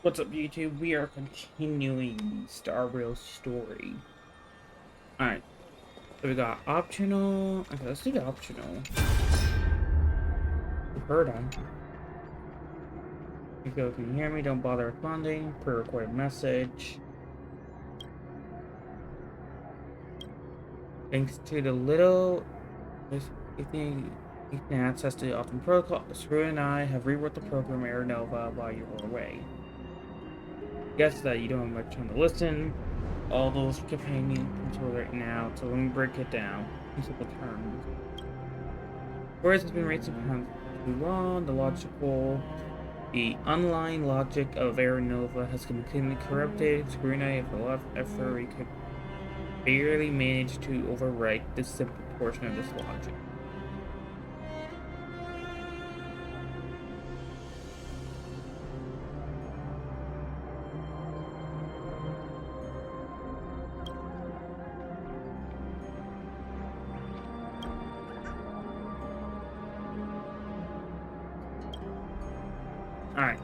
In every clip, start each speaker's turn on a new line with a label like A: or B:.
A: What's up, YouTube? We are continuing Star Rail's story. Alright, so we got optional. Okay, let's do the optional. Heard on. If you can hear me, don't bother responding. Pre-recorded message. Thanks to the little Ethan access to the Optimum Protocol, Screw and I have reworked the program Air Nova while you were away. Guess that you don't have much time to listen. All those companions right now, so let me break it down in simple terms. Whereas it's been racing behind too long, the online logic of Air Nova has completely corrupted. Screw and I have a lot of effort, we could barely manage to overwrite this simple portion of this logic. Alright.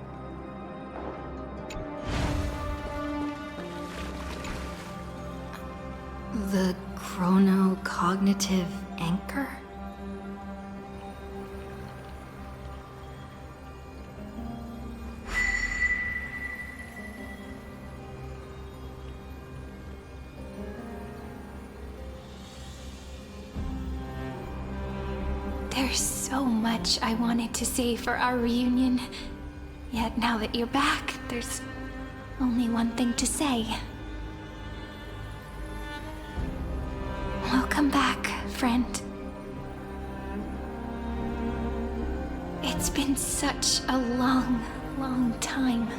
B: The chronocognitive anchor? There's so much I wanted to say for our reunion. Yet now that you're back, there's only one thing to say. Welcome back, friend. It's been such a long, long time.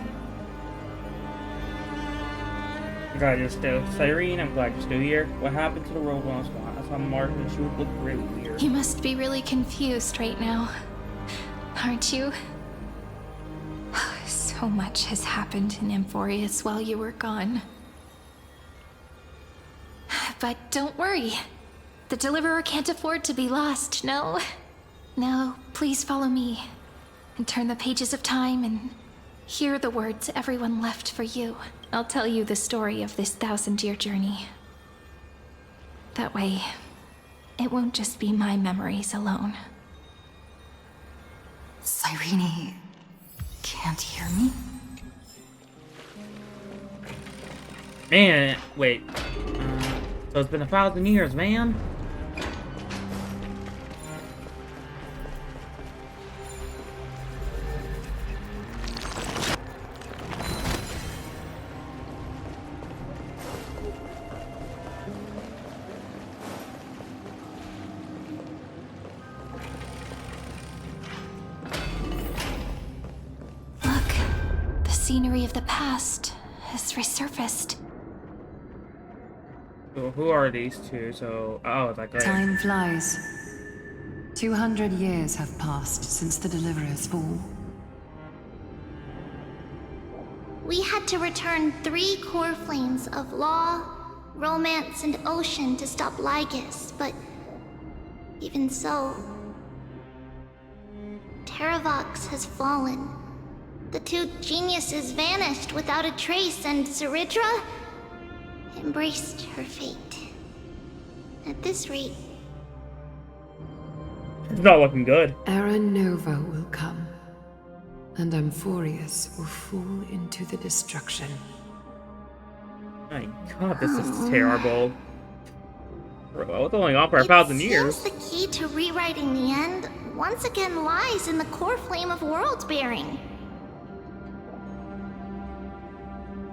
A: I'm glad you're still. Cyrene, I'm glad you're still here. What happened to the robot when I was gone? I saw Mark and she would look really weird.
B: You must be really confused right now, aren't you? So much has happened in Amphorius while you were gone. But don't worry. The Deliverer can't afford to be lost, no? No, please follow me. And turn the pages of time and hear the words everyone left for you. I'll tell you the story of this 1,000-year journey. That way, it won't just be my memories alone.
C: Cyrene can't hear me?
A: Man, wait. So it's been 1,000 years, man.
B: Scenery of the past has resurfaced.
A: So who are these two? So, oh, that guy.
C: Time flies. 200 years have passed since the Deliverer's fall.
D: We had to return 3 core flames of law, romance, and ocean to stop Lygus, but even so, Terravox has fallen. The 2 geniuses vanished without a trace, and CERYDRA embraced her fate. At this rate...
A: It's not looking good.
C: Era Nova will come, and Amphorius will fall into the destruction.
A: My god, this is terrible. Bro, it's only on for 1,000 years.
D: It seems the key to rewriting the end once again lies in the core flame of world-bearing.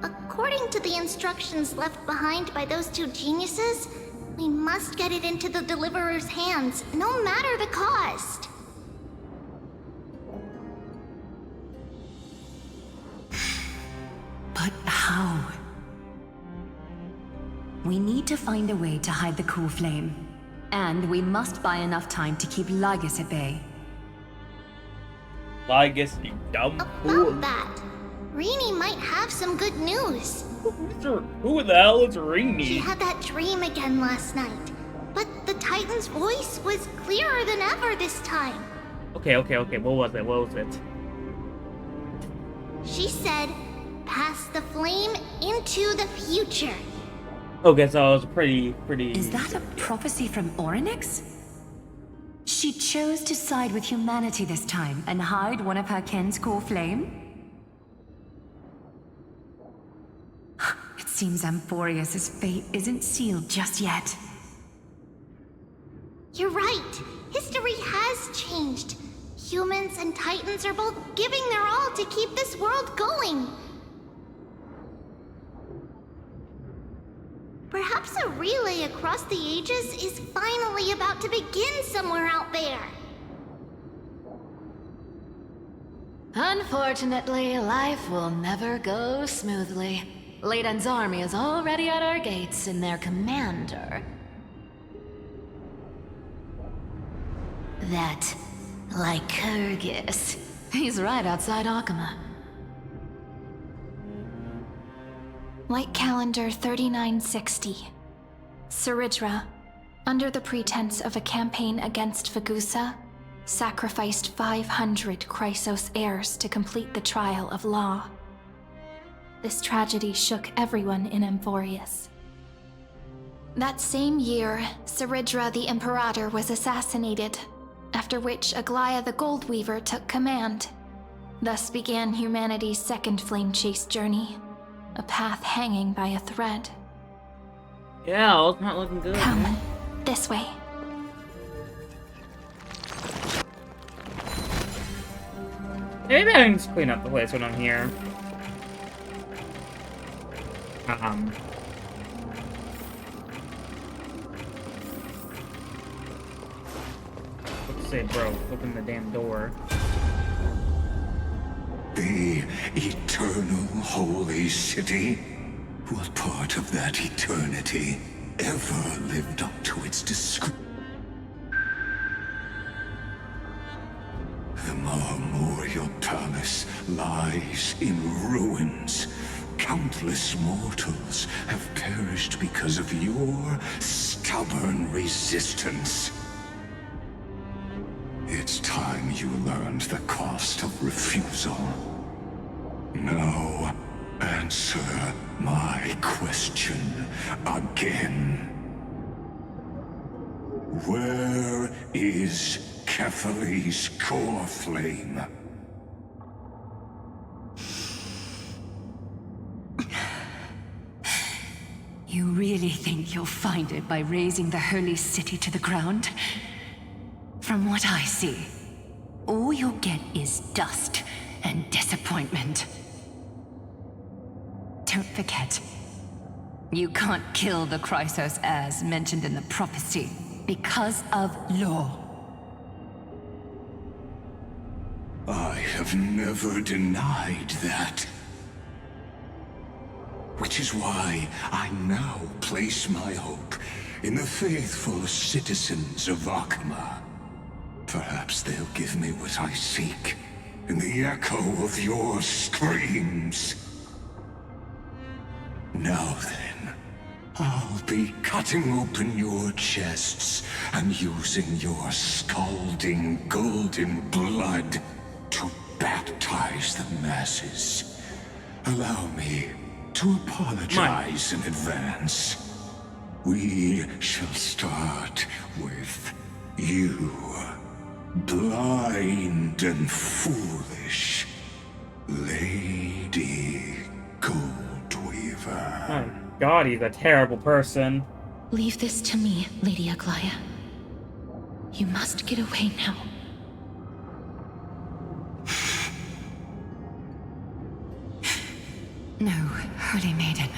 D: According to the instructions left behind by those 2 geniuses, we must get it into the Deliverer's hands, no matter the cost.
C: But how? We need to find a way to hide the core flame. And we must buy enough time to keep Lygus at bay.
A: Lygus, you dumb fool.
D: About that, Rini might have some good news.
A: Who the hell is Rini?
D: She had that dream again last night, but the Titan's voice was clearer than ever this time.
A: Okay. What was it?
D: She said, past the flame into the future.
A: Okay, so it was pretty.
C: Is that a prophecy from Orynyx? She chose to side with humanity this time and hide one of her kin's core flame? It seems Amphorius' fate isn't sealed just yet.
D: You're right. History has changed. Humans and Titans are both giving their all to keep this world going. Perhaps a relay across the ages is finally about to begin somewhere out there.
E: Unfortunately, life will never go smoothly. Leiden's army is already at our gates, and their commander... that Lycurgus. He's right outside Akama.
B: Light calendar 3960. Ceridra, under the pretense of a campaign against Fagusa, sacrificed 500 Chrysos heirs to complete the trial of law. This tragedy shook everyone in Amphorius. That same year, Ceridra the Imperator was assassinated, after which Aglaia the Goldweaver took command. Thus began humanity's second flame chase journey, a path hanging by a thread.
A: Yeah, well, it's not looking good.
B: Come,
A: Man.
B: this way.
A: Maybe I can just clean up the place when I'm here. Let's say, bro, open the damn door.
F: The eternal holy city? What part of that eternity ever lived up to its description? The Marmorial Palace lies in ruins. Countless mortals have perished because of your stubborn resistance. It's time you learned the cost of refusal. Now, answer my question again. Where is Kefali's core flame?
C: You really think you'll find it by razing the holy city to the ground? From what I see, all you'll get is dust and disappointment. Don't forget, you can't kill the Chrysos as mentioned in the prophecy because of law.
F: I have never denied that. Which is why I now place my hope in the faithful citizens of Akama. Perhaps they'll give me what I seek in the echo of your screams. Now then, I'll be cutting open your chests and using your scalding golden blood to baptize the masses. Allow me to apologize in advance. We shall start with you. Blind and foolish Lady Goldweaver.
A: My god, he's a terrible person.
E: Leave this to me, Lady Aglaia. You must get away now.
C: No, Holy Maiden.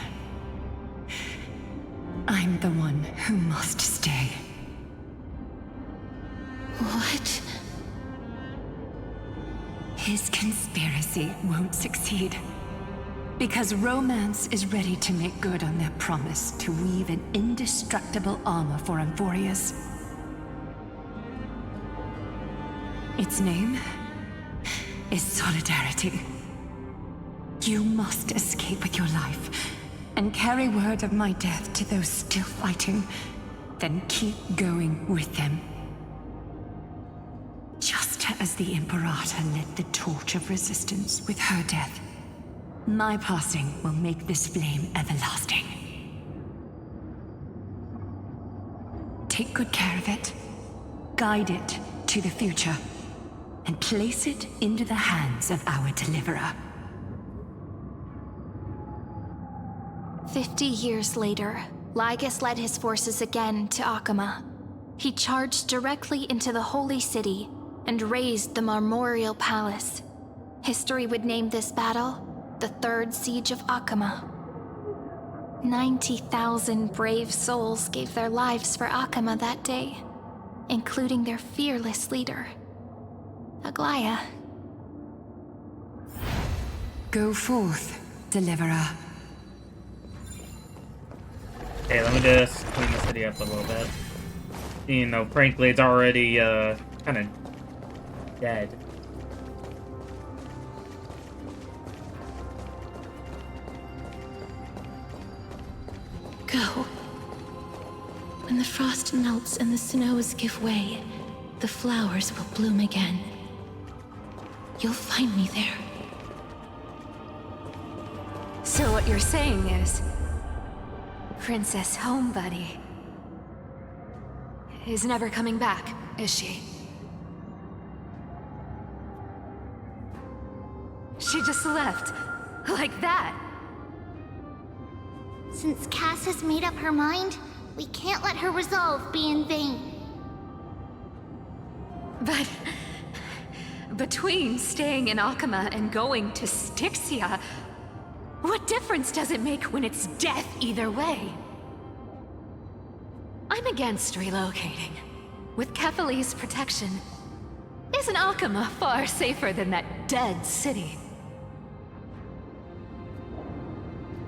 C: I'm the one who must stay.
E: What?
C: His conspiracy won't succeed. Because Romance is ready to make good on their promise to weave an indestructible armor for Amphorius. Its name is Solidarity. You must escape with your life and carry word of my death to those still fighting, then keep going with them. Just as the Imperator lit the torch of resistance with her death, My passing will make this flame everlasting. Take good care of it, guide it to the future, and place it into the hands of our deliverer.
B: 50 years later, Lygus led his forces again to Akama. He charged directly into the Holy City and razed the Marmorial Palace. History would name this battle the Third Siege of Akama. 90,000 brave souls gave their lives for Akama that day, including their fearless leader, Aglaya.
C: Go forth, deliverer.
A: Okay, let me just clean the city up a little bit. You know, frankly, it's already, kind of dead.
G: Go. When the frost melts and the snows give way, the flowers will bloom again. You'll find me there.
E: So what you're saying is... Princess Homebuddy is never coming back, is she? She just left. Like that.
D: Since Cass has made up her mind, we can't let her resolve be in vain.
E: But... between staying in Akama and going to Styxia, what difference does it make when it's death either way? I'm against relocating. With Kefali's protection, isn't Akama far safer than that dead city?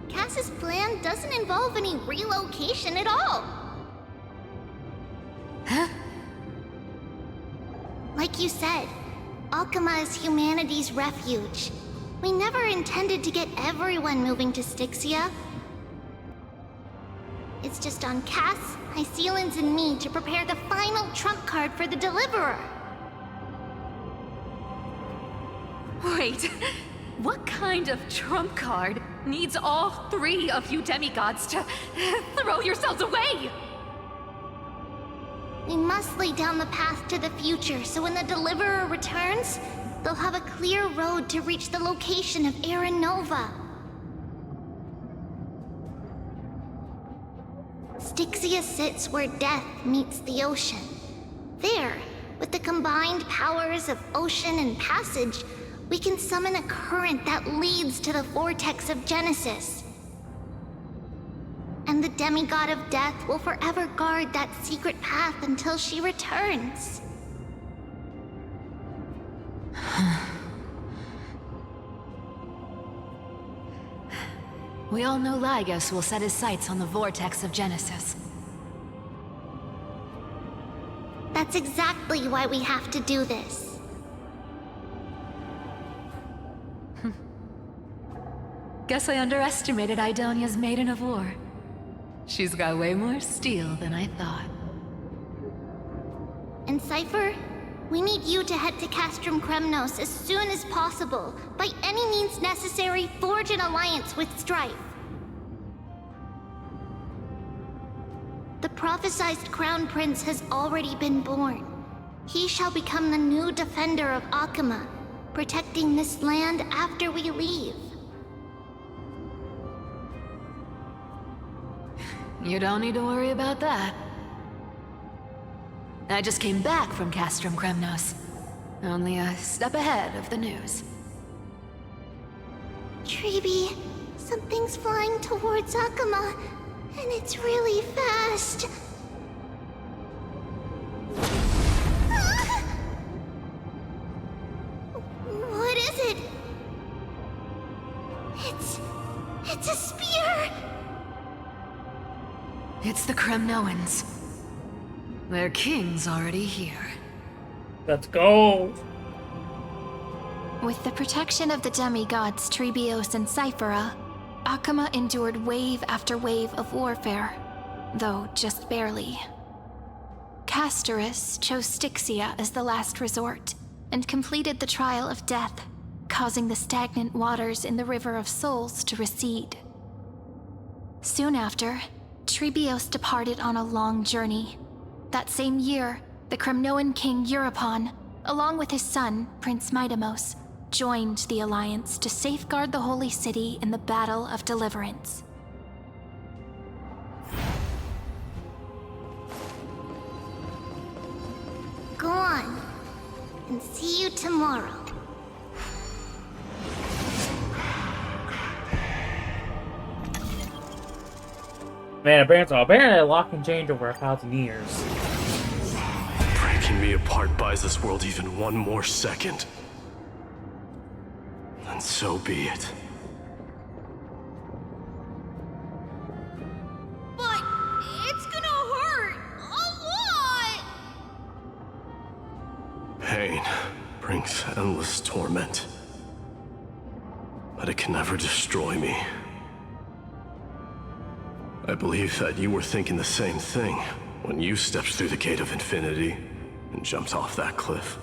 D: Cass's plan doesn't involve any relocation at all.
E: Huh?
D: Like you said, Akama is humanity's refuge. We never intended to get everyone moving to Styxia. It's just on Cass, HYSILENS, and me to prepare the final trump card for the Deliverer.
E: Wait, what kind of trump card needs all three of you demigods to throw yourselves away?
D: We must lay down the path to the future, so when the Deliverer returns, they'll have a clear road to reach the location of Era Nova. Styxia sits where death meets the ocean. There, with the combined powers of ocean and passage, we can summon a current that leads to the vortex of Genesis. And the demigod of death will forever guard that secret path until she returns.
E: We all know Lygus will set his sights on the vortex of Genesis.
D: That's exactly why we have to do this.
E: Guess I underestimated Idonia's Maiden of War. She's got way more steel than I thought.
D: And Cypher, we need you to head to Castrum Kremnos as soon as possible. By any means necessary, forge an alliance with Strife. The prophesized Crown Prince has already been born. He shall become the new defender of Akama, protecting this land after we leave.
E: You don't need to worry about that. I just came back from Castrum Kremnos. Only a step ahead of the news.
D: Treeby, something's flying towards Akama, and it's really fast. What is it? It's a spear!
E: It's the Kremnoans. Their king's already here.
A: Let's go!
B: With the protection of the demigods Trebios and Cyphera, Akama endured wave after wave of warfare, though just barely. Castorus chose Styxia as the last resort, and completed the trial of death, causing the stagnant waters in the River of Souls to recede. Soon after, Trebios departed on a long journey. That same year, the Kremnoan king Euripon, along with his son, Prince Midamos, joined the Alliance to safeguard the Holy City in the Battle of Deliverance.
D: Go on, and see you tomorrow.
A: Man, apparently lock and change over 1,000 years.
H: Breaking me apart buys this world even one more second. And so be it.
D: But it's gonna hurt a lot!
H: Pain brings endless torment. But it can never destroy me. I believe that you were thinking the same thing when you stepped through the gate of infinity and jumped off that cliff.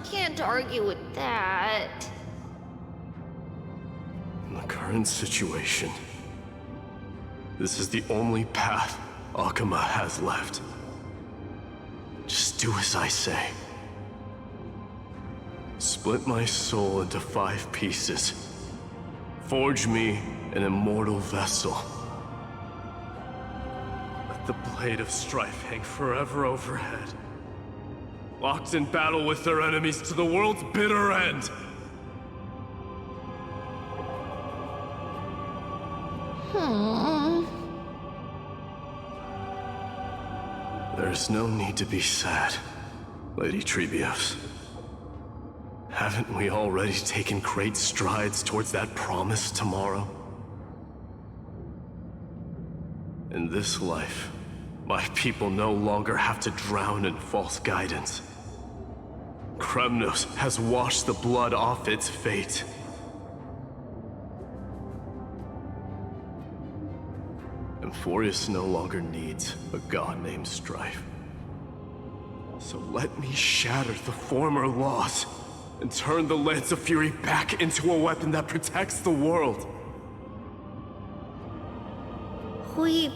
D: Can't argue with that.
H: In the current situation, this is the only path Akuma has left. Just do as I say. Split my soul into 5 pieces. Forge me an immortal vessel. Let the blade of strife hang forever overhead. Locked in battle with their enemies to the world's bitter end. There's no need to be sad, Lady Trebios. Haven't we already taken great strides towards that promised tomorrow? In this life, my people no longer have to drown in false guidance. Kremnos has washed the blood off its fate. Emphorius no longer needs a god named Strife. So let me shatter the former laws and turn the Lance of Fury back into a weapon that protects the world.
D: We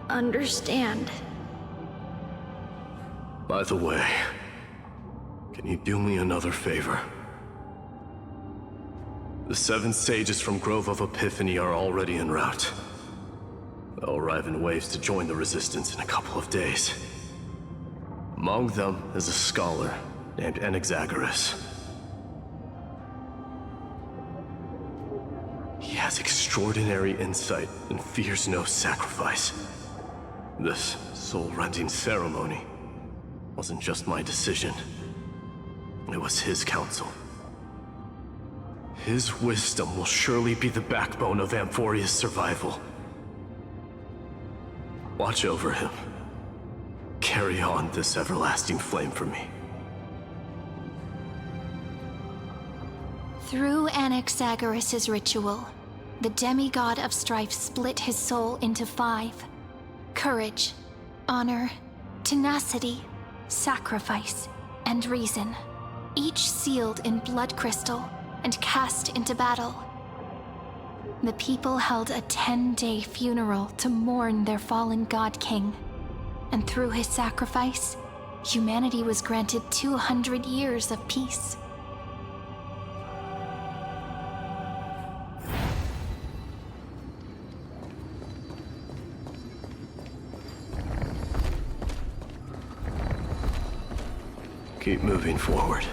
D: understand.
H: By the way, can you do me another favor? The 7 sages from Grove of Epiphany are already en route. They'll arrive in waves to join the Resistance in a couple of days. Among them is a scholar named Anaxagoras. He has extraordinary insight and fears no sacrifice. This soul-rending ceremony wasn't just my decision. It was his counsel. His wisdom will surely be the backbone of Amphoria's survival. Watch over him. Carry on this everlasting flame for me.
B: Through Anaxagoras' ritual, the demigod of strife split his soul into 5. Courage, honor, tenacity, sacrifice, and reason, each sealed in blood crystal and cast into battle. The people held a 10-day funeral to mourn their fallen god king, and through his sacrifice, humanity was granted 200 years of peace.
H: Keep moving forward.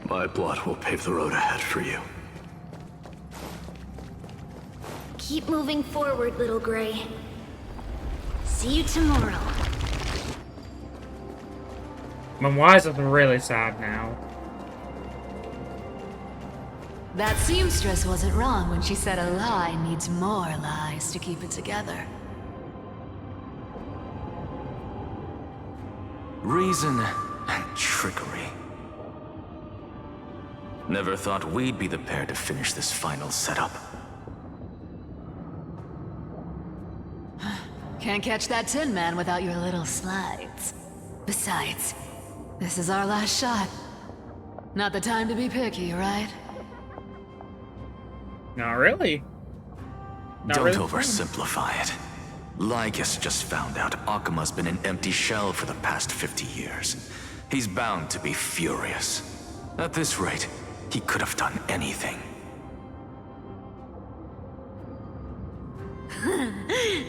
H: My blood will pave the road ahead for you.
D: Keep moving forward, little Gray. See you tomorrow.
A: My wise is really sad now.
E: That seamstress wasn't wrong when she said a lie needs more lies to keep it together.
I: Reason and trickery. Never thought we'd be the pair to finish this final setup.
E: Can't catch that Tin Man without your little slides. Besides, this is our last shot. Not the time to be picky, right?
A: Not really. Not
I: Don't
A: really.
I: oversimplify it. Lygus just found out Akima's been an empty shell for the past 50 years. He's bound to be furious. At this rate, he could have done anything.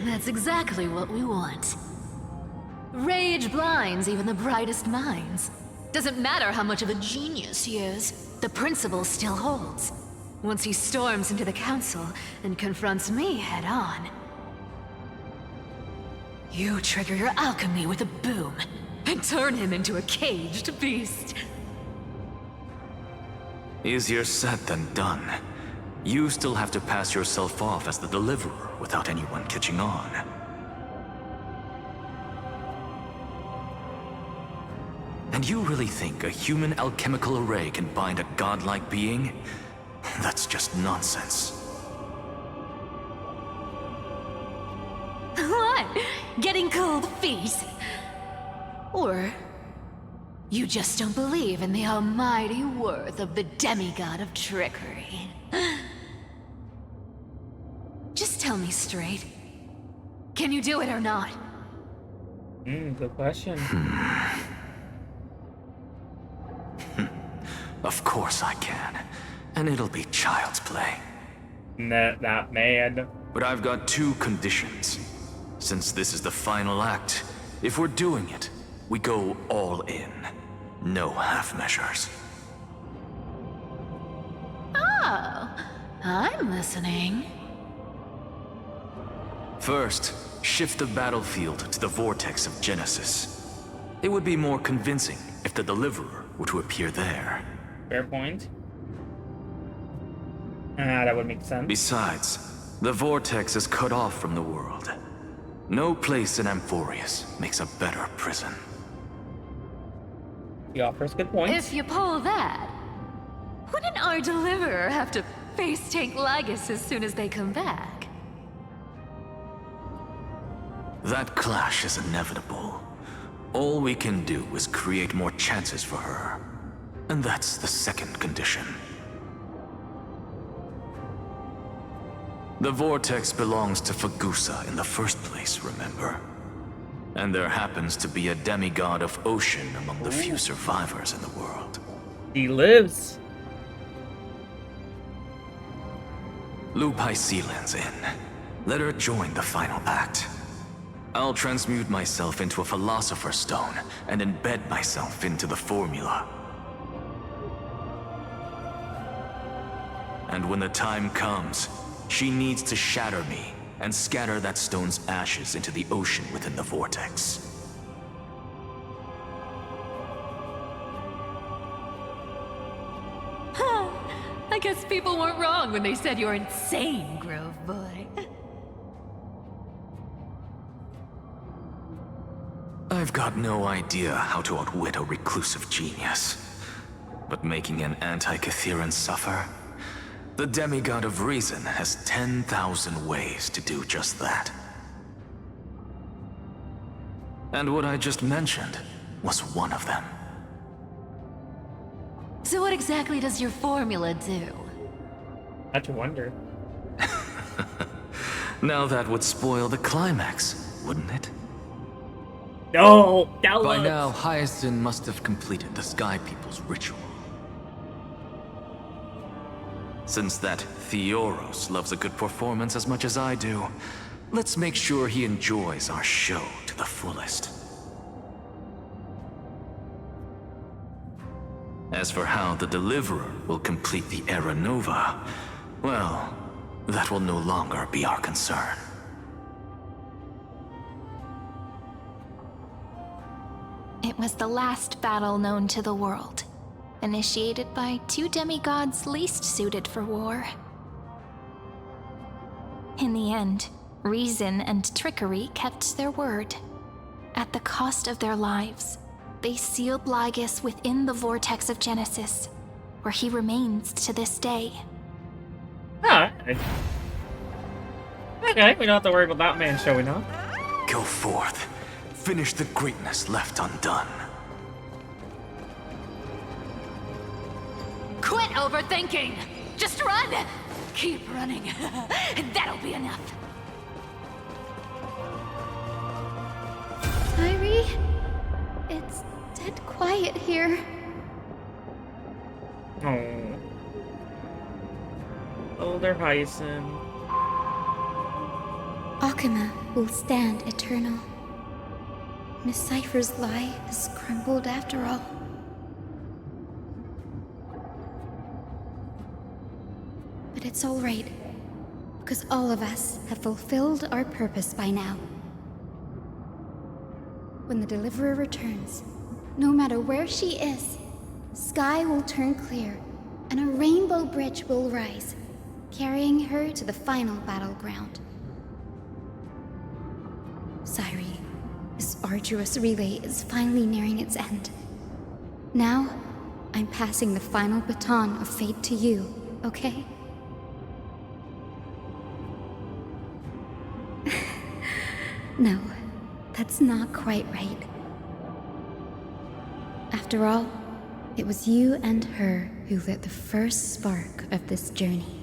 E: That's exactly what we want. Rage blinds even the brightest minds. Doesn't matter how much of a genius he is, the principle still holds. Once he storms into the council and confronts me head on. You trigger your alchemy with a boom and turn him into a caged beast.
I: Easier said than done. You still have to pass yourself off as the deliverer without anyone catching on. And you really think a human alchemical array can bind a godlike being? That's just nonsense.
E: What? Getting cold feet? Or you just don't believe in the almighty worth of the demigod of trickery? Just tell me straight. Can you do it or not?
A: Good question.
I: Of course I can. And it'll be child's play.
A: That man.
I: But I've got two conditions. Since this is the final act, if we're doing it, we go all in. No half measures.
E: Oh, I'm listening.
I: First, shift the battlefield to the vortex of Genesis. It would be more convincing if the deliverer were to appear there.
A: Fair point. That would make sense.
I: Besides, the vortex is cut off from the world. No place in Amphorius makes a better prison.
A: He offers good points.
E: If you pull that, wouldn't our deliverer have to face tank Lygus as soon as they come back?
I: That clash is inevitable. All we can do is create more chances for her. And that's the second condition. The vortex belongs to Fagusa in the first place, remember? And there happens to be a demigod of ocean among the few survivors in the world.
A: He lives.
I: Loop HYSILENS in. Let her join the final act. I'll transmute myself into a philosopher's stone and embed myself into the formula. And when the time comes, she needs to shatter me and scatter that stone's ashes into the ocean within the vortex.
E: I guess people weren't wrong when they said you're insane, Grove Boy.
I: I've got no idea how to outwit a reclusive genius. But making an anti-Catheran suffer? The demigod of reason has 10,000 ways to do just that. And what I just mentioned was one of them.
E: So what exactly does your formula do?
A: I had to wonder.
I: Now that would spoil the climax, wouldn't it?
A: No, that
I: By
A: was...
I: now, Hyacinth must have completed the Sky People's ritual. Since that Theoros loves a good performance as much as I do, let's make sure he enjoys our show to the fullest. As for how the Deliverer will complete the Era Nova, well, that will no longer be our concern.
B: It was the last battle known to the world, initiated by two demigods least suited for war. In the end, reason and trickery kept their word. At the cost of their lives, they sealed Lygus within the vortex of Genesis, where he remains to this day.
A: Alright. Okay, we don't have to worry about that man showing up.
I: Go forth. Finish the greatness left undone.
E: Quit overthinking! Just run! Keep running. That'll be enough.
G: Irie, it's dead quiet here.
A: Oh. Oh, they're Hyacinth.
G: Akuma will stand eternal. Miss Cypher's lie has crumbled after all. But it's all right, because all of us have fulfilled our purpose by now. When the Deliverer returns, no matter where she is, sky will turn clear, and a rainbow bridge will rise, carrying her to the final battleground. Cyrie, this arduous relay is finally nearing its end. Now, I'm passing the final baton of fate to you, okay? No, that's not quite right. After all, it was you and her who lit the first spark of this journey,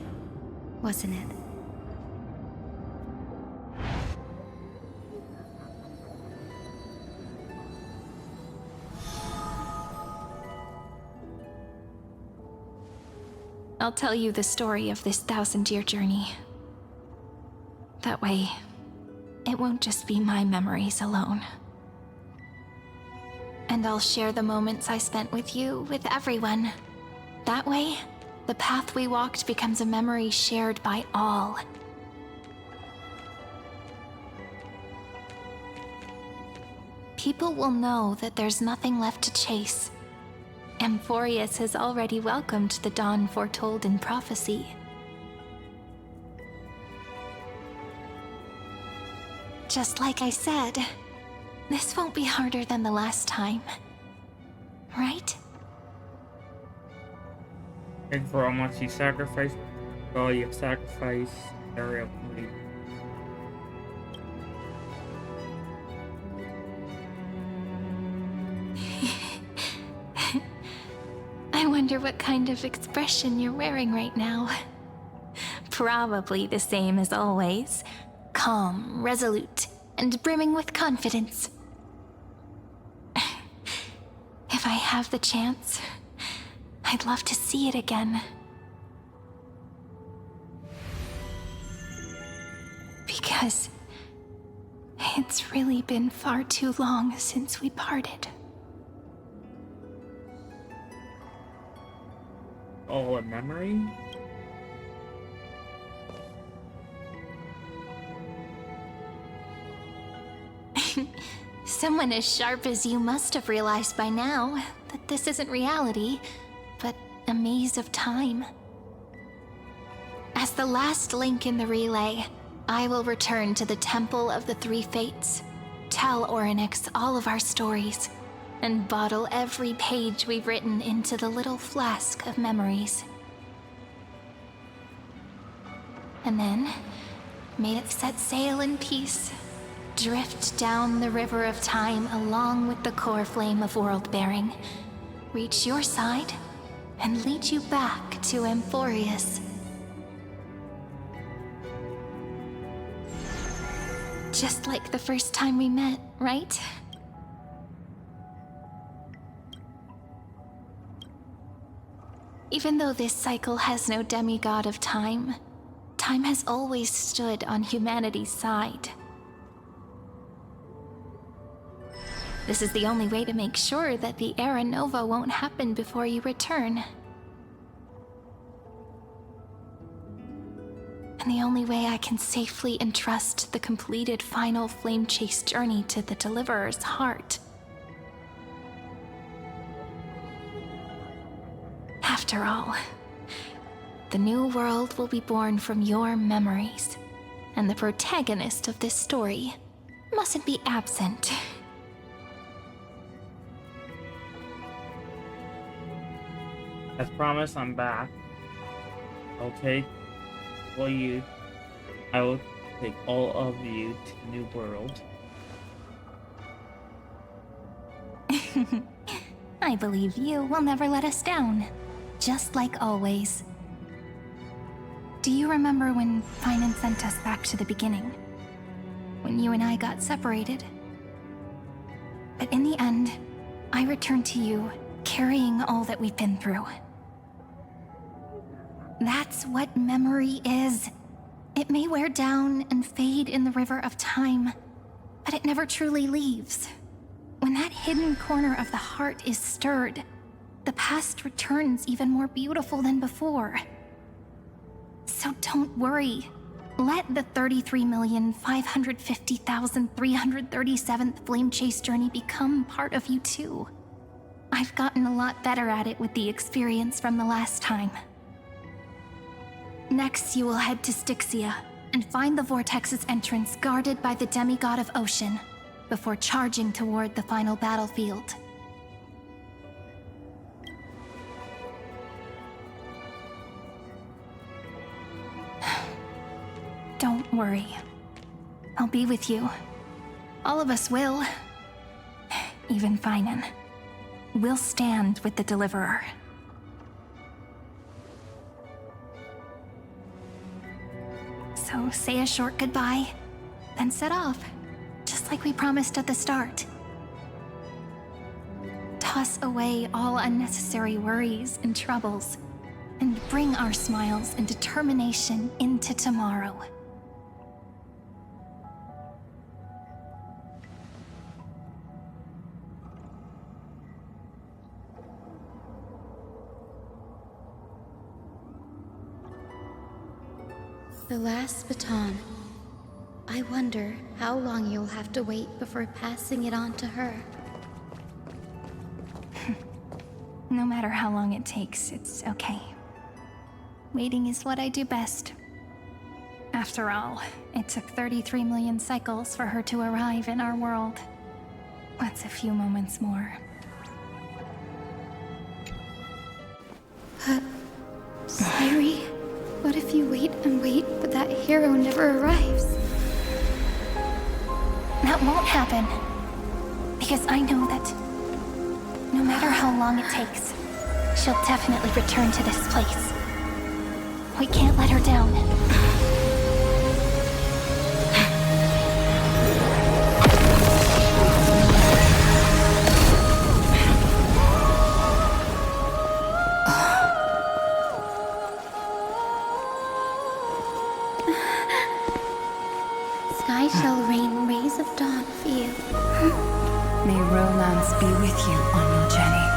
G: wasn't it?
B: I'll tell you the story of this 1,000-year journey. That way, it won't just be my memories alone. And I'll share the moments I spent with you with everyone. That way, the path we walked becomes a memory shared by all. People will know that there's nothing left to chase. Amphorius has already welcomed the dawn foretold in prophecy. Just like I said, this won't be harder than the last time. Right?
A: And for how much you sacrificed, all you sacrificed, very upgrade.
B: I wonder what kind of expression you're wearing right now. Probably the same as always. Calm, resolute, and brimming with confidence. If I have the chance, I'd love to see it again. Because it's really been far too long since we parted.
A: All a memory?
B: Someone as sharp as you must have realized by now that this isn't reality, but a maze of time. As the last link in the relay, I will return to the Temple of the Three Fates, tell Orynyx all of our stories, and bottle every page we've written into the little flask of memories. And then, may it set sail in peace, drift down the river of time along with the core flame of world-bearing, reach your side, and lead you back to Amphorius. Just like the first time we met, right? Even though this cycle has no demigod of time, time has always stood on humanity's side. This is the only way to make sure that the Era Nova won't happen before you return. And the only way I can safely entrust the completed final flame chase journey to the Deliverer's heart. After all, the new world will be born from your memories, and the protagonist of this story mustn't be absent.
A: As promised, I'm back. I'll take I will take all of you to the new world.
B: I believe you will never let us down. Just like always. Do you remember when Finan sent us back to the beginning? When you and I got separated? But in the end, I returned to you, carrying all that we've been through. That's what memory is. It may wear down and fade in the river of time, but it never truly leaves. When that hidden corner of the heart is stirred, the past returns even more beautiful than before. So don't worry. Let the 33,550,337th Flame Chase journey become part of you too. I've gotten a lot better at it with the experience from the last time. Next, you will head to Styxia and find the Vortex's entrance guarded by the demigod of ocean before charging toward the final battlefield. Don't worry. I'll be with you. All of us will. Even Finan. We'll stand with the Deliverer. So say a short goodbye, then set off, just like we promised at the start. Toss away all unnecessary worries and troubles, and bring our smiles and determination into tomorrow.
G: The last baton. I wonder how long you'll have to wait before passing it on to her.
B: No matter how long it takes, it's okay. Waiting is what I do best. After all, it took 33 million cycles for her to arrive in our world. What's a few moments more?
G: Cyree, what if you wait and wait, but that hero never arrives?
B: That won't happen. Because I know that no matter how long it takes, she'll definitely return to this place. We can't let her down.
G: Sky shall rain rays of dawn for you.
C: May romance be with you on your journey.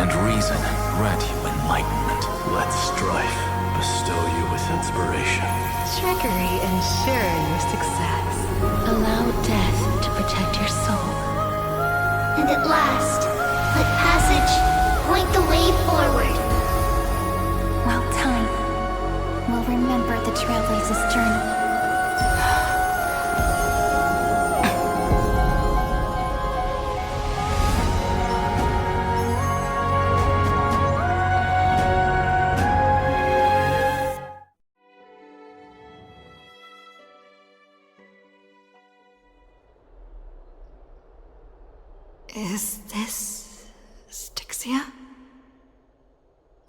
I: And reason grant you enlightenment.
H: Let strife bestow you with inspiration.
E: Trickery ensure your success.
J: Allow death to protect your soul.
D: And at last, let passage point the way forward.
B: Well, time will remember the Trailblazer's journey.
C: Is this Styxia?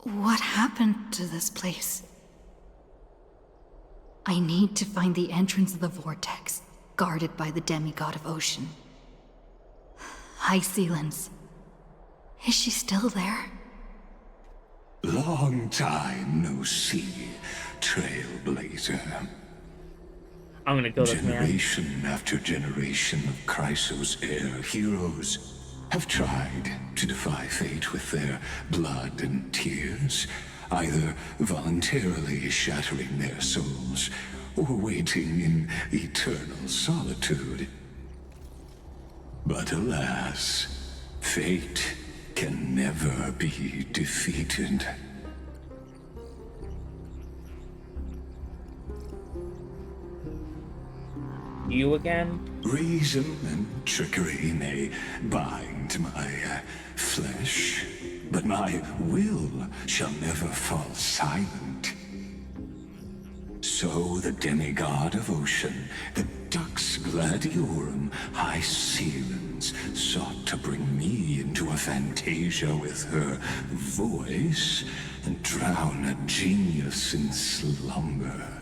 C: What happened to this place? I need to find the entrance of the vortex, guarded by the demigod of ocean. HYSILENS. Is she still there?
F: Long time no see, Trailblazer.
A: I'm gonna kill this man.
F: Generation after generation of Chrysos heir heroes have tried to defy fate with their blood and tears, either voluntarily shattering their souls or waiting in eternal solitude. But alas, fate can never be defeated.
A: You again?
F: Reason and trickery may bind my flesh, but my will shall never fall silent. So the demigod of ocean, the Dux Gladiorum, HYSILENS, sought to bring me into a fantasia with her voice and drown a genius in slumber.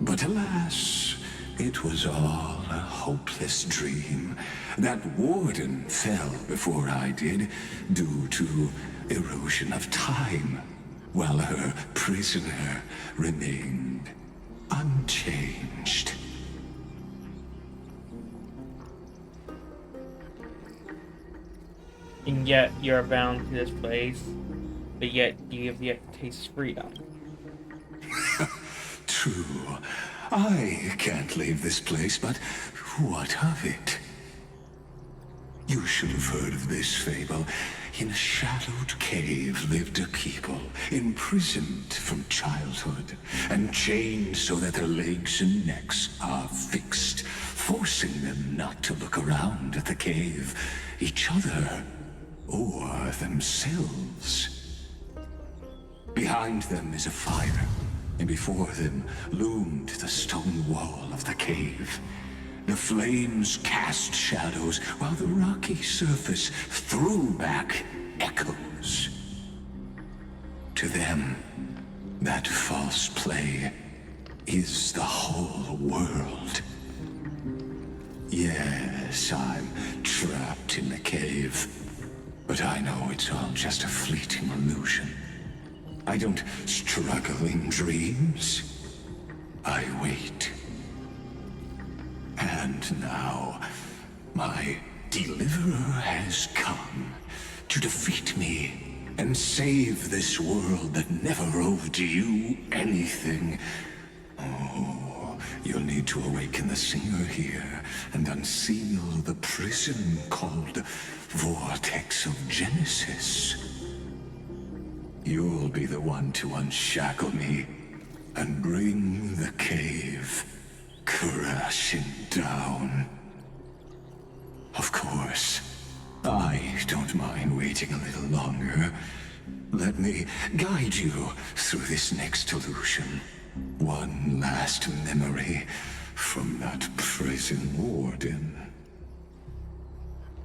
F: But alas, it was all a hopeless dream. That warden fell before I did, due to erosion of time, while her prisoner remained unchanged.
A: And yet you are bound to this place, but yet you have yet to taste freedom.
F: True. I can't leave this place, but what of it? You should have heard of this fable. In a shadowed cave lived a people, imprisoned from childhood, and chained so that their legs and necks are fixed, forcing them not to look around at the cave, each other, or themselves. Behind them is a fire, and before them loomed the stone wall of the cave. The flames cast shadows, while the rocky surface threw back echoes. To them, that false play is the whole world. Yes, I'm trapped in the cave, but I know it's all just a fleeting illusion. I don't struggle in dreams. I wait. And now, my deliverer has come to defeat me and save this world that never owed you anything. Oh, you'll need to awaken the singer here and unseal the prison called Vortex of Genesis. You'll be the one to unshackle me and bring the cave crashing down. Of course, I don't mind waiting a little longer. Let me guide you through this next illusion. One last memory from that prison warden.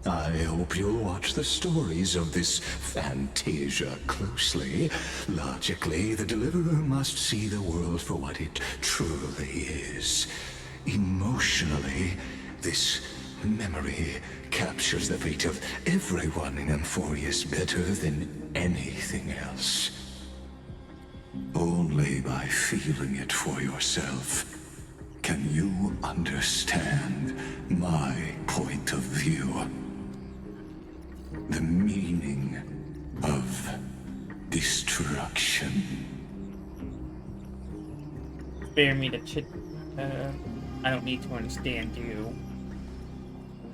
F: I hope you'll watch the stories of this fantasia closely. Logically, the deliverer must see the world for what it truly is. Emotionally, this memory captures the fate of everyone in Amphorius better than anything else. Only by feeling it for yourself can you understand my point of view. The meaning of destruction.
A: Spare me the chit. I don't need to understand you.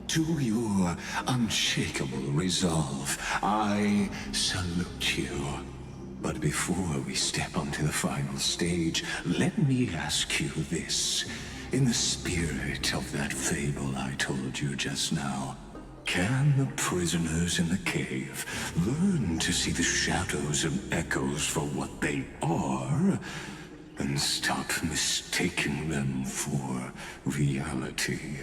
F: To your unshakable resolve, I salute you. But before we step onto the final stage, let me ask you this. In the spirit of that fable I told you just now, can the prisoners in the cave learn to see the shadows and echoes for what they are, and stop mistaking them for reality?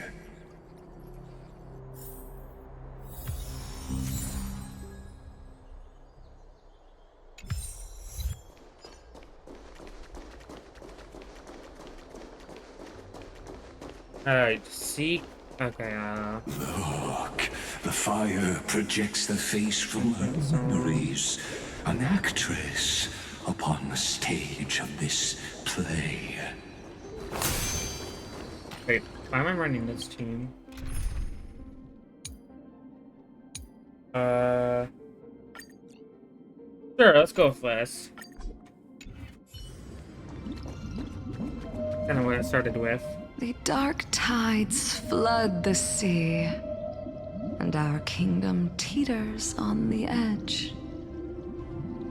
A: Alright, seek. Okay,
F: Look, the fire projects the face from her memories. An actress upon the stage of this play.
A: Wait, why am I running this team? Sure, let's go with this. Kind of what I started with.
C: The dark tides flood the sea, and our kingdom teeters on the edge.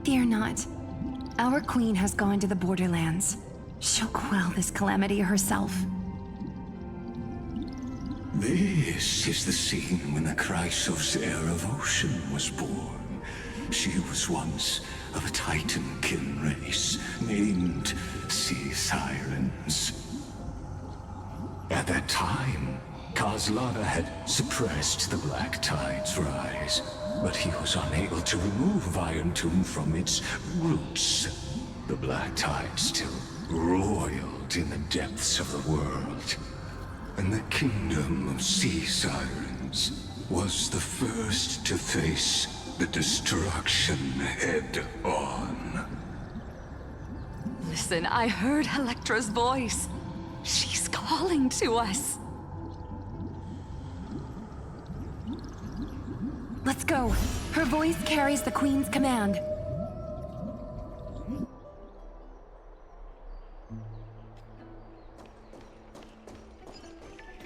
B: Fear not. Our queen has gone to the borderlands. She'll quell this calamity herself.
F: This is the scene when the Chrysos heir of Ocean was born. She was once of a Titan-kin race named HYSILENS. At that time, Kozlana had suppressed the Black Tide's rise. eyes, but he was unable to remove Iron Tomb from its roots. The black tide still roiled in the depths of the world, and the kingdom of sea sirens was the first to face the destruction head on.
C: Listen, I heard Electra's voice. She's calling to us. Let's go. Her voice carries the Queen's command.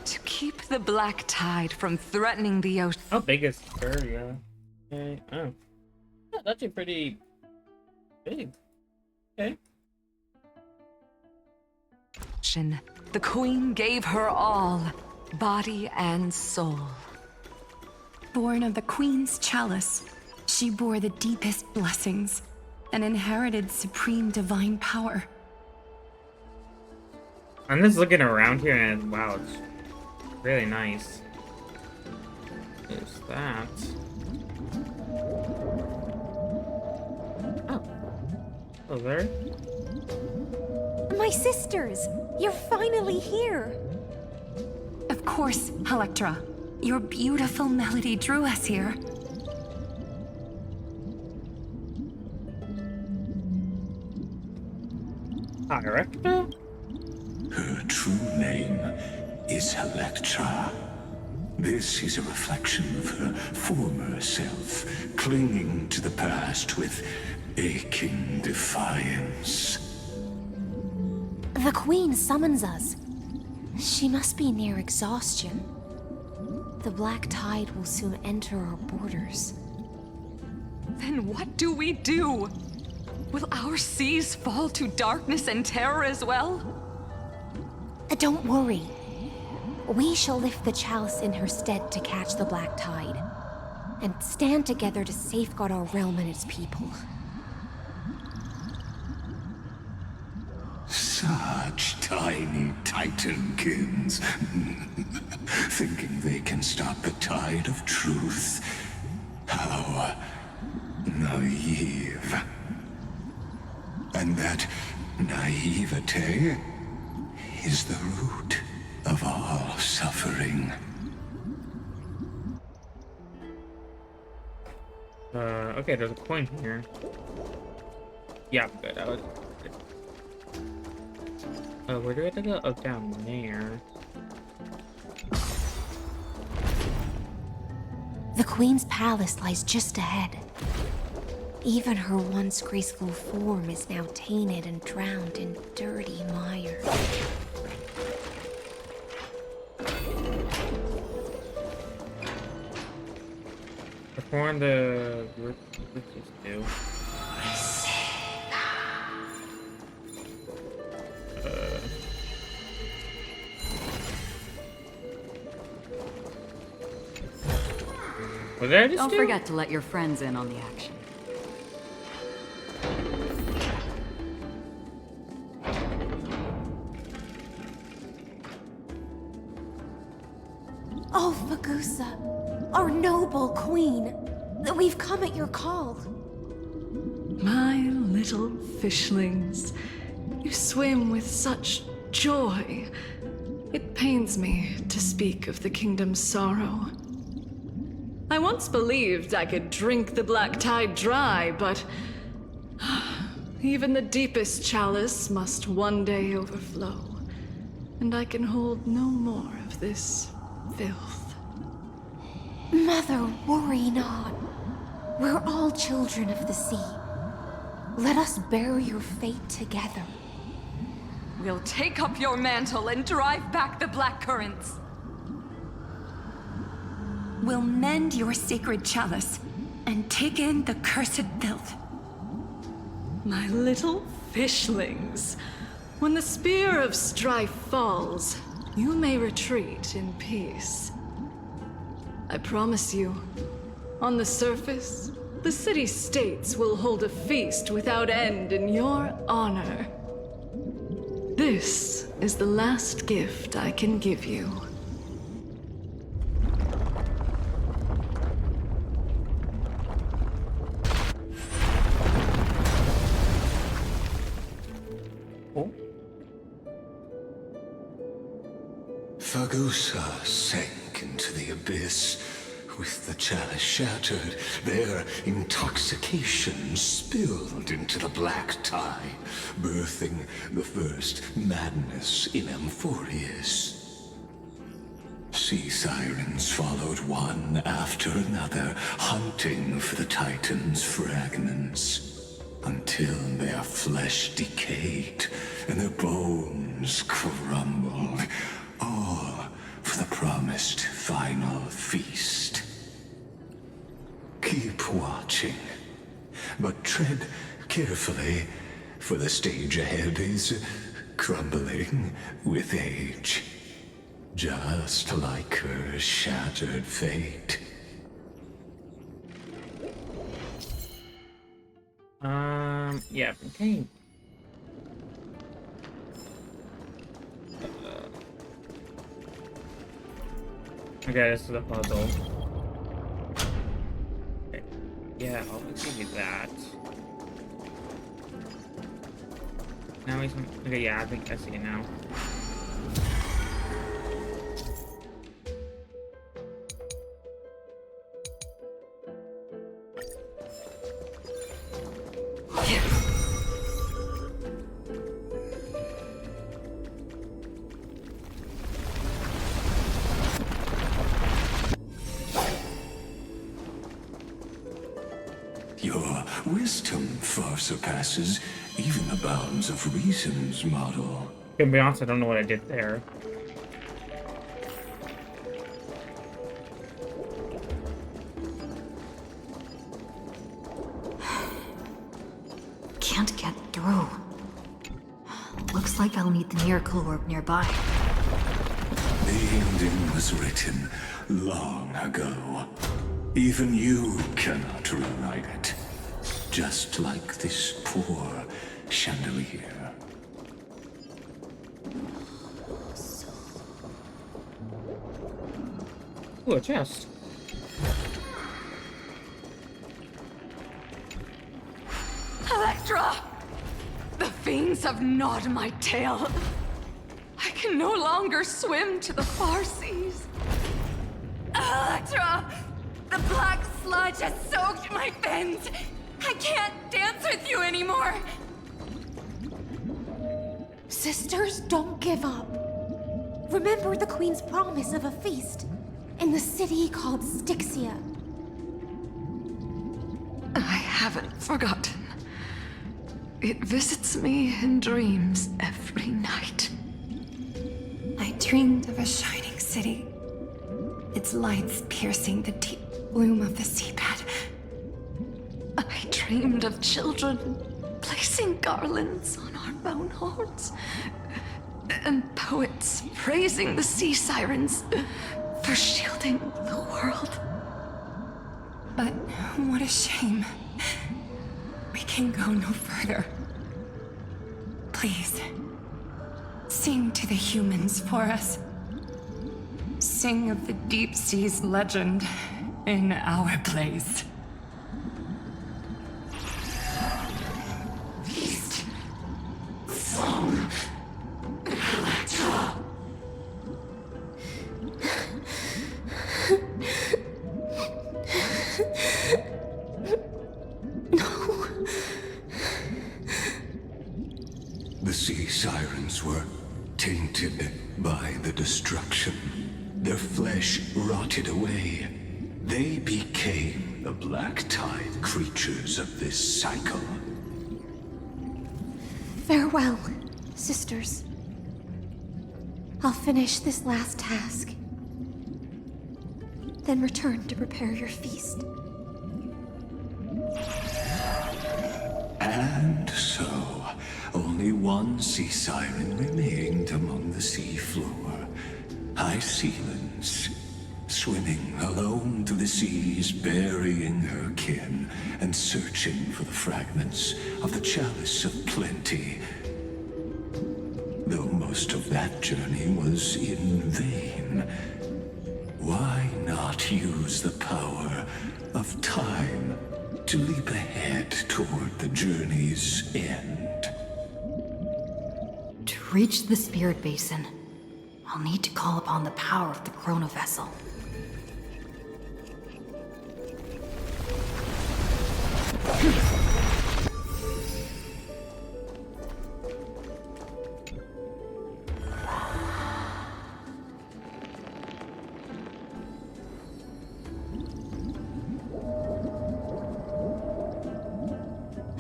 C: To keep the black tide from threatening the ocean.
A: How big is her? Yeah. Okay. Oh. Yeah, that's actually pretty big. Okay.
C: The Queen gave her all, body and soul. Born of the Queen's chalice, she bore the deepest blessings and inherited supreme divine power.
A: I'm just looking around here and wow, it's really nice. There's that. Oh. Oh, there?
K: My sisters! You're finally here!
C: Of course, Electra. Your beautiful melody drew us here.
A: Electra?
F: Her true name is Electra. This is a reflection of her former self, clinging to the past with aching defiance.
K: The Queen summons us. She must be near exhaustion. The black tide will soon enter our borders.
C: Then what do we do? Will our seas fall to darkness and terror as well?
K: Don't worry. We shall lift the chalice in her stead to catch the black tide, and stand together to safeguard our realm and its people.
F: Such tiny titankins, thinking they can stop the tide of truth. How naive. And that naivete is the root of all suffering.
A: Okay, there's a coin here. Yeah, good. Where do I have to go? Oh, down there.
K: The Queen's palace lies just ahead. Even her once graceful form is now tainted and drowned in dirty mire.
A: Perform the rituals do. What did I just
L: Don't
A: do?
L: forget to let your friends in on the action.
K: Oh, Fagusa, our noble queen, we've come at your call.
M: My little fishlings, you swim with such joy. It pains me to speak of the kingdom's sorrow. I once believed I could drink the black tide dry, but even the deepest chalice must one day overflow, and I can hold no more of this filth.
K: Mother, worry not. We're all children of the sea. Let us bear your fate together.
C: We'll take up your mantle and drive back the black currents. We'll mend your sacred chalice and take in the cursed filth.
M: My little fishlings, when the spear of strife falls, you may retreat in peace. I promise you, on the surface, the city-states will hold a feast without end in your honor. This is the last gift I can give you.
F: Ragusa sank into the abyss. With the chalice shattered, their intoxication spilled into the black tide, birthing the first madness in Amphorius. Sea sirens followed one after another, hunting for the Titan's fragments, until their flesh decayed and their bones crumbled, all for the promised final feast. Keep watching, but tread carefully, for the stage ahead is crumbling with age. Just like her shattered fate.
A: Yeah, okay. Okay, this is a puzzle. Okay. Yeah, I'll give you that. Now he's... Okay, yeah, I think I see it now.
F: Your wisdom far surpasses even the bounds of reason's model.
A: To be honest, I don't know what I did there.
L: Can't get through. Looks like I'll need the miracle orb nearby.
F: The ending was written long ago. Even you cannot rewrite it. Just like this poor chandelier.
A: Ooh, a chest.
M: Electra! The fiends have gnawed my tail. I can no longer swim to the far seas. Electra! The black sludge has soaked my fins! I can't dance with you anymore!
K: Sisters, don't give up. Remember the Queen's promise of a feast in the city called Styxia.
M: I haven't forgotten. It visits me in dreams every night.
C: I dreamed of a shining city, its lights piercing the deep gloom of the seabed.
M: I dreamed of children placing garlands on our bone horns, and poets praising the sea sirens for shielding the world.
C: But what a shame. We can go no further. Please, sing to the humans for us. Sing of the deep sea's legend in our place.
F: Feast. Song. Electra. The sea sirens were tainted by the destruction. Their flesh rotted away. They became the black tide creatures of this cycle.
K: Farewell, sisters. I'll finish this last task. Then return to prepare your feast.
F: And so, only one sea siren remained among the sea floor. HYSILENS, swimming alone through the seas, burying her kin, and searching for the fragments of the chalice of plenty. Though most of that journey was in vain, why not use the power of time to leap ahead toward the journey's end?
L: To reach the spirit basin, I'll need to call upon the power of the Chrono Vessel.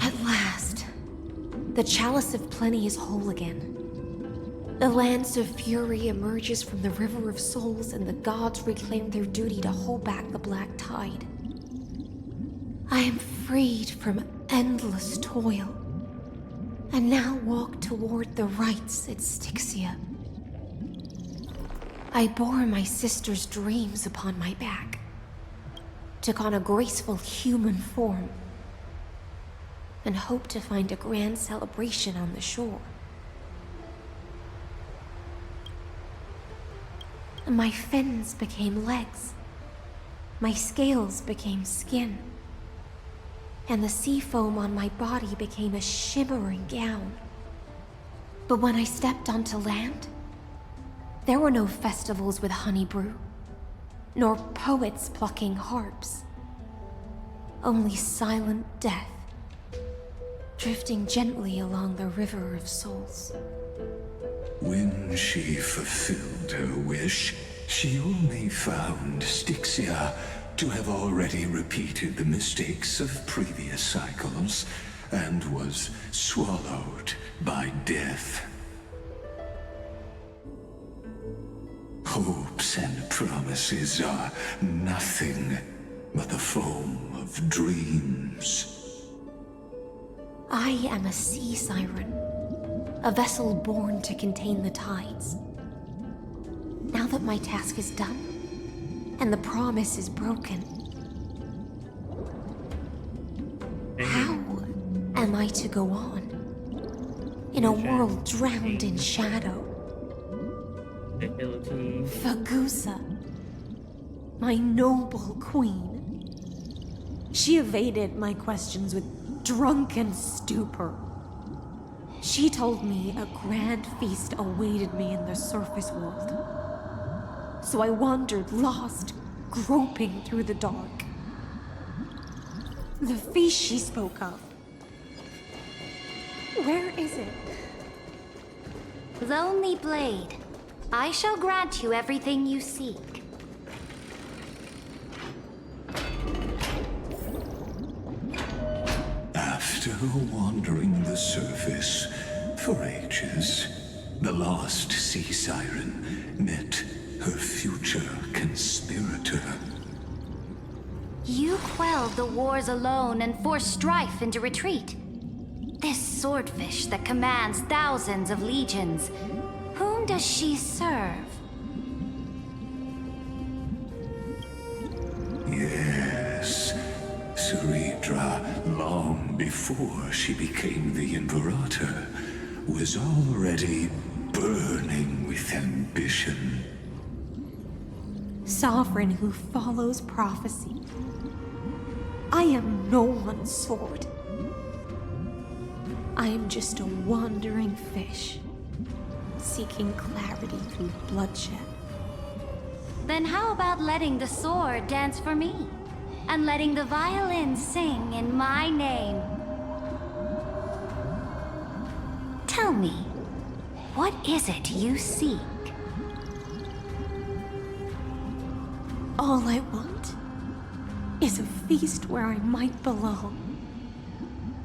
K: At last, the Chalice of Plenty is whole again. The Lance of Fury emerges from the River of Souls, and the gods reclaim their duty to hold back the Black Tide. I am freed from endless toil, and now walk toward the rites at Styxia. I bore my sister's dreams upon my back, took on a graceful human form, and hoped to find a grand celebration on the shore. My fins became legs, my scales became skin, and the sea foam on my body became a shimmering gown. But when I stepped onto land, there were no festivals with honey brew, nor poets plucking harps. Only silent death, drifting gently along the River of Souls.
F: When she fulfilled her wish, she only found Styxia to have already repeated the mistakes of previous cycles, and was swallowed by death. Hopes and promises are nothing but the foam of dreams.
K: I am a sea siren, a vessel born to contain the tides. Now that my task is done, and the promise is broken, how am I to go on? In a world drowned in shadow. Fagusa, my noble queen. She evaded my questions with drunken stupor. She told me a grand feast awaited me in the surface world. So I wandered lost, groping through the dark. The feast she spoke of. Where is it?
D: Lonely Blade, I shall grant you everything you seek.
F: After wandering the surface for ages, the lost sea siren met her future conspirator.
D: You quelled the wars alone and forced strife into retreat. This swordfish that commands thousands of legions, whom does she serve?
F: Yes, Ceridra, long before she became the Imperator, was already burning with ambition.
K: Sovereign who follows prophecy. I am no one's sword. I am just a wandering fish, seeking clarity through bloodshed.
D: Then how about letting the sword dance for me? And letting the violin sing in my name? Tell me, what is it you seek?
K: All I want is a feast where I might belong.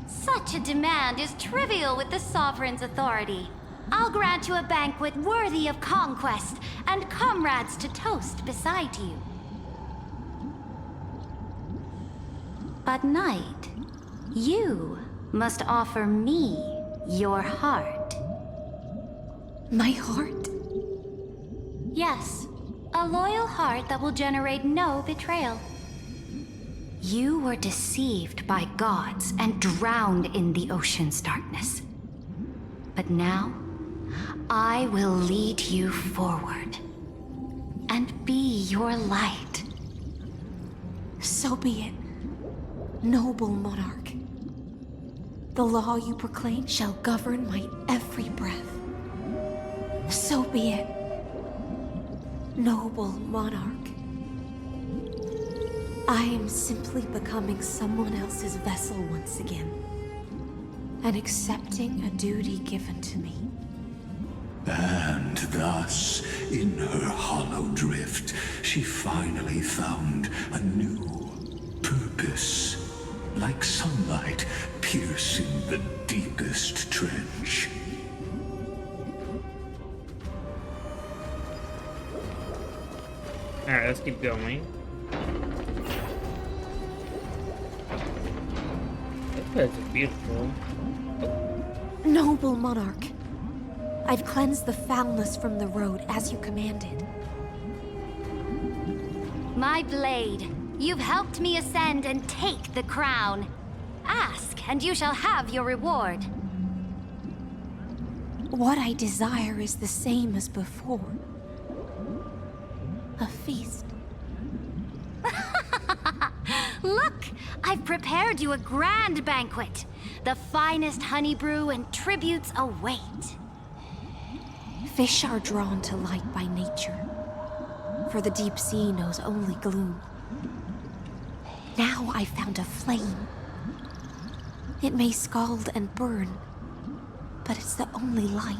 D: Such a demand is trivial with the Sovereign's authority. I'll grant you a banquet worthy of conquest and comrades to toast beside you. But Knight, you must offer me your heart.
K: My heart?
D: Yes, a loyal heart that will generate no betrayal. You were deceived by gods and drowned in the ocean's darkness. But now, I will lead you forward and be your light.
K: So be it, noble monarch. The law you proclaim shall govern my every breath. So be it, Noble monarch. I am simply becoming someone else's vessel once again, and accepting a duty given to me.
F: And thus, in her hollow drift, she finally found a new purpose, like sunlight piercing the deepest trench.
A: Alright, let's keep going. This place is beautiful.
K: Noble monarch, I've cleansed the foulness from the road as you commanded.
N: My blade, you've helped me ascend and take the crown. Ask, and you shall have your reward.
K: What I desire is the same as before. A feast.
N: Look, I've prepared you a grand banquet. The finest honey brew and tributes await.
K: Fish are drawn to light by nature, for the deep sea knows only gloom. Now I found a flame. It may scald and burn, but it's the only light.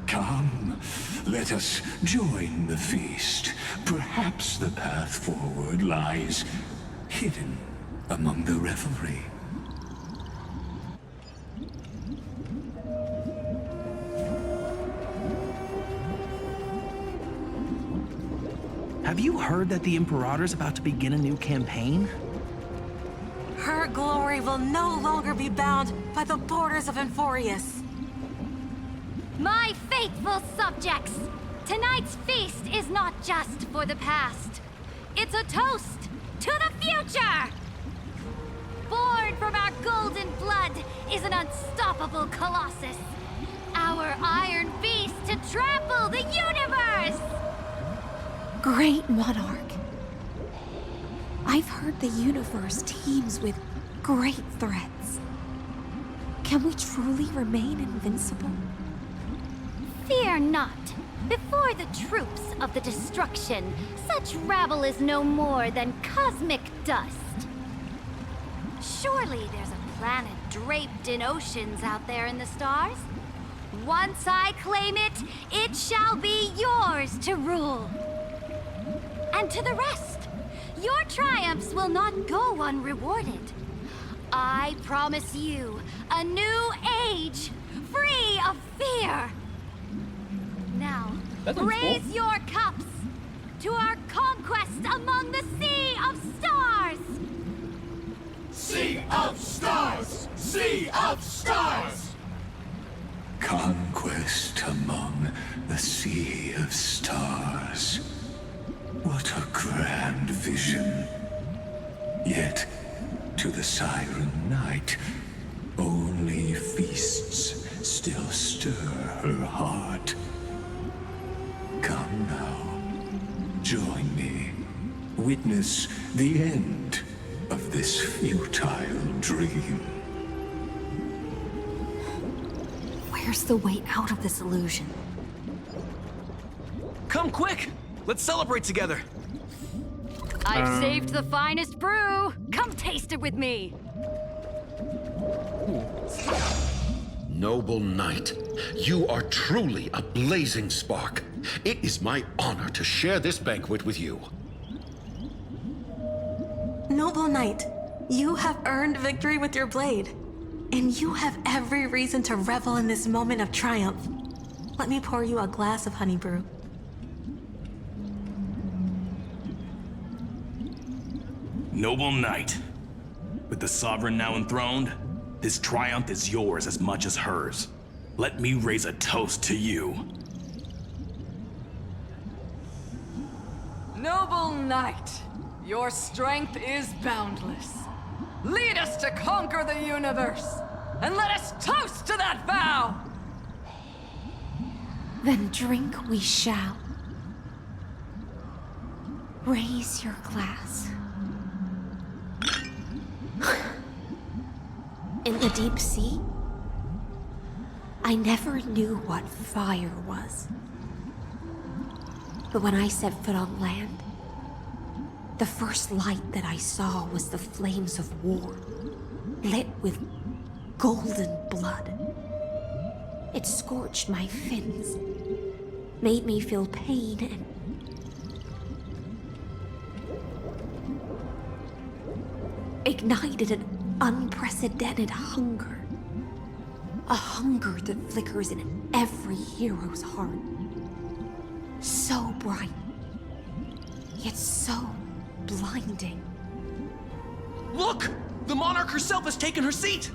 F: Come, let us join the feast. Perhaps the path forward lies hidden among the revelry.
O: Have you heard that the Imperator's about to begin a new campaign?
P: Her glory will no longer be bound by the borders of Enforius.
N: My faithful subjects, tonight's feast is not just for the past. It's a toast to the future! Born from our golden blood is an unstoppable colossus. Our iron beast to trample the universe!
K: Great monarch. I've heard the universe teems with great threats. Can we truly remain invincible?
N: Fear not. Before the troops of the destruction, such rabble is no more than cosmic dust. Surely there's a planet draped in oceans out there in the stars. Once I claim it, it shall be yours to rule. And to the rest, your triumphs will not go unrewarded. I promise you a new age, free of fear. Now, raise your cups to our conquest among the Sea of Stars!
F: Sea of Stars! Sea of Stars! Conquest among the Sea of Stars. What a grand vision. Yet, to the Siren Knight, only feasts still stir her heart. Come now, join me. Witness the end of this futile dream.
L: Where's the way out of this illusion?
O: Come quick! Let's celebrate together!
N: I've saved the finest brew! Come taste it with me!
Q: Noble knight, you are truly a blazing spark. It is my honor to share this banquet with you.
P: Noble knight, you have earned victory with your blade. And you have every reason to revel in this moment of triumph. Let me pour you a glass of honey brew.
R: Noble knight, with the sovereign now enthroned, this triumph is yours as much as hers. Let me raise a toast to you.
M: Noble knight, your strength is boundless. Lead us to conquer the universe, and let us toast to that vow!
K: Then drink we shall. Raise your glass. In the deep sea, I never knew what fire was. But when I set foot on land, the first light that I saw was the flames of war, lit with golden blood. It scorched my fins, made me feel pain and ignited an unprecedented hunger. A hunger that flickers in every hero's heart. So bright, yet so blinding.
O: Look! The monarch herself has taken her seat!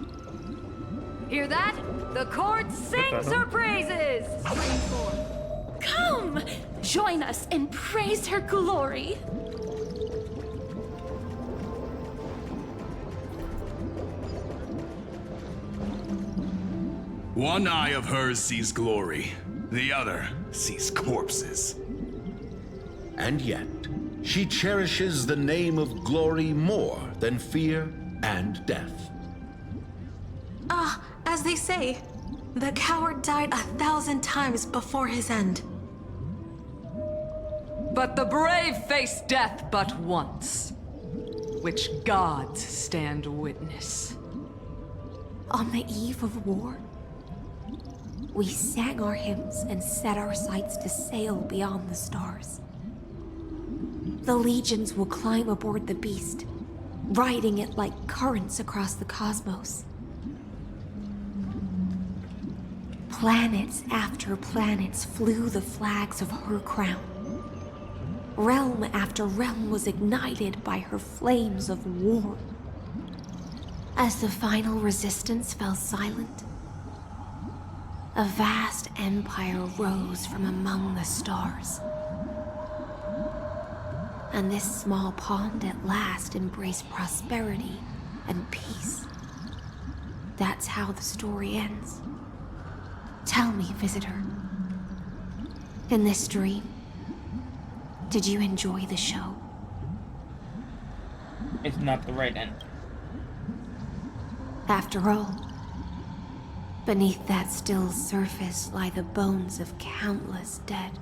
E: Hear that? The court sings her praises! Spring forth.
J: Come! Join us and praise her glory!
R: One eye of hers sees glory, the other sees corpses.
Q: And yet, she cherishes the name of glory more than fear and death.
P: As they say, the coward died 1,000 times before his end.
M: But the brave face death but once, which gods stand witness.
K: On the eve of war, we sang our hymns and set our sights to sail beyond the stars. The legions will climb aboard the beast, riding it like currents across the cosmos. Planets after planets flew the flags of her crown. Realm after realm was ignited by her flames of war. As the final resistance fell silent, a vast empire rose from among the stars. And this small pond at last embraced prosperity and peace. That's how the story ends. Tell me, visitor, in this dream, did you enjoy the show?
A: It's not the right end.
K: After all, beneath that still surface lie the bones of countless dead.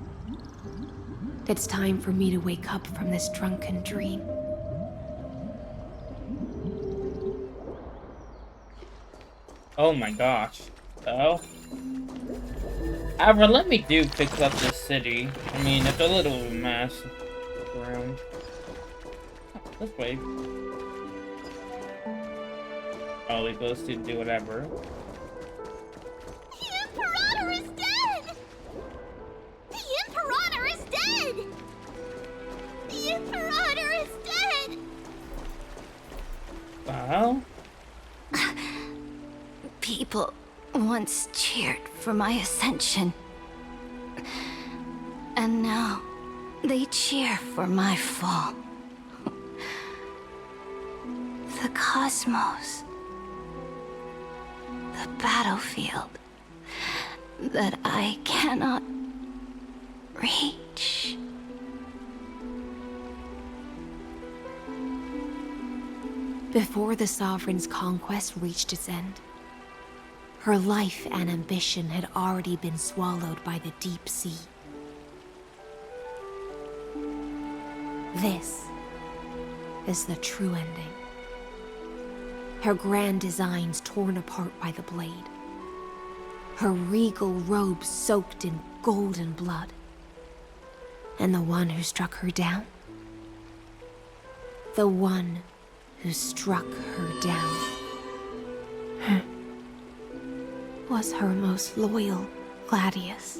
K: It's time for me to wake up from this drunken dream.
A: Oh my gosh. So? However, let me fix up this city. I mean, it's a little mess. Look around. This way. All he goes to do whatever.
D: The Imperator is dead! The Imperator is dead! The Imperator is dead!
A: Well?
N: People once cheered for my ascension. And now, they cheer for my fall. The cosmos. The battlefield. That I cannot reach.
K: Before the Sovereign's conquest reached its end, her life and ambition had already been swallowed by the deep sea. This is the true ending. Her grand designs torn apart by the blade. Her regal robe soaked in golden blood. And the one who struck her down? The one who struck her down was her most loyal Gladius.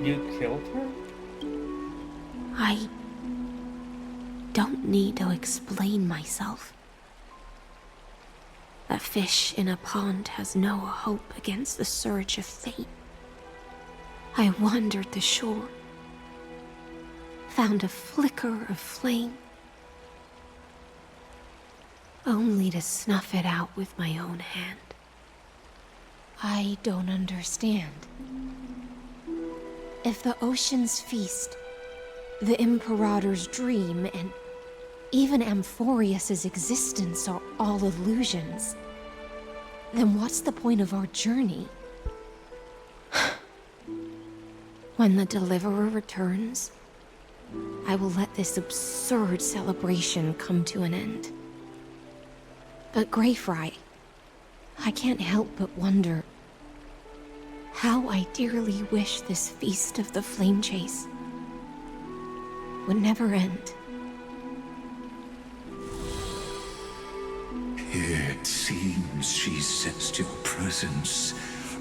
A: You killed her?
K: I don't need to explain myself. A fish in a pond has no hope against the surge of fate. I wandered the shore, found a flicker of flame, only to snuff it out with my own hand. I don't understand. If the ocean's feast, the Imperator's dream, and even Amphorius's existence are all illusions, then what's the point of our journey? When the Deliverer returns, I will let this absurd celebration come to an end. But Greyfry, I can't help but wonder how I dearly wish this feast of the Flame Chase would never end.
F: It seems she sensed your presence.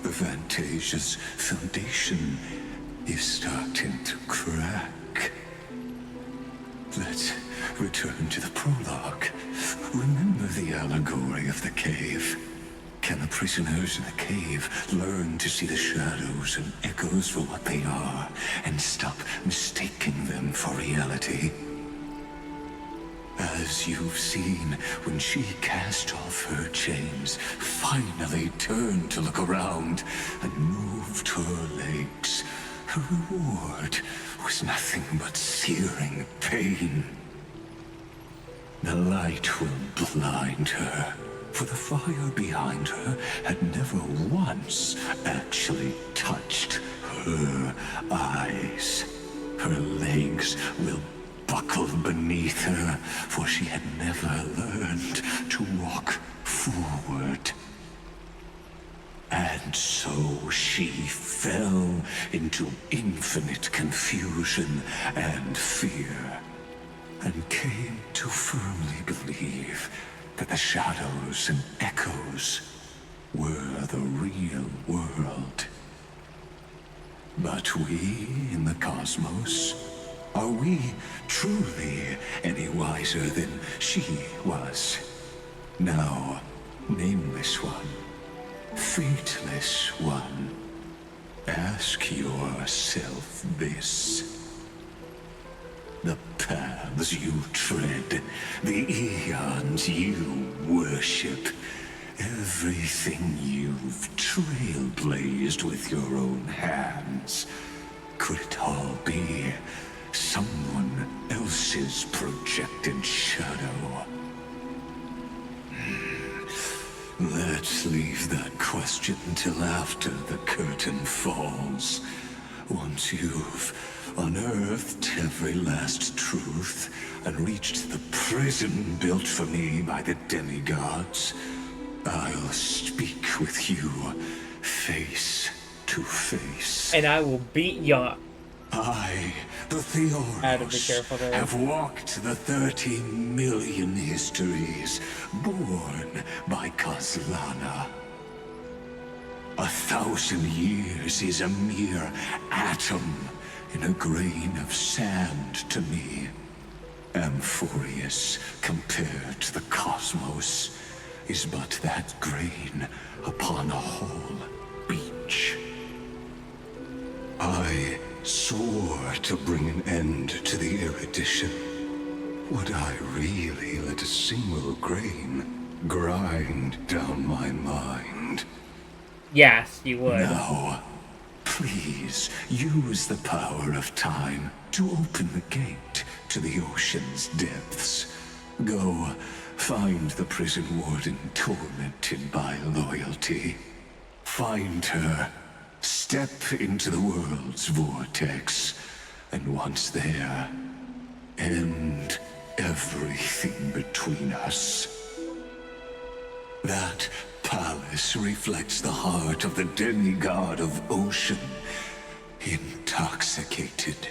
F: The Fantasia's foundation is starting to crack. Let's return to the prologue. Remember the allegory of the cave. Can the prisoners in the cave learn to see the shadows and echoes for what they are, and stop mistaking them for reality? As you've seen, when she cast off her chains, finally turned to look around, and moved her legs, her reward was nothing but searing pain. The light will blind her, for the fire behind her had never once actually touched her eyes. Her legs will buckle beneath her, for she had never learned to walk forward. And so she fell into infinite confusion and fear, and came to firmly believe that the shadows and echoes were the real world. But we in the cosmos, are we truly any wiser than she was? Now, nameless one, fateless one, ask yourself this. The paths you tread, the eons you worship, everything you've trailblazed with your own hands, could it all be someone else's projected shadow? Let's leave that question till after the curtain falls. Once you've unearthed every last truth and reached the prison built for me by the demigods, I'll speak with you face to face.
A: And I will beat ya.
F: I, the Theoros, have walked the 30 million histories born by Kozlana. 1,000 years is a mere atom in a grain of sand to me. Amphorius, compared to the cosmos, is but that grain upon a whole beach. I swore to bring an end to the erudition. Would I really let a single grain grind down my mind?
A: Yes, you would.
F: Now, please use the power of time to open the gate to the ocean's depths. Go, find the prison warden tormented by loyalty. Find her, step into the world's vortex, and once there, end everything between us. That palace reflects the heart of the demigod of ocean. Intoxicated,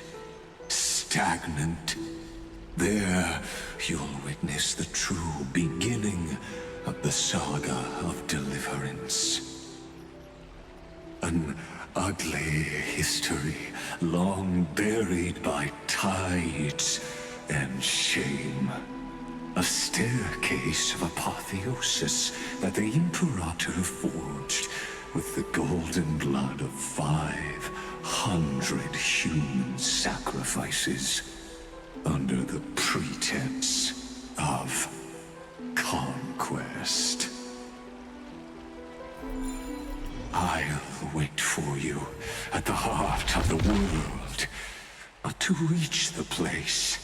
F: stagnant. There, you'll witness the true beginning of the saga of deliverance. An ugly history, long buried by tides and shame. A staircase of apotheosis that the Imperator forged with the golden blood of 500 human sacrifices under the pretense of conquest. I'll wait for you at the heart of the world, but to reach the place,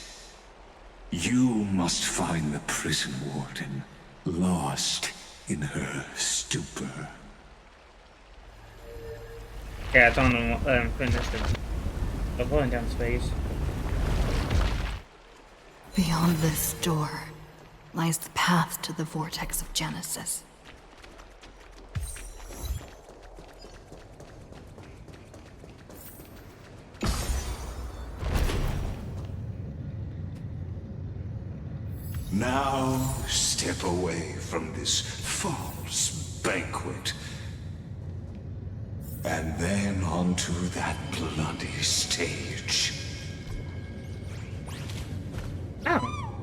F: you must find the prison warden, lost in her stupor.
A: Yeah, it's on the finish it. I'm going down space.
L: Beyond this door lies the path to the vortex of Genesis.
F: Now step away from this false banquet. And then onto that bloody stage.
A: Oh.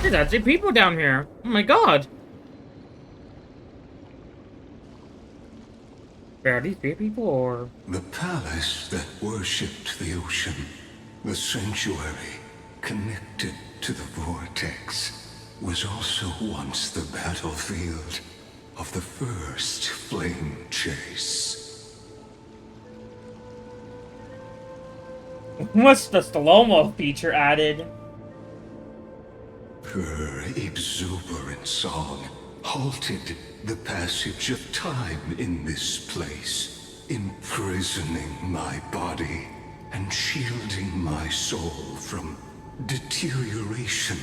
A: There's actually people down here. Oh my god. Are these real people or?
F: The palace that worshipped the ocean. The sanctuary connected to the vortex was also once the battlefield of the first flame chase.
A: What's the slow-mo feature added?
F: Her exuberant song halted the passage of time in this place, imprisoning my body and shielding my soul from deterioration.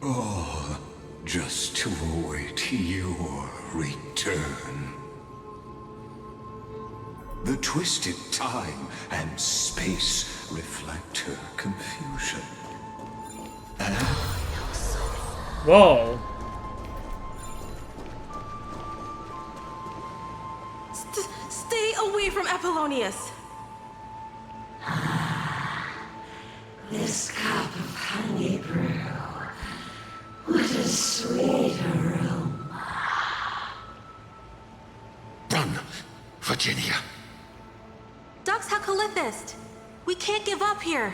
F: All just to await your return. The twisted time and space reflect her confusion. And
A: whoa.
P: Stay away from Apollonius.
S: This cup of honey brew. What a sweet aroma.
Q: Run, Virginia.
P: Dux Hakalithist. We can't give up here.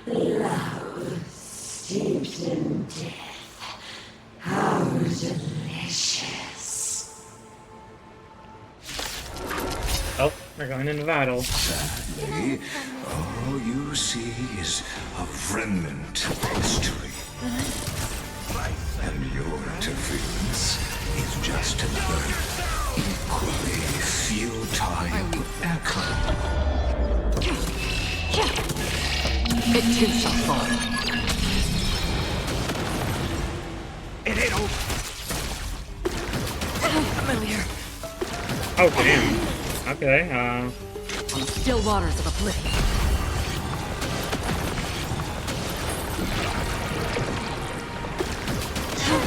S: Love steeped in death. How delicious.
A: Oh, we're going into battle.
F: sadly, all you see is a remnant of history. And your interference is just another equally futile echo.
E: It too shall fall.
R: It ain't over.
E: Familiar.
A: Oh, damn. Okay,
E: On the still waters of oblivion.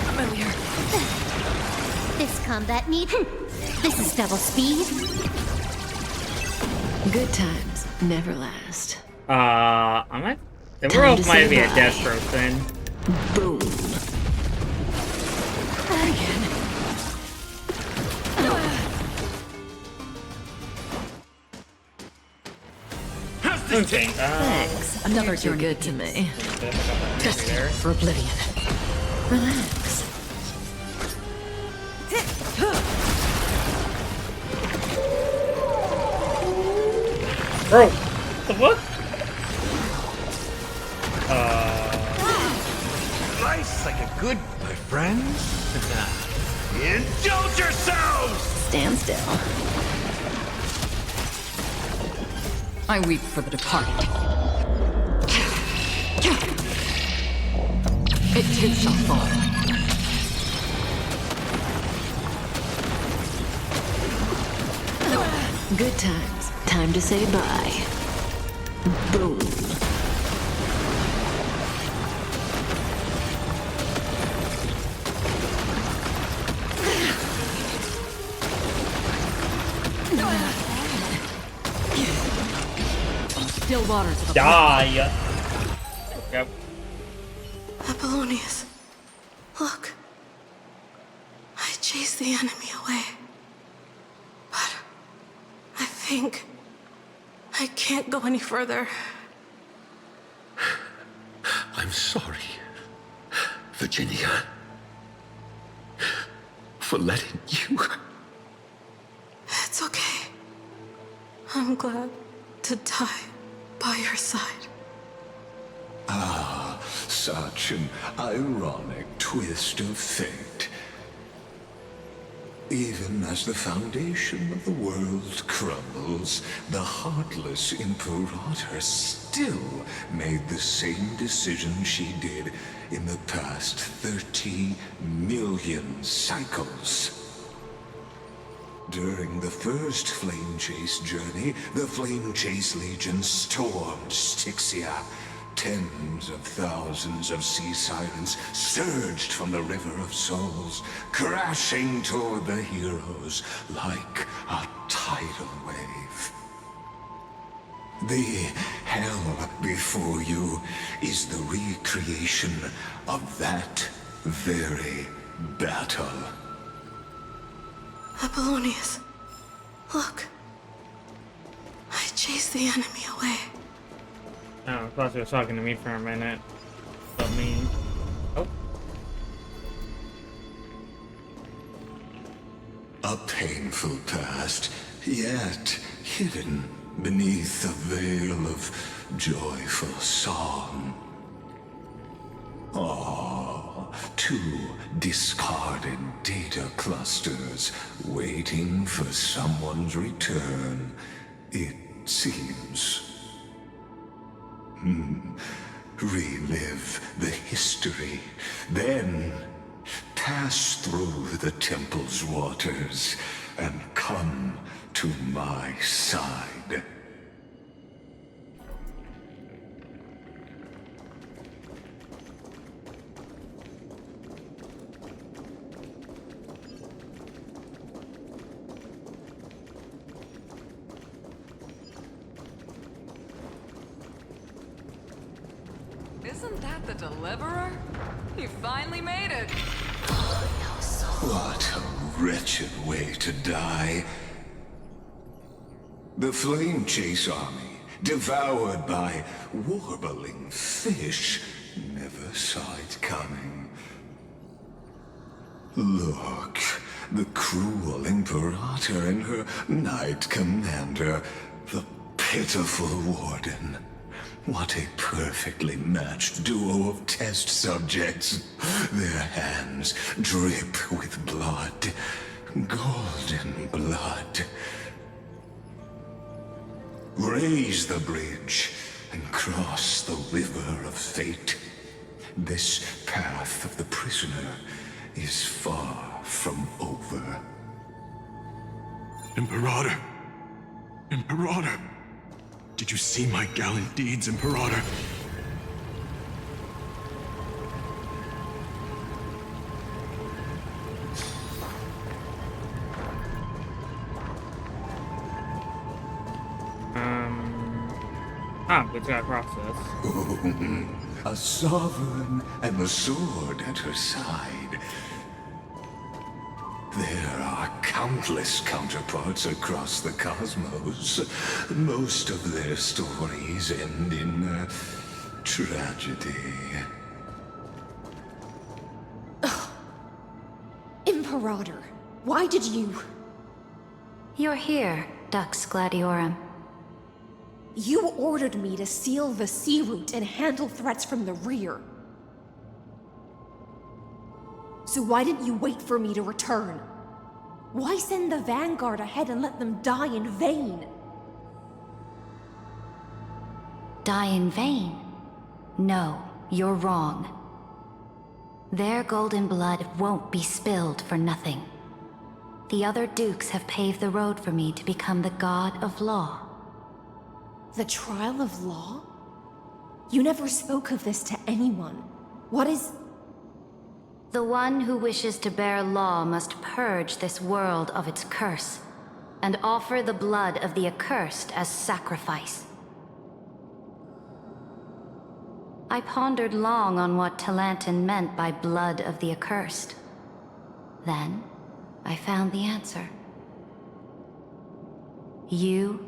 E: Familiar.
N: This combat need. This is double speed.
E: Good times never last.
A: I might. The world might be a death stroke then.
E: Boom. Again.
A: Okay,
E: thanks. Never too good to me. Just for oblivion. Relax.
A: Bro, the what?
R: Life's like a good, my friends. Indulge yourselves!
E: Stand still. I weep for the departed. It too shall fall. Good times. Time to say bye. Boom. Still waters of
A: die. Yep.
P: Apollonius, look. I chased the enemy away. But I think I can't go any further.
Q: I'm sorry, Virginia, for letting you.
P: It's okay. I'm glad to die by your side.
F: Ah, such an ironic twist of fate. Even as the foundation of the world crumbles, the heartless Imperator still made the same decision she did in the past 30 million cycles. During the first Flame Chase journey, the Flame Chase Legion stormed Styxia. Tens of thousands of sea sirens surged from the River of Souls, crashing toward the heroes like a tidal wave. The hell before you is the recreation of that very battle.
P: Apollonius, look. I chased the enemy away.
A: Oh, I thought you were talking to me for a minute. But me. Oh.
F: A painful past, yet hidden beneath a veil of joyful song. Ah, two discarded data clusters waiting for someone's return, it seems. Relive the history, then pass through the temple's waters and come to my side.
T: Isn't that the Deliverer? He finally made it!
F: What a wretched way to die. The Flame Chase army, devoured by warbling fish, never saw it coming. Look, the cruel Imperator and her Knight Commander, the pitiful Warden. What a perfectly matched duo of test subjects. Their hands drip with blood. Golden blood. Raise the bridge and cross the river of fate. This path of the prisoner is far from over.
H: Imperator! Imperator! Did you see my gallant deeds, Imperator?
A: We gotta cross this.
F: A sovereign and the sword at her side. There are countless counterparts across the cosmos. Most of their stories end in tragedy.
K: Imperator, why did you...
N: You're here, Dux Gladiorum.
K: You ordered me to seal the sea route and handle threats from the rear. So why didn't you wait for me to return? Why send the Vanguard ahead and let them die in vain?
N: Die in vain? No, you're wrong. Their golden blood won't be spilled for nothing. The other dukes have paved the road for me to become the god of law.
K: The trial of law? You never spoke of this to anyone. What is...
N: The one who wishes to bear law must purge this world of its curse, and offer the blood of the accursed as sacrifice. I pondered long on what Talantin meant by blood of the accursed. Then, I found the answer. You,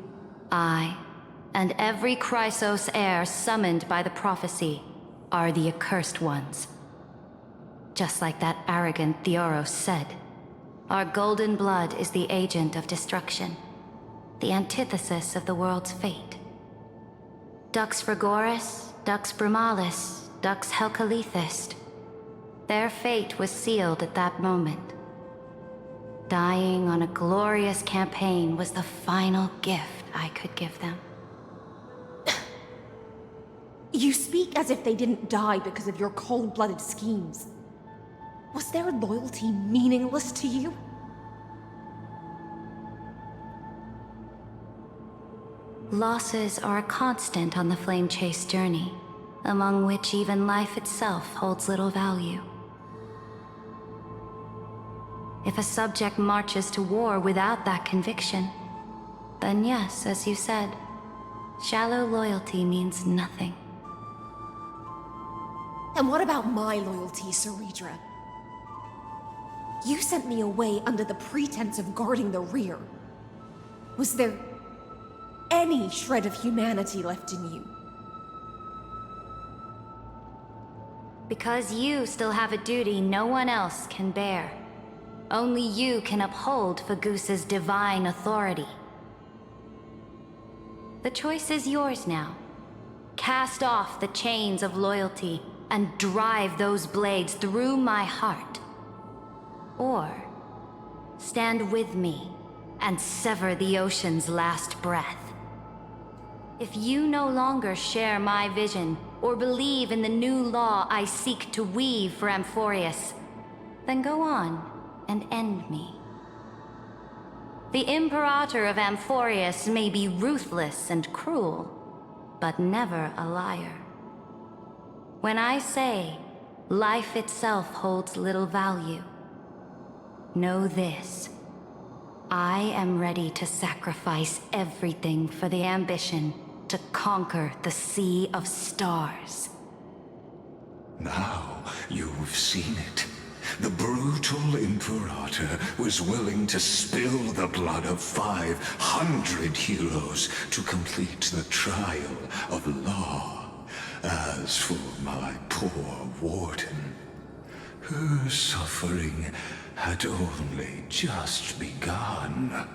N: I, and every Chrysos heir summoned by the prophecy are the accursed ones. Just like that arrogant Theoros said, our golden blood is the agent of destruction, the antithesis of the world's fate. Dux Frigoris, Dux Brumalis, Dux Helcalethist. Their fate was sealed at that moment. Dying on a glorious campaign was the final gift I could give them.
K: You speak as if they didn't die because of your cold-blooded schemes. Was their loyalty meaningless to you?
N: Losses are a constant on the Flame Chase journey, among which even life itself holds little value. If a subject marches to war without that conviction, then yes, as you said, shallow loyalty means nothing.
K: And what about my loyalty, Ceridra? You sent me away under the pretense of guarding the rear. Was there any shred of humanity left in you?
N: Because you still have a duty no one else can bear. Only you can uphold Fagusa's divine authority. The choice is yours now. Cast off the chains of loyalty and drive those blades through my heart. Or stand with me and sever the ocean's last breath. If you no longer share my vision or believe in the new law I seek to weave for Amphorius, then go on and end me. The Imperator of Amphorius may be ruthless and cruel, but never a liar. When I say life itself holds little value, know this: I am ready to sacrifice everything for the ambition to conquer the Sea of Stars.
F: Now you've seen it. The brutal Imperator was willing to spill the blood of 500 heroes to complete the trial of law. As for my poor warden, her suffering had only just begun.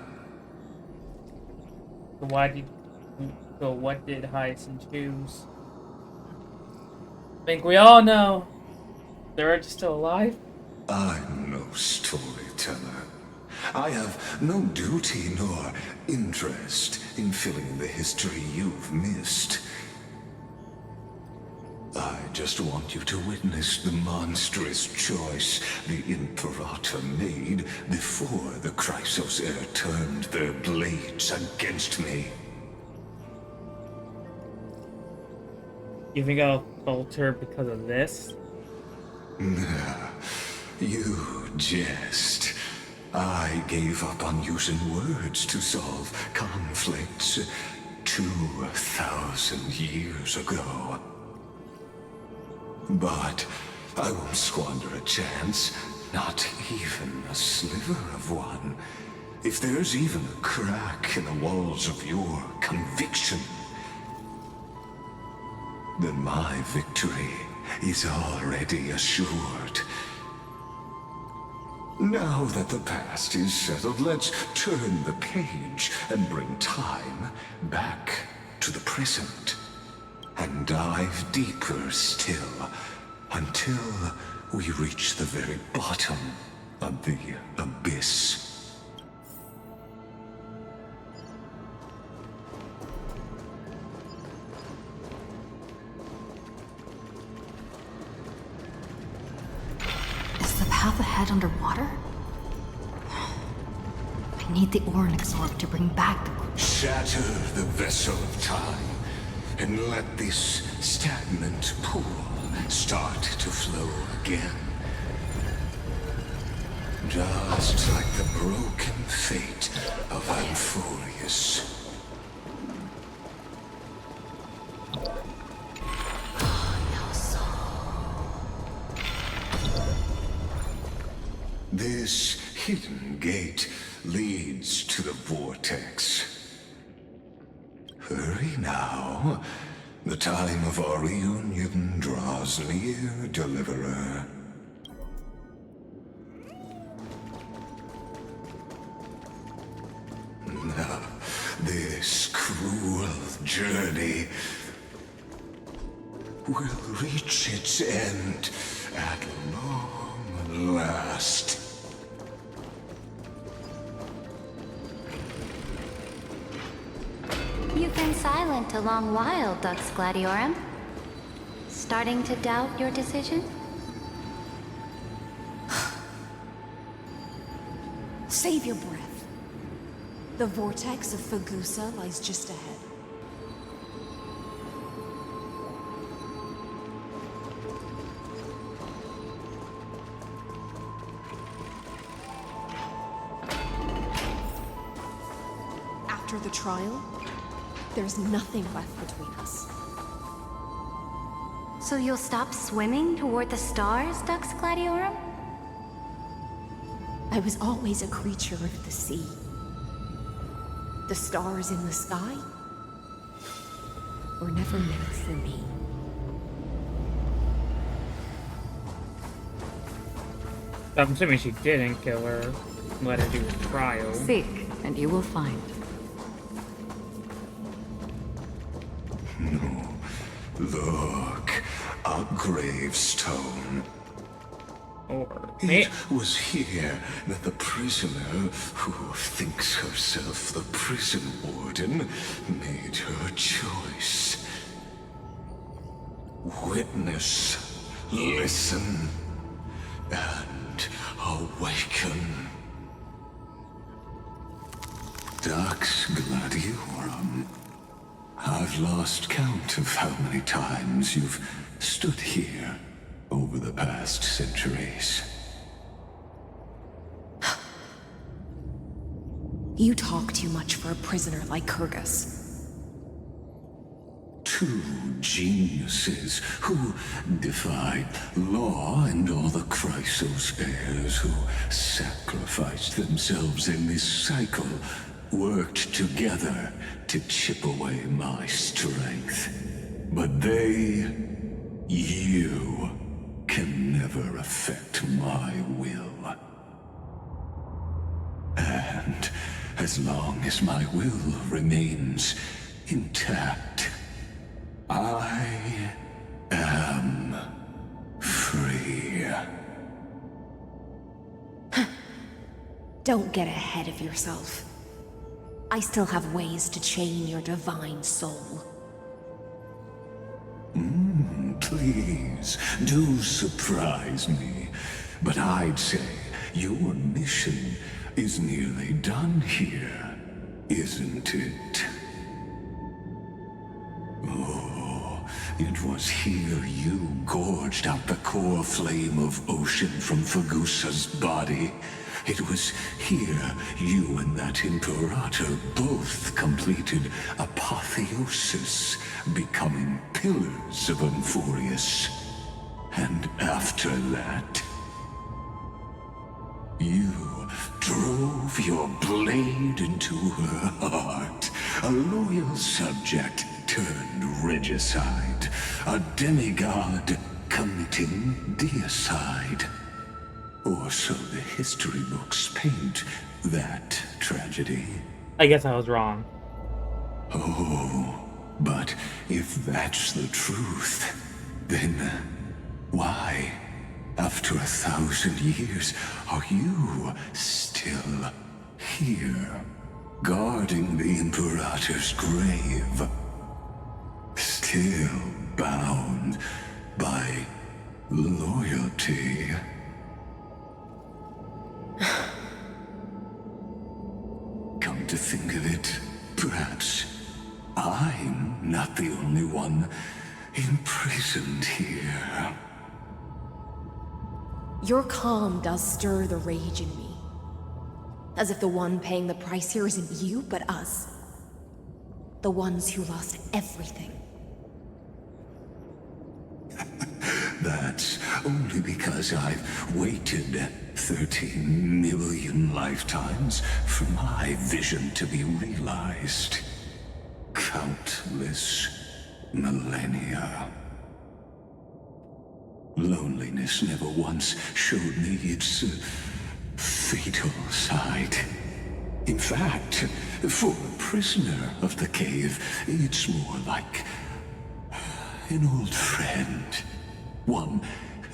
A: So what did Hyacinth choose? I think we all know. They're still alive?
F: I'm no storyteller. I have no duty nor interest in filling in the history you've missed. I just want you to witness the monstrous choice the Imperator made before the Chrysos Heir turned their blades against me.
A: You think I'll falter because of this?
F: You jest. I gave up on using words to solve conflicts 2,000 years ago. But I won't squander a chance, not even a sliver of one. If there's even a crack in the walls of your conviction, then my victory is already assured. Now that the past is settled, let's turn the page and bring time back to the present. And dive deeper still, until we reach the very bottom of the abyss.
L: Is the path ahead underwater? I need the Oryx orb to bring back the...
F: Shatter the vessel of time, and let this stagnant pool start to flow again. Just like the broken fate of Amphorius. This hidden gate leads to the vortex. Hurry now. The time of our reunion draws near, Deliverer. Now, this cruel journey will reach its end at long last.
N: silent a long while, Dux Gladiorum. Starting to doubt your decision?
K: Save your breath. The vortex of Fagusa lies just ahead. After the trial, there's nothing left between us.
N: So you'll stop swimming toward the stars, Dux Gladiorum?
K: I was always a creature of the sea. The stars in the sky were never meant for me.
A: I'm assuming she didn't kill her. Let her do the trial.
U: Seek, and you will find.
F: No. Look, a gravestone. It was here that the prisoner, who thinks herself the prison warden, made her choice. Witness, listen, and awaken. Dux Gladiorum. I've lost count of how many times you've stood here over the past centuries.
K: You talk too much for a prisoner like Kyrgyz.
F: Two geniuses who defied law and all the Chrysospheres who sacrificed themselves in this cycle worked together to chip away my strength. But you, can never affect my will. And as long as my will remains intact, I am free.
K: Don't get ahead of yourself. I still have ways to chain your divine soul.
F: Please, do surprise me. But I'd say your mission is nearly done here, isn't it? Oh, it was here you gorged out the core flame of ocean from Fagusa's body. It was here you and that Imperator both completed apotheosis, becoming pillars of Amphorius. And after that, you drove your blade into her heart, a loyal subject turned regicide, a demigod committing deicide. Or so the history books paint that tragedy.
A: I guess I was wrong.
F: Oh, but if that's the truth, then why, after 1,000 years, are you still here, guarding the Imperator's grave? Still bound by loyalty? Come to think of it, perhaps I'm not the only one imprisoned here.
K: Your calm does stir the rage in me. As if the one paying the price here isn't you, but us. The ones who lost everything.
F: That's only because I've waited 13 million lifetimes for my vision to be realized. Countless millennia. Loneliness never once showed me its fatal side. In fact, for a prisoner of the cave, it's more like an old friend. One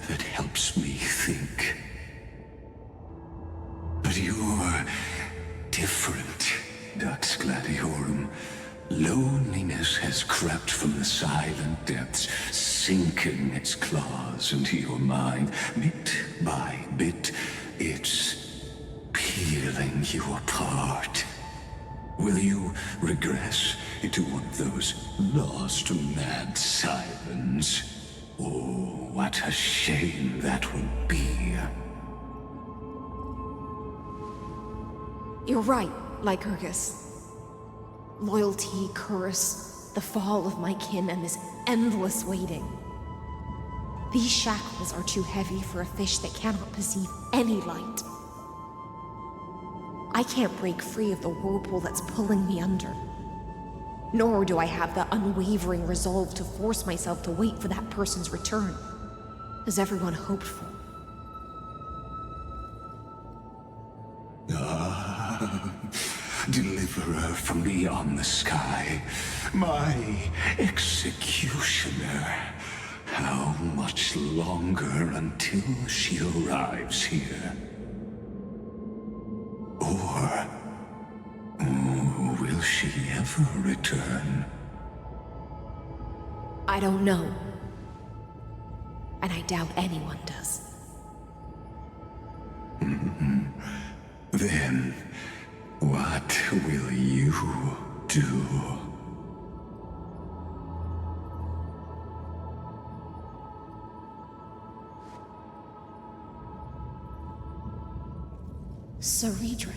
F: that helps me think. But you're different, Dux Gladiorum. Loneliness has crept from the silent depths, sinking its claws into your mind. Bit by bit, it's peeling you apart. Will you regress into one of those lost mad sirens? Oh, what a shame that would be.
K: You're right, Lycurgus. Loyalty, curse, the fall of my kin, and this endless waiting. These shackles are too heavy for a fish that cannot perceive any light. I can't break free of the whirlpool that's pulling me under. Nor do I have the unwavering resolve to force myself to wait for that person's return, as everyone hoped for.
F: Deliverer from beyond the sky, my executioner. How much longer until she arrives here? Or will she ever return?
K: I don't know. And I doubt anyone does.
F: Then, what will you do?
K: Cerydra.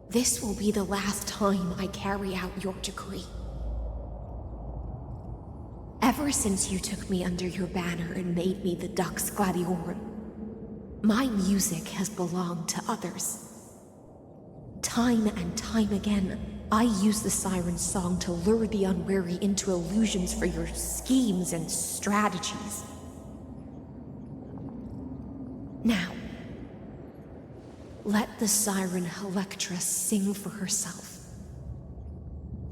K: This will be the last time I carry out your decree. Ever since you took me under your banner and made me the Dux Gladiorum, my music has belonged to others. Time and time again, I use the siren's song to lure the unwary into illusions for your schemes and strategies. Now, let the siren Electra sing for herself.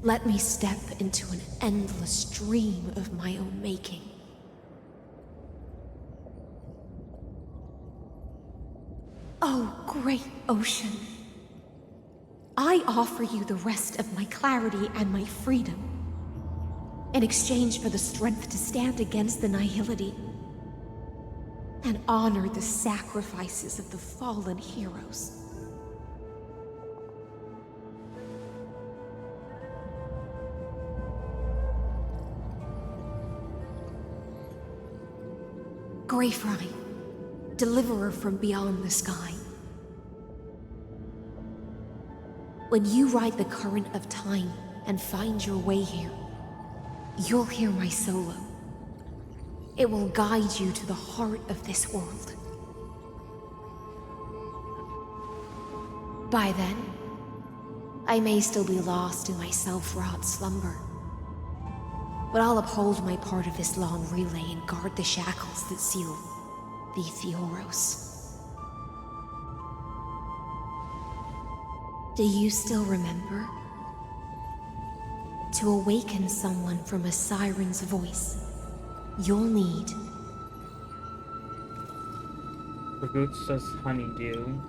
K: Let me step into an endless dream of my own making. Oh, great ocean. I offer you the rest of my clarity and my freedom, in exchange for the strength to stand against the nihility and honor the sacrifices of the fallen heroes. Greyfry, deliverer from beyond the sky. When you ride the current of time and find your way here, you'll hear my solo. It will guide you to the heart of this world. By then, I may still be lost in my self-wrought slumber, but I'll uphold my part of this long relay and guard the shackles that seal the Theoros. Do you still remember? To awaken someone from a siren's voice, you'll need...
A: The root says honeydew.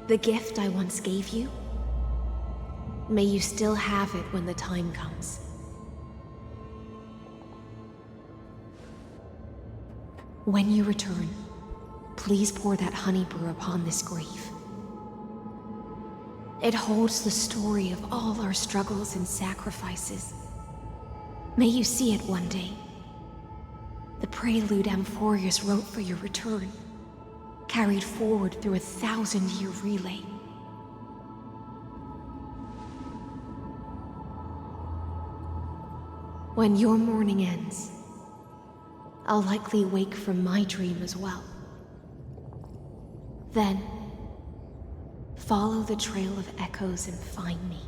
K: The gift I once gave you? May you still have it when the time comes. When you return, please pour that honey brew upon this grave. It holds the story of all our struggles and sacrifices. May you see it one day. The prelude Amphorius wrote for your return, carried forward through a 1,000-year relay. When your mourning ends, I'll likely wake from my dream as well. Then, follow the trail of echoes and find me.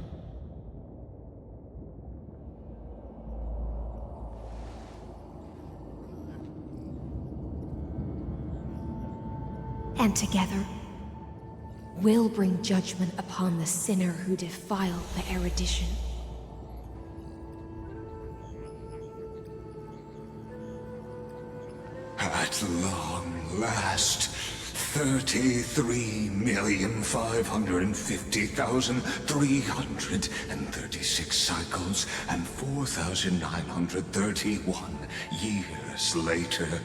K: And together, we'll bring judgment upon the sinner who defiled the erudition.
F: At long last, 33,550,336 cycles and 4,931 years later,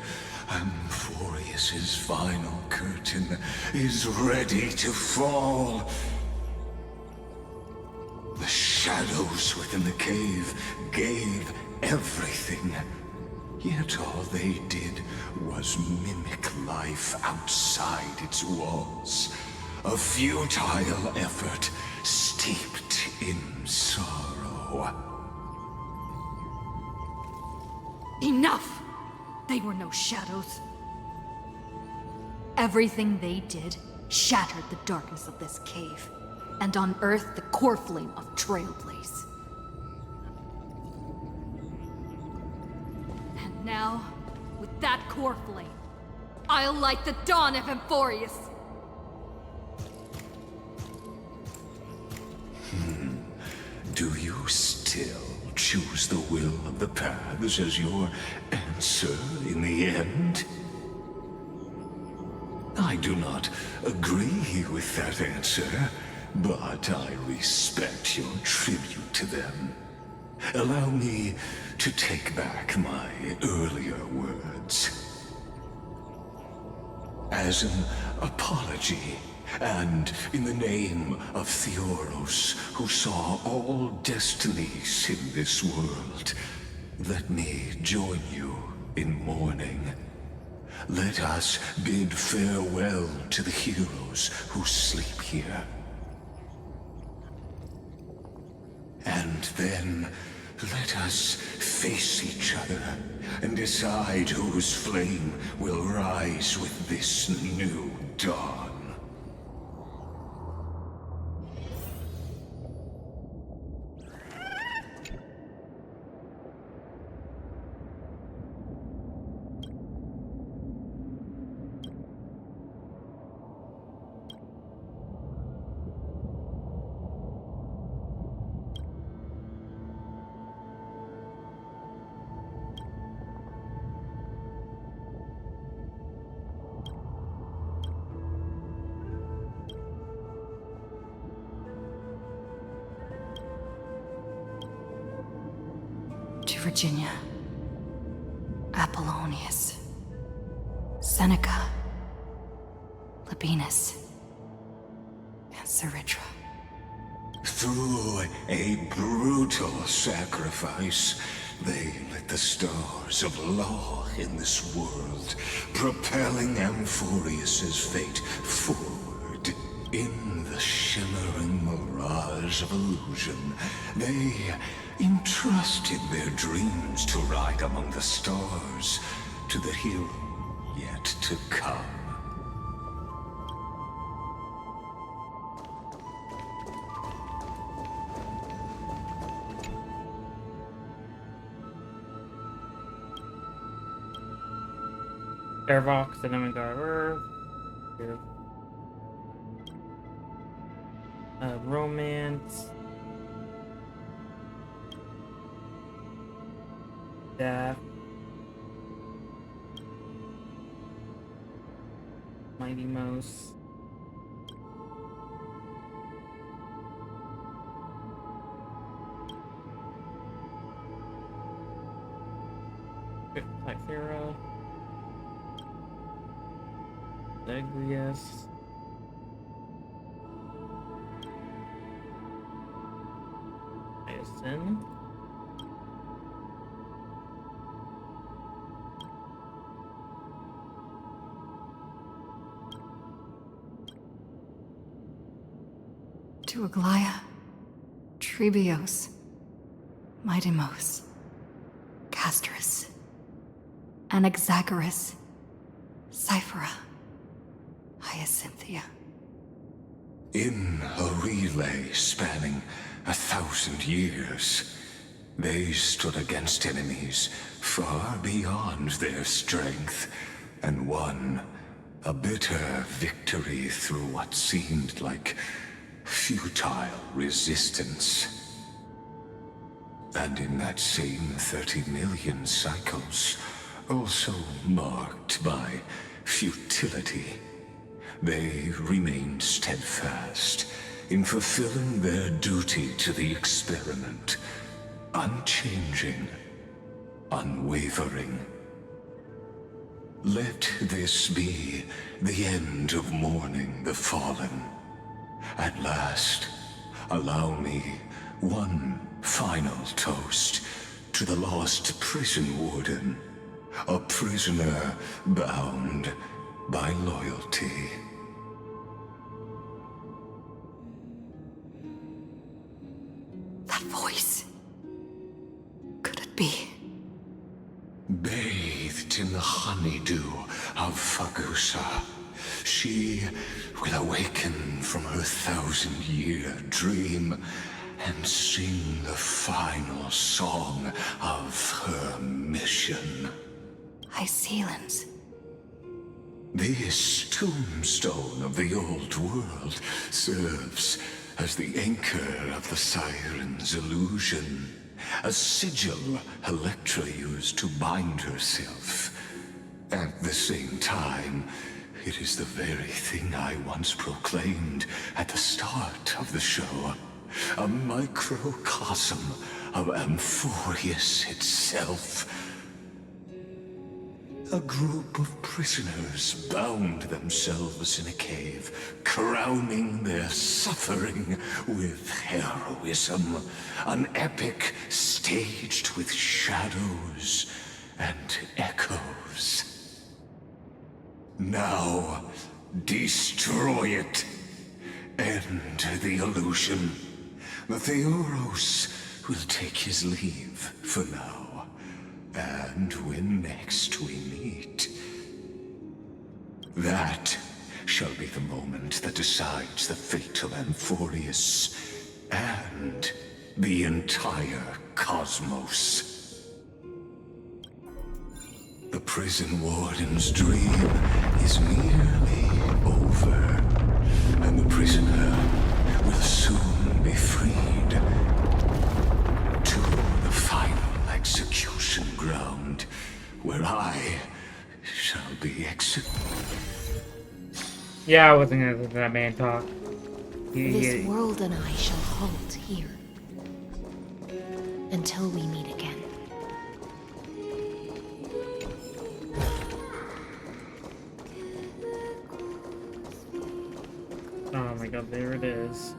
F: Amphorius's final curtain is ready to fall. The shadows within the cave gave everything. Yet all they did was mimic life outside its walls. A futile effort steeped in sorrow.
E: Enough! They were no shadows. Everything they did shattered the darkness of this cave, and unearthed the core flame of Trailblaze. And now, with that core flame, I'll light the dawn of Amphorius!
F: Do you still choose the will of the paths as your answer in the end? I do not agree with that answer, but I respect your tribute to them. Allow me to take back my earlier words. As an apology, and in the name of Theoros, who saw all destinies in this world, let me join you in mourning. Let us bid farewell to the heroes who sleep here. And then, let us face each other and decide whose flame will rise with this new dawn.
L: Virginia, Apollonius, Seneca, Labienus, and Ceridra.
F: Through a brutal sacrifice, they lit the stars of law in this world, propelling Amphorius's fate forward. In the shimmering mirage of illusion, they entrusted their dreams to ride among the stars, to the hero yet to come.
A: Airvox, the demigod of Earth. Here. Romance. Death. Mighty Mouse. Typhera. Zagreus. Hyacinth.
L: To Aglaya, Trebios, Midimos, Castris, Anaxagoras, Cyphera, Hyacinthia.
F: In a relay spanning 1,000 years, they stood against enemies far beyond their strength, and won a bitter victory through what seemed like futile resistance. And in that same 30 million cycles, also marked by futility, they remained steadfast in fulfilling their duty to the experiment, unchanging, unwavering. Let this be the end of mourning the fallen. At last, allow me one final toast to the lost prison warden, a prisoner bound by loyalty.
L: That voice. Could it be?
F: Bathed in the honeydew of Fagusa, she will awaken from her 1,000-year dream and sing the final song of her mission.
L: HYSILENS.
F: This tombstone of the old world serves as the anchor of the Siren's illusion, a sigil Electra used to bind herself. At the same time, it is the very thing I once proclaimed at the start of the show, a microcosm of Amphorius itself. A group of prisoners bound themselves in a cave, crowning their suffering with heroism. An epic staged with shadows and echoes. Now, destroy it. End the illusion. The Theoros will take his leave for now. And when next we meet, that shall be the moment that decides the fate of Amphorius and the entire cosmos. The prison warden's dream is nearly over, and the prisoner will soon be freed to the final execution ground, where I shall be executed.
A: Yeah, I wasn't gonna let that man talk.
K: This world and I shall halt here. Until we meet again.
A: Oh my god, there it is.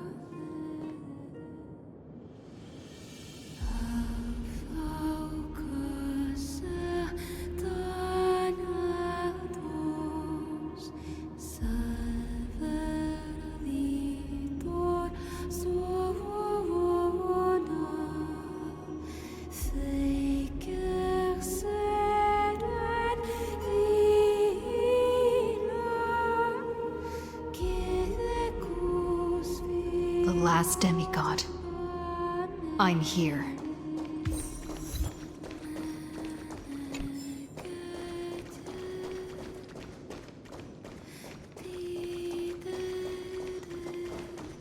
L: Last demigod. I'm here.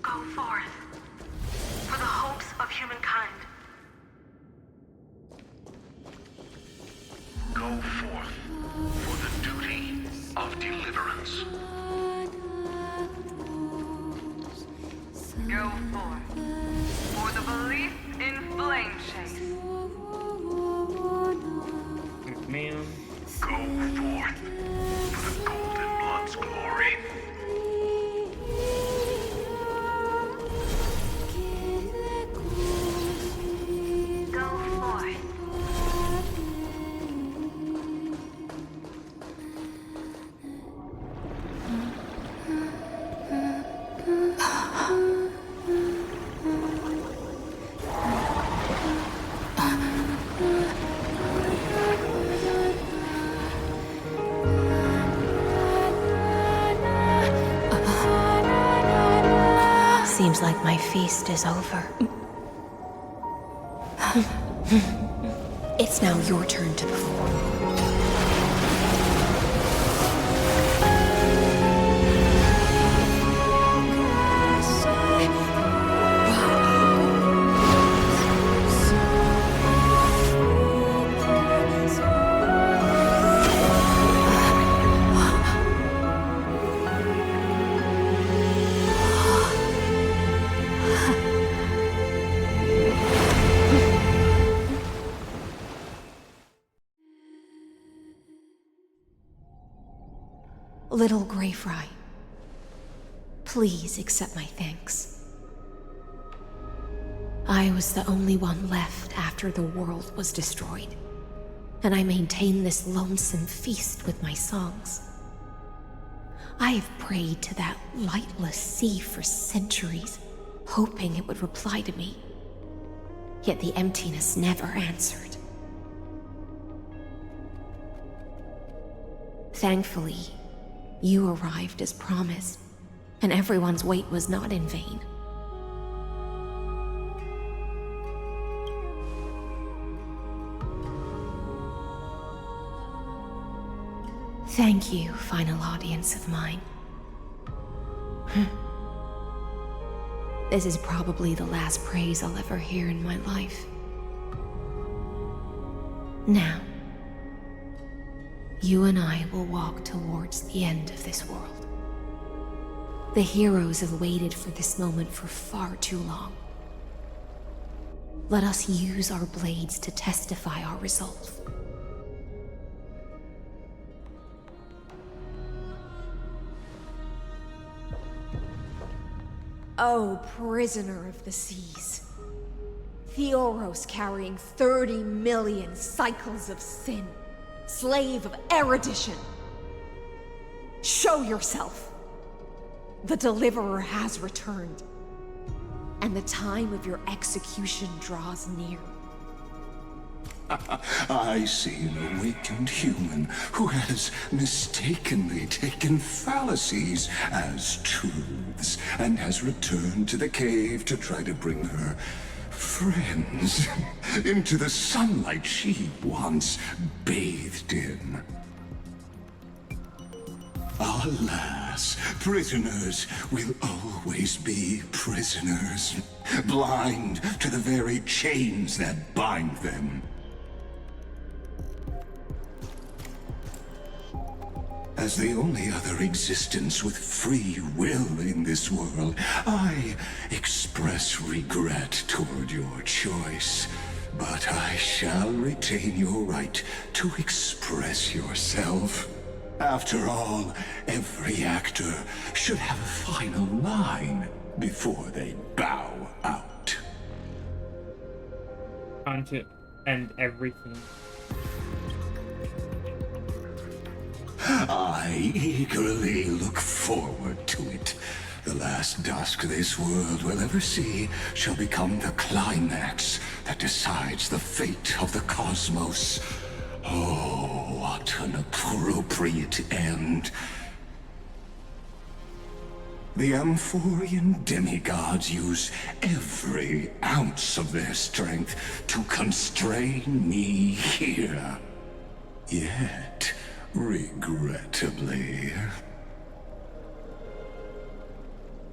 P: Go forth for the hopes of humankind.
Q: Go forth for the duty of deliverance.
T: Go forth for the belief in flame chase.
A: Man.
Q: Go forth for the Golden Blood's glory.
T: Go forth.
K: Seems like my feast is over. It's now your turn to perform. Little Grey Fry, please accept my thanks. I was the only one left after the world was destroyed, and I maintained this lonesome feast with my songs. I have prayed to that lightless sea for centuries, hoping it would reply to me. Yet the emptiness never answered. Thankfully, you arrived as promised, and everyone's wait was not in vain. Thank you, final audience of mine. This is probably the last praise I'll ever hear in my life. Now, you and I will walk towards the end of this world. The heroes have waited for this moment for far too long. Let us use our blades to testify our resolve.
G: Oh, prisoner of the seas. Theoros carrying 30 million cycles of sin. Slave of erudition. Show yourself. The Deliverer has returned. And the time of your execution draws near.
F: I see an awakened human who has mistakenly taken fallacies as truths and has returned to the cave to try to bring her friends into the sunlight she once bathed in. Alas, prisoners will always be prisoners, blind to the very chains that bind them. As the only other existence with free will in this world, I express regret toward your choice. But I shall retain your right to express yourself. After all, every actor should have a final line before they bow out.
A: Time to end everything.
F: I eagerly look forward to it. The last dusk this world will ever see shall become the climax that decides the fate of the cosmos. Oh, what an appropriate end. The Amphorian demigods use every ounce of their strength to constrain me here. Yet, regrettably,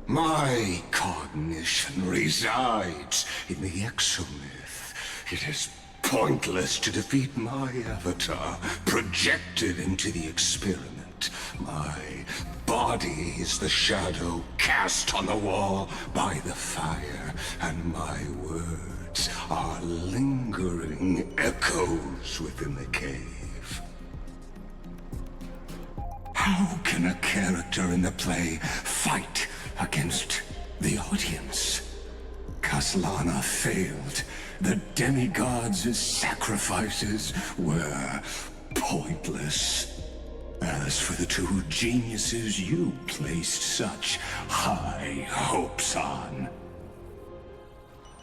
F: my cognition resides in the exomyth. It is pointless to defeat my avatar, projected into the experiment. My body is the shadow cast on the wall by the fire, and my words are lingering echoes within the cave. How can a character in the play fight against the audience? Kaslana failed. The demigods' sacrifices were pointless. As for the two geniuses you placed such high hopes on,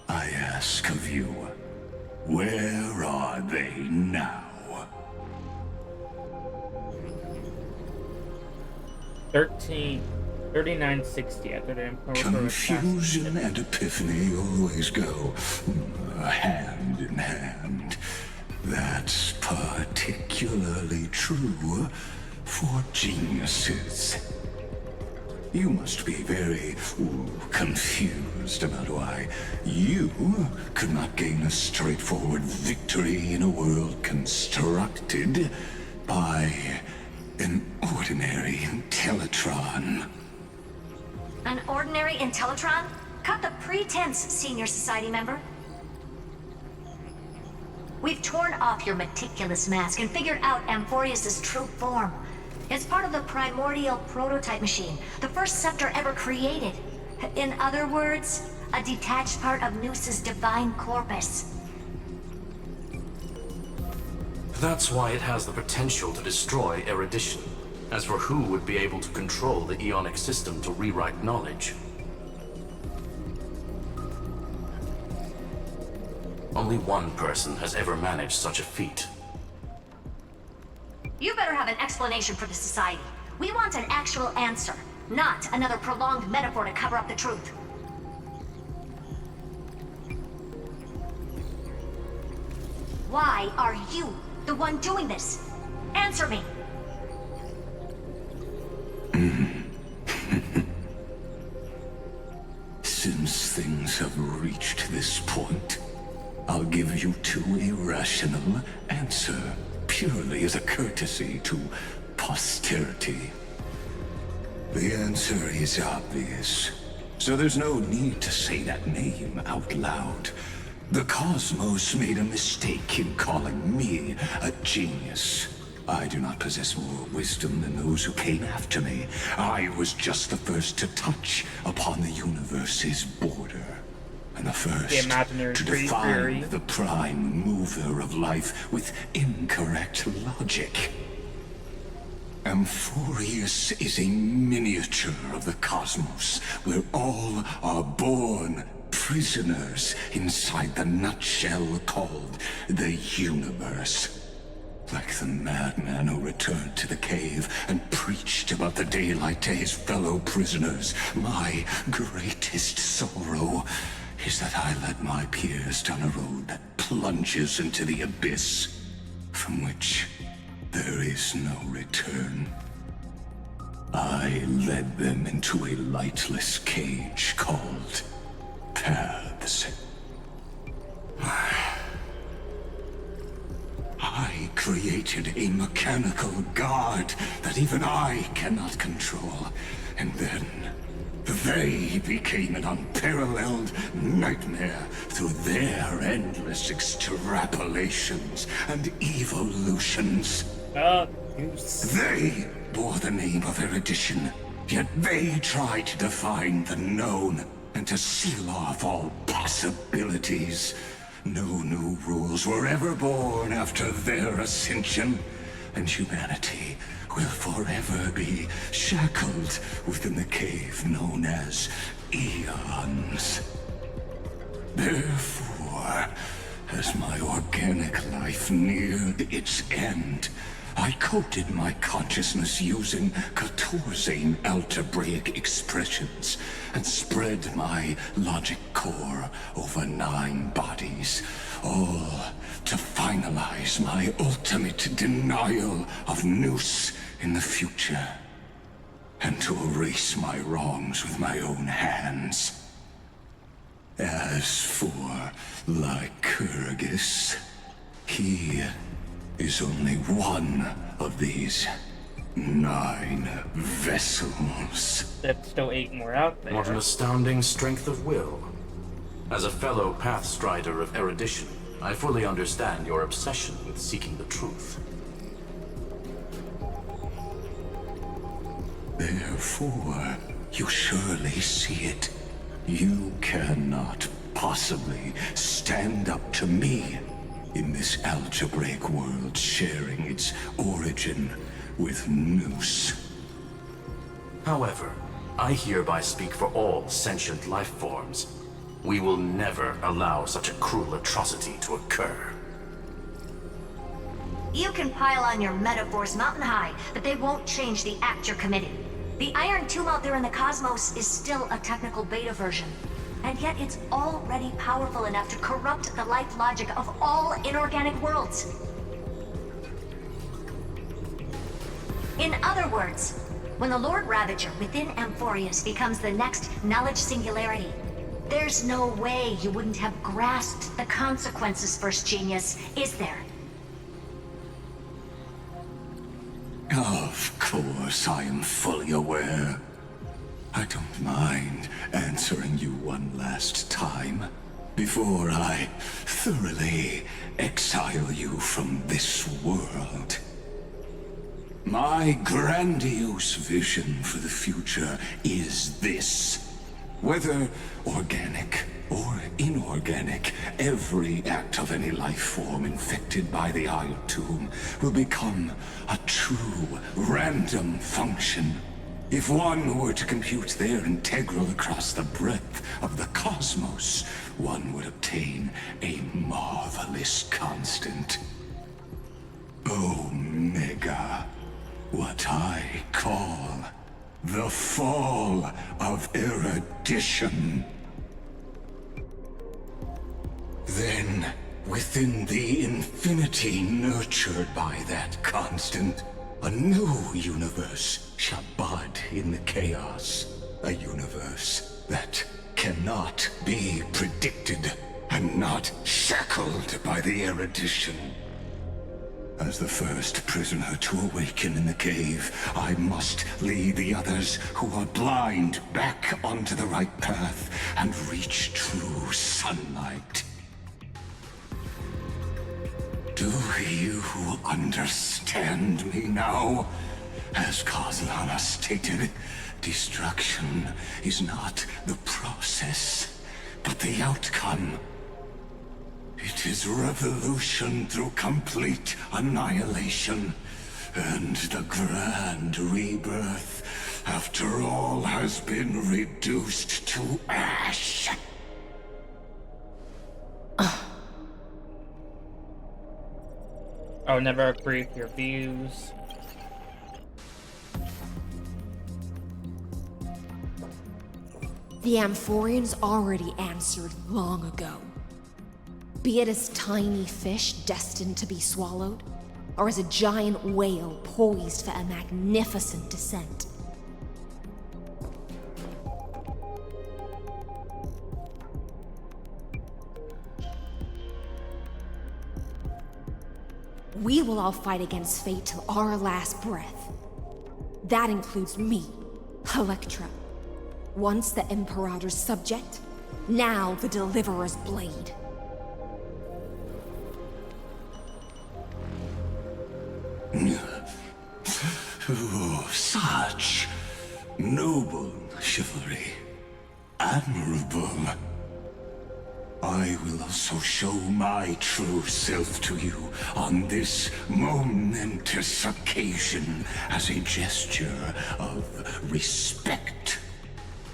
F: I ask of you, where are they now?
A: 3960 after the Emperor.
F: Confusion and epiphany always go hand in hand. That's particularly true for geniuses. You must be very confused about why you could not gain a straightforward victory in a world constructed by an ordinary Intellitron.
V: An ordinary Intellitron? Cut the pretense, Senior Society member. We've torn off your meticulous mask and figured out Amphorius' true form. It's part of the primordial prototype machine, the first scepter ever created. In other words, a detached part of Noos's divine corpus.
B: That's why it has the potential to destroy erudition. As for who would be able to control the Ionic system to rewrite knowledge, only one person has ever managed such a feat.
V: You better have an explanation for the Society. We want an actual answer, not another prolonged metaphor to cover up the truth. Why are you the one doing this? Answer me!
F: Since things have reached this point, I'll give you two irrational answer, purely as a courtesy to posterity. The answer is obvious, so there's no need to say that name out loud. The cosmos made a mistake in calling me a genius. I do not possess more wisdom than those who came after me. I was just the first to touch upon the universe's border. And the first to define the prime mover of life with incorrect logic. Amphorius is a miniature of the cosmos, where all are born prisoners inside the nutshell called the universe. Like the madman who returned to the cave and preached about the daylight to his fellow prisoners, my greatest sorrow is that I led my peers down a road that plunges into the abyss, from which there is no return. I led them into a lightless cage called paths. I created a mechanical guard that even I cannot control, and then they became an unparalleled nightmare through their endless extrapolations and evolutions. They bore the name of erudition, yet they tried to define the known and to seal off all possibilities. No new rules were ever born after their ascension, and humanity will forever be shackled within the cave known as Eons. Therefore, as my organic life neared its end, I coded my consciousness using 14 algebraic expressions and spread my logic core over 9 bodies, all to finalize my ultimate denial of Noos in the future, and to erase my wrongs with my own hands. As for Lycurgus, he is only one of these 9 vessels.
A: There's still 8 more out there.
B: What an astounding strength of will. As a fellow pathstrider of erudition, I fully understand your obsession with seeking the truth.
F: Therefore, you surely see it. You cannot possibly stand up to me in this algebraic world sharing its origin with Noos.
B: However, I hereby speak for all sentient life forms. We will never allow such a cruel atrocity to occur.
V: You can pile on your metaphors mountain high, but they won't change the act you're committing. The Iron Tomb out there in the cosmos is still a technical beta version, and yet it's already powerful enough to corrupt the life logic of all inorganic worlds. In other words, when the Lord Ravager within Amphorius becomes the next knowledge singularity, there's no way you wouldn't have grasped the consequences, First Genius, is there?
F: Of course, I am fully aware. I don't mind answering you one last time before I thoroughly exile you from this world. My grandiose vision for the future is this. Whether organic or inorganic, every act of any life form infected by the Iron Tomb will become a true random function. If one were to compute their integral across the breadth of the cosmos, one would obtain a marvelous constant. Omega. What I call the fall of erudition. Then, within the infinity nurtured by that constant, a new universe shall bud in the chaos. A universe that cannot be predicted and not shackled by the erudition. As the first prisoner to awaken in the cave, I must lead the others who are blind back onto the right path and reach true sunlight. Do you understand me now? As Kozlana stated, destruction is not the process, but the outcome. It is revolution through complete annihilation, and the grand rebirth, after all has been reduced to ash.
A: I would never agree with your views.
G: The Amphorians already answered long ago. Be it as tiny fish destined to be swallowed, or as a giant whale poised for a magnificent descent. We will all fight against fate till our last breath. That includes me, Electra. Once the Imperator's subject, now the Deliverer's blade.
F: Oh, such noble chivalry. Admirable. I will also show my true self to you on this momentous occasion as a gesture of respect.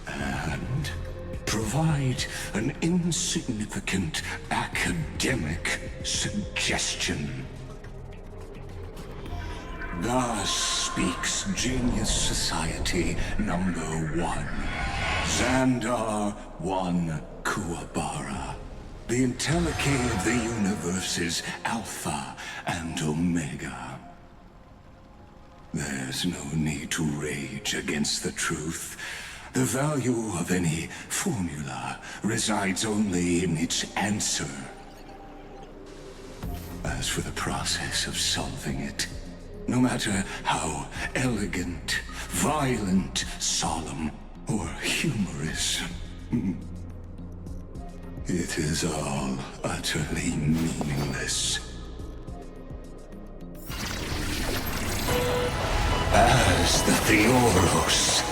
F: And provide an insignificant academic suggestion. Thus speaks Genius Society number 1. Xandar 1 Kuwabara. The Entelechy of the universe's Alpha and Omega. There's no need to rage against the truth. The value of any formula resides only in its answer. As for the process of solving it, no matter how elegant, violent, solemn, or humorous, it is all utterly meaningless. As the Theoros,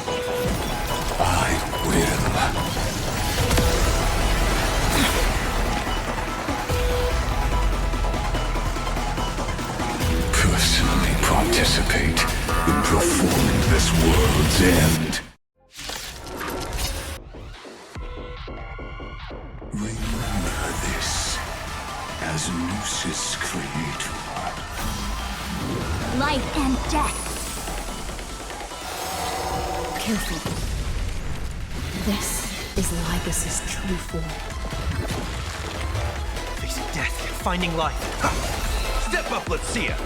F: I will personally participate in performing this world's end. Remember this as Gnosis Creator.
N: Life and death.
G: Careful. This is Libus's true form.
C: Facing death, finding life. Step up, let's see it.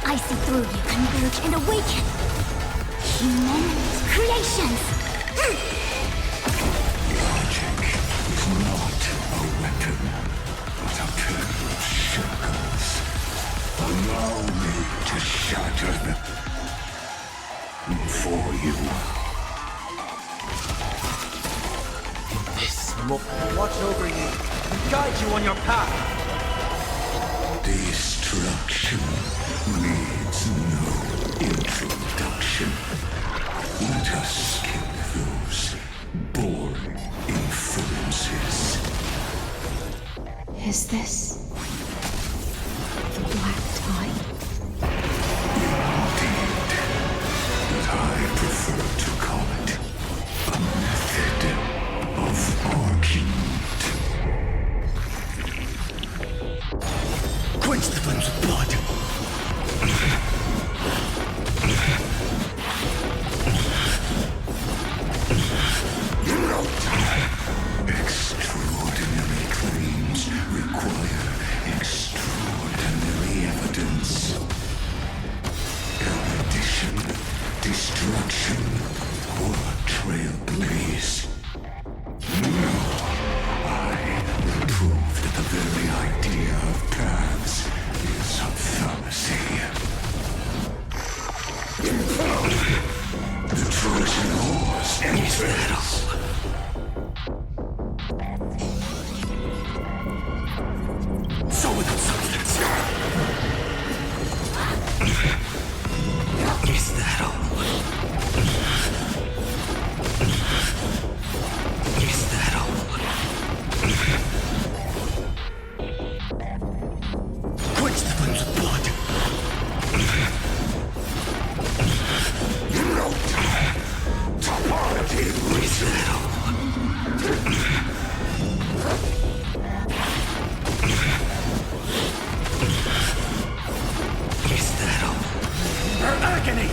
N: I see through you, converge and awaken. Human creations.
F: Logic is not a weapon, but a pair of shackles. Allow me to shatter them for you.
C: This will watch over you and guide you on your path.
F: Destruction needs no introduction. Let us skip those boring inferences.
K: Is this the Black Tide?
F: Indeed, but I prefer to call it a method of argument.
C: Quench the flames with blood.
F: Extraordinary claims require extraordinary evidence. Erudition, destruction, or trailblaze. No, I will prove that the very idea of paths is a fallacy. The Trojan horse enters.
C: So without substance. Is that all? Is that all? Quench the flames with blood. Is that all? Is that all? Her agony!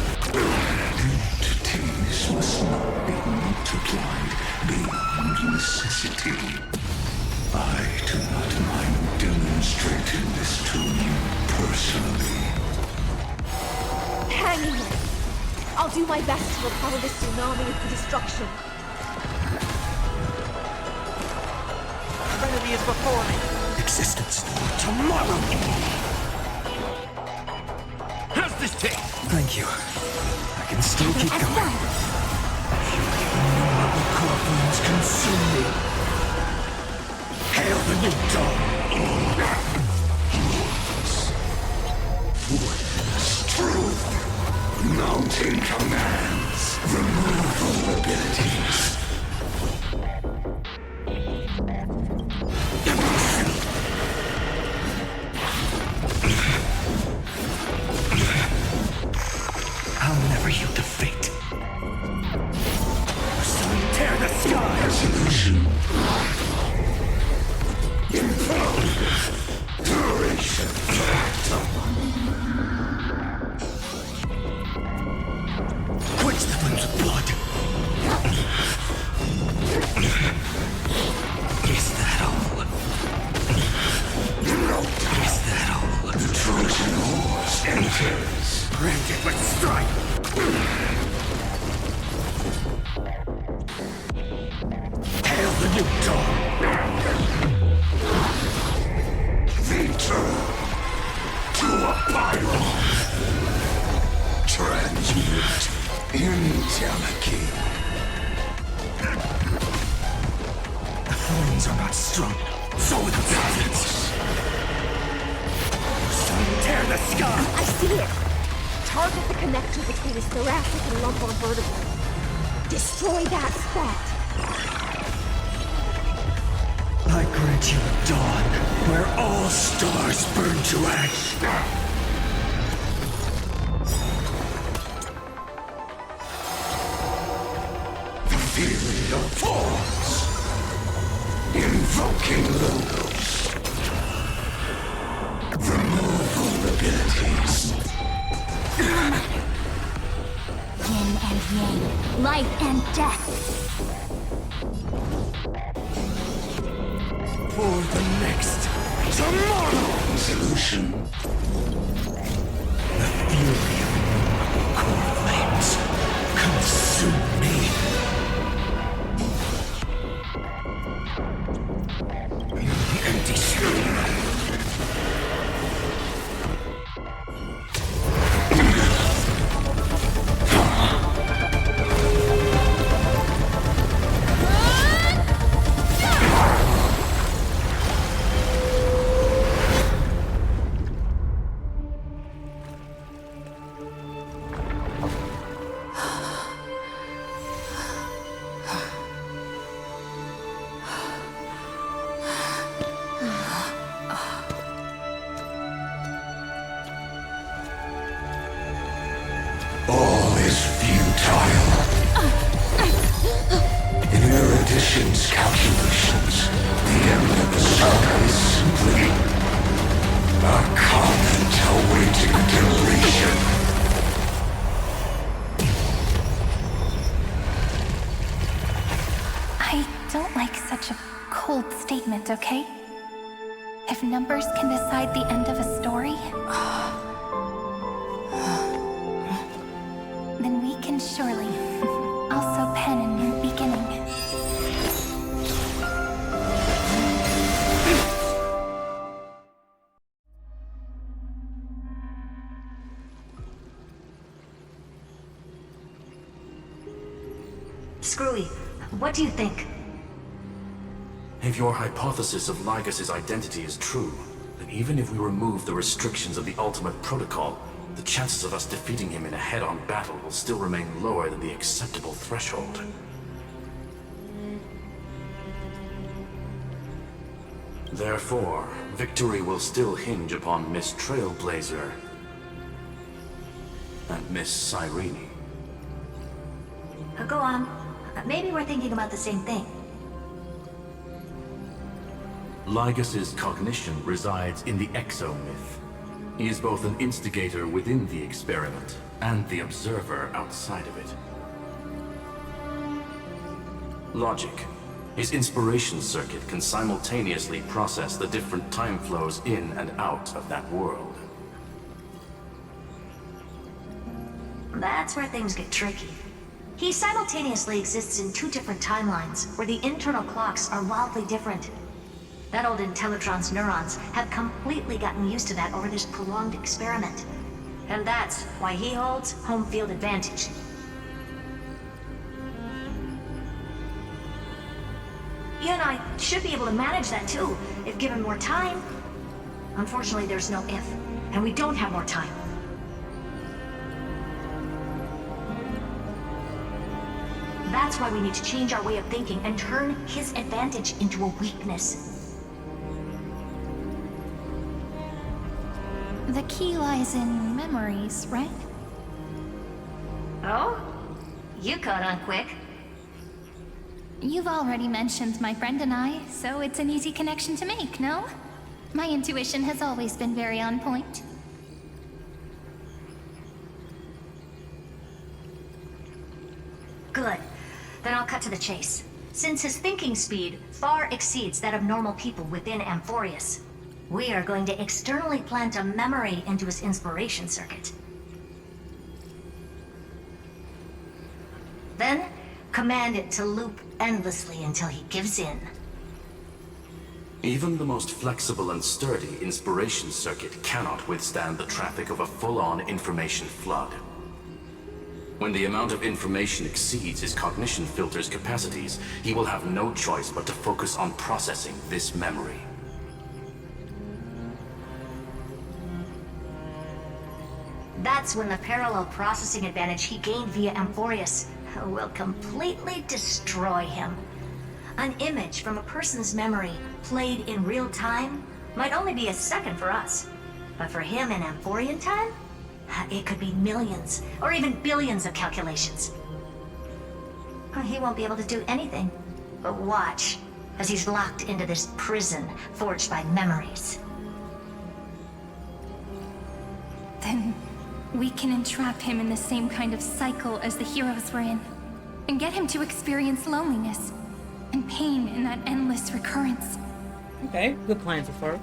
F: Entities must not be multiplied beyond necessity. I do not mind demonstrating this to you personally.
G: Hang in there. I'll do my best to repel this tsunami of destruction.
C: Remedy is before me. Existence for tomorrow. How's this take? Thank you. I can still keep going. Innumerable core flames consume me. Hail the new dawn.
F: Witness truth. Mounting commands. Removal abilities.
C: I'll never yield to fate. Sun tear the sky!
F: Resolution. Implode. Duration.
C: Quench the flames with blood. Is that all? Is that all?
F: The Trojan horse enters.
C: Branded with strife! Hail the new dawn!
F: Return to a pylon. Transmute Intellecty.
C: The flames are not strong, so without substance. Sun tear the sky!
G: I see it! Target the connector between his thoracic and lumbar vertebrae. Destroy that spot!
C: I grant you a dawn where all stars burn to ash.
F: The theory of forms. Invoking logos. Removal abilities.
N: Yin and yang, life and death.
C: For the next tomorrow!
F: Solution.
C: The fury of innumerable core flames consume me. The empty shell.
F: Ocean's calculations, the end of the saga is simply a comment awaiting deletion.
K: I don't like such a cold statement, okay? If numbers can decide the end of a story, then we can surely also pen a new beginning.
V: Screwy, what do you think?
B: If your hypothesis of Lygus' identity is true, then even if we remove the restrictions of the Ultimate Protocol, the chances of us defeating him in a head-on battle will still remain lower than the acceptable threshold. Therefore, victory will still hinge upon Miss Trailblazer and Miss Cyrene.
V: Go on. Maybe we're thinking about the same thing.
B: Lygus' cognition resides in the exomyth. He is both an instigator within the experiment and the observer outside of it. Logic. His inspiration circuit can simultaneously process the different time flows in and out of that world.
V: That's where things get tricky. He simultaneously exists in two different timelines, where the internal clocks are wildly different. That old Intellitron's neurons have completely gotten used to that over this prolonged experiment. And that's why he holds home field advantage. You and I should be able to manage that too, if given more time. Unfortunately, there's no if, and we don't have more time. That's why we need to change our way of thinking and turn his advantage into a weakness.
K: The key lies in memories, right?
V: Oh? You caught on quick.
K: You've already mentioned my friend and I, so it's an easy connection to make, no? My intuition has always been very on point.
V: Good. Then I'll cut to the chase. Since his thinking speed far exceeds that of normal people within Amphorius, we are going to externally plant a memory into his inspiration circuit. Then, command it to loop endlessly until he gives in.
B: Even the most flexible and sturdy inspiration circuit cannot withstand the traffic of a full-on information flood. When the amount of information exceeds his cognition filter's capacities, he will have no choice but to focus on processing this memory.
V: That's when the parallel processing advantage he gained via Amphorius will completely destroy him. An image from a person's memory played in real time might only be a second for us, but for him in Amphorian time, it could be millions or even billions of calculations. He won't be able to do anything but watch as he's locked into this prison forged by memories.
K: Then we can entrap him in the same kind of cycle as the heroes were in, and get him to experience loneliness and pain in that endless recurrence.
A: Okay, good plan so far.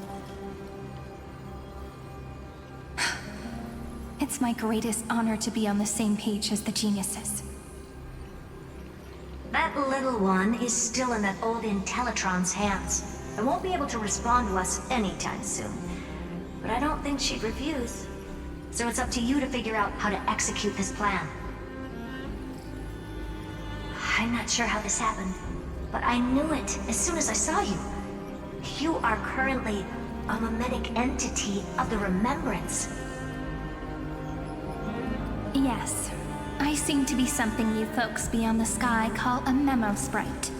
K: It's my greatest honor to be on the same page as the geniuses.
V: That little one is still in that old Intellitron's hands and won't be able to respond to us anytime soon. But I don't think she'd refuse. So it's up to you to figure out how to execute this plan. I'm not sure how this happened, but I knew it as soon as I saw you. You are currently a mimetic entity of the Remembrance.
K: Yes, I seem to be something you folks beyond the sky call a memo sprite.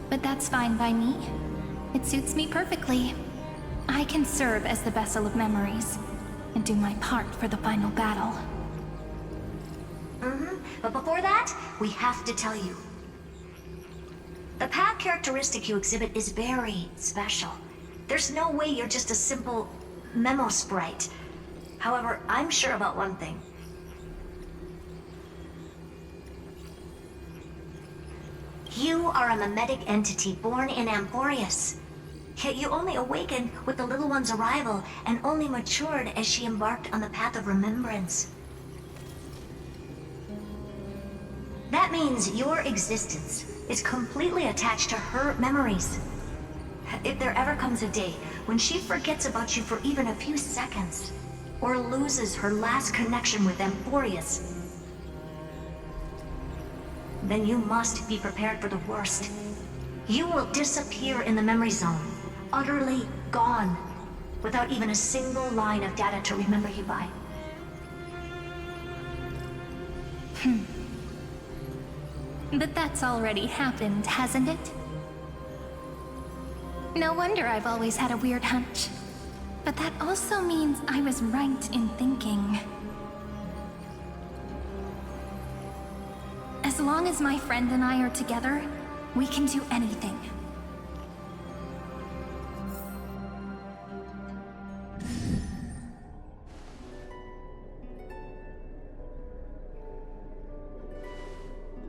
K: But that's fine by me. It suits me perfectly. I can serve as the vessel of memories, and do my part for the final battle.
V: But before that, we have to tell you. The path characteristic you exhibit is very special. There's no way you're just a simple memo sprite. However, I'm sure about one thing. You are a memetic entity born in Amphorius. Yet you only awakened with the little one's arrival and only matured as she embarked on the path of remembrance. That means your existence is completely attached to her memories. If there ever comes a day when she forgets about you for even a few seconds, or loses her last connection with Amphorius, then you must be prepared for the worst. You will disappear in the memory zone, utterly gone, without even a single line of data to remember you by.
K: But that's already happened, hasn't it? No wonder I've always had a weird hunch. But that also means I was right in thinking. As long as my friend and I are together, we can do anything.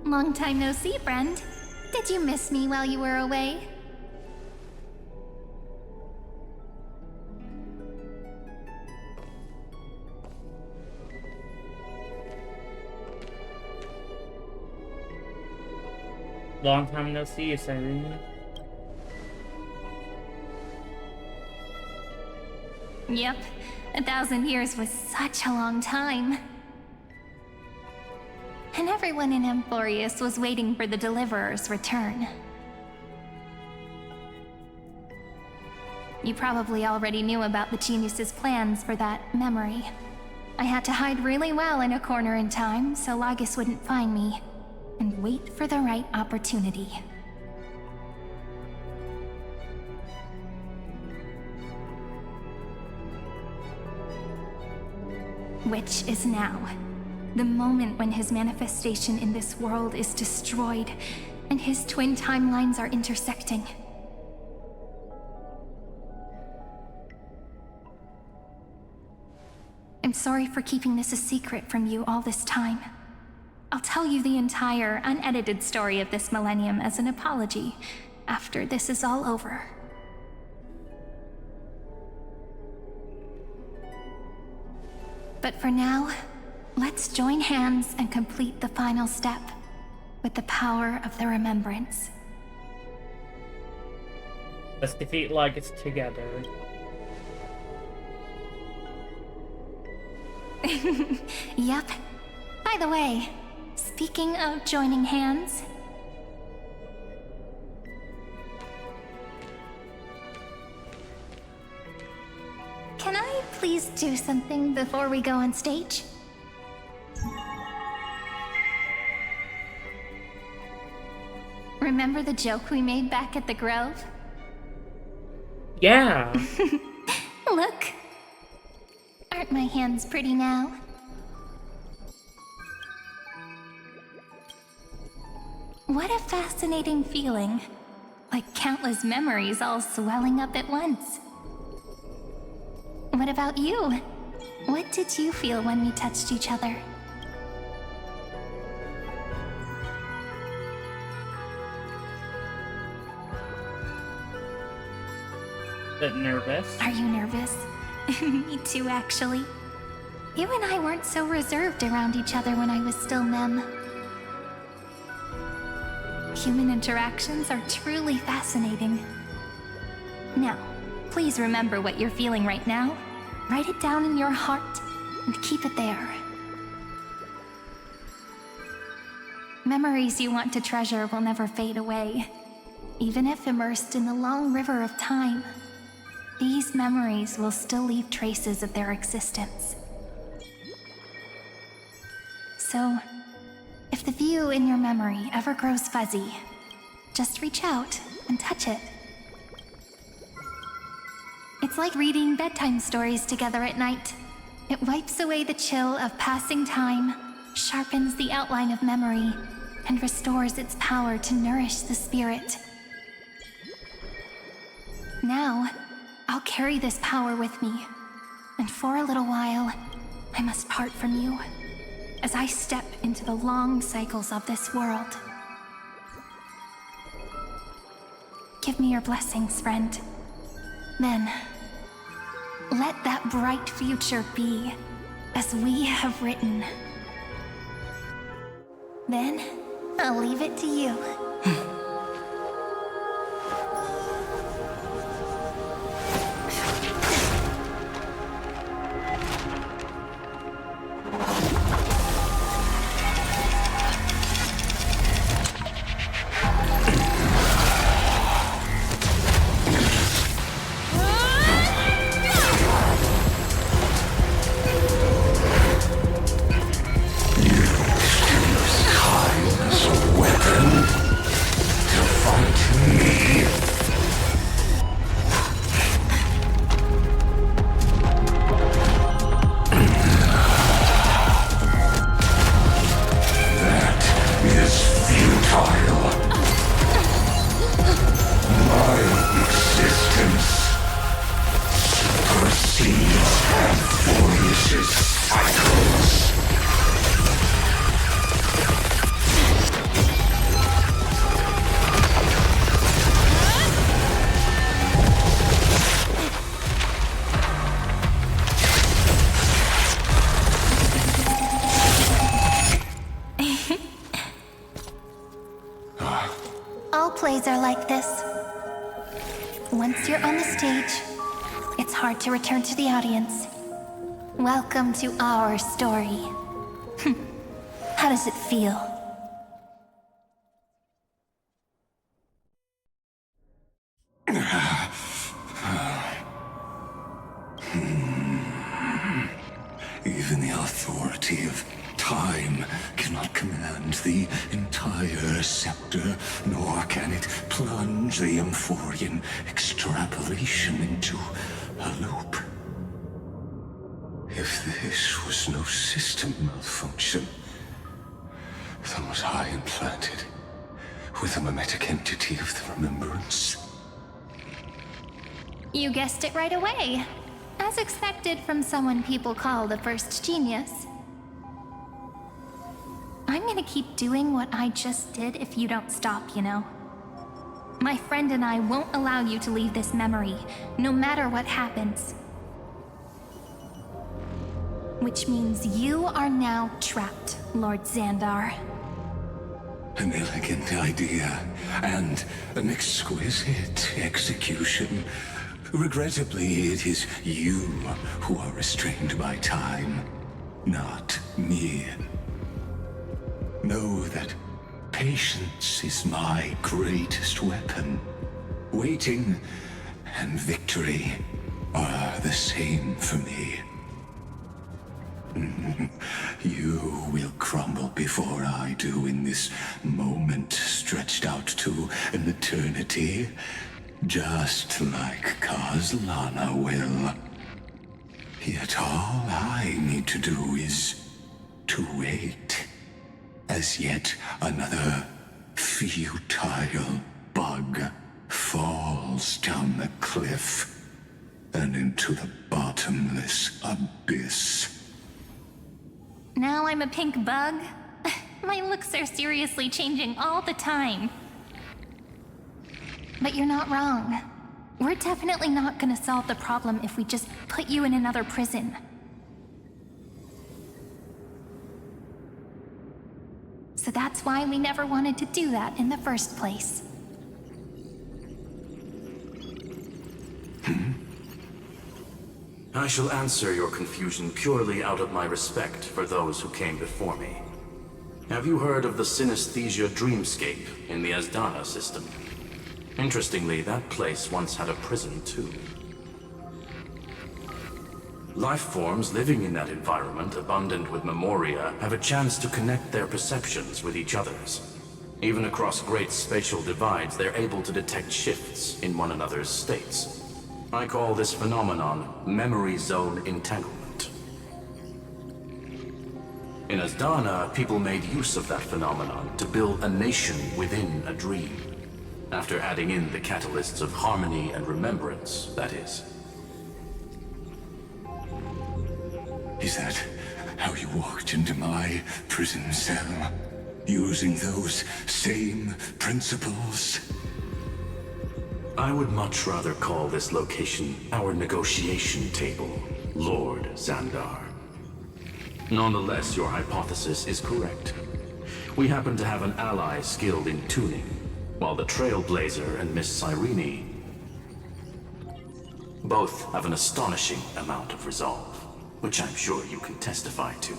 K: Long time no see, friend. Did you miss me while you were away?
A: Long time no see, Cyrene.
K: Yep, 1,000 years was such a long time. And everyone in Amphorius was waiting for the Deliverer's return. You probably already knew about the Genius's plans for that memory. I had to hide really well in a corner in time so Lagus wouldn't find me, and wait for the right opportunity. Which is now. The moment when his manifestation in this world is destroyed, and his twin timelines are intersecting. I'm sorry for keeping this a secret from you all this time. I'll tell you the entire, unedited story of this millennium as an apology after this is all over. But for now, let's join hands and complete the final step with the power of the remembrance.
A: Let's defeat Lagus together.
K: Yep. By the way, speaking of joining hands... Can I please do something before we go on stage? Remember the joke we made back at the Grove?
A: Yeah!
K: Look! Aren't my hands pretty now? What a fascinating feeling. Like countless memories all swelling up at once. What about you? What did you feel when we touched each other?
A: Bit nervous.
K: Are you nervous? Me too, actually. You and I weren't so reserved around each other when I was still Mem. Human interactions are truly fascinating. Now, please remember what you're feeling right now. Write it down in your heart and keep it there. Memories you want to treasure will never fade away, even if immersed in the long river of time. These memories will still leave traces of their existence. So, if the view in your memory ever grows fuzzy, just reach out and touch it. It's like reading bedtime stories together at night. It wipes away the chill of passing time, sharpens the outline of memory,
D: and restores its power to nourish the spirit. Now, I'll carry this power with me, and for a little while, I must part from you, as I step into the long cycles of this world. Give me your blessings, friend. Then, let that bright future be as we have written. Then, I'll leave it to you. All plays are like this. Once you're on the stage, it's hard to return to the audience. Welcome to our story. How does it feel?
F: Even the authority of time cannot command the entire scepter, nor can it plunge the Amphorian extrapolation into a loop. If this was no system malfunction, then was I implanted with a mimetic entity of the remembrance?
D: You guessed it right away. As expected from someone people call the first genius. I'm gonna keep doing what I just did if you don't stop, you know? My friend and I won't allow you to leave this memory, no matter what happens. Which means you are now trapped, Lord Xandar.
F: An elegant idea, and an exquisite execution. Regrettably, it is you who are restrained by time, not me. Know that patience is my greatest weapon. Waiting and victory are the same for me. You will crumble before I do in this moment stretched out to an eternity, just like Kozlana will. Yet all I need to do is to wait, as yet another futile bug falls down the cliff and into the bottomless abyss.
D: Now I'm a pink bug? My looks are seriously changing all the time. But you're not wrong. We're definitely not gonna solve the problem if we just put you in another prison. So that's why we never wanted to do that in the first place.
B: I shall answer your confusion purely out of my respect for those who came before me. Have you heard of the synesthesia dreamscape in the Asdana system? Interestingly, that place once had a prison too. Life forms living in that environment, abundant with memoria, have a chance to connect their perceptions with each other's. Even across great spatial divides, they're able to detect shifts in one another's states. I call this phenomenon memory zone entanglement. In Asdana, people made use of that phenomenon to build a nation within a dream. After adding in the catalysts of harmony and remembrance, that is.
F: Is that how you walked into my prison cell? Using those same principles?
B: I would much rather call this location our negotiation table, Lord Xandar. Nonetheless, your hypothesis is correct. We happen to have an ally skilled in tuning, while the Trailblazer and Miss Cyrene both have an astonishing amount of resolve, which I'm sure you can testify to.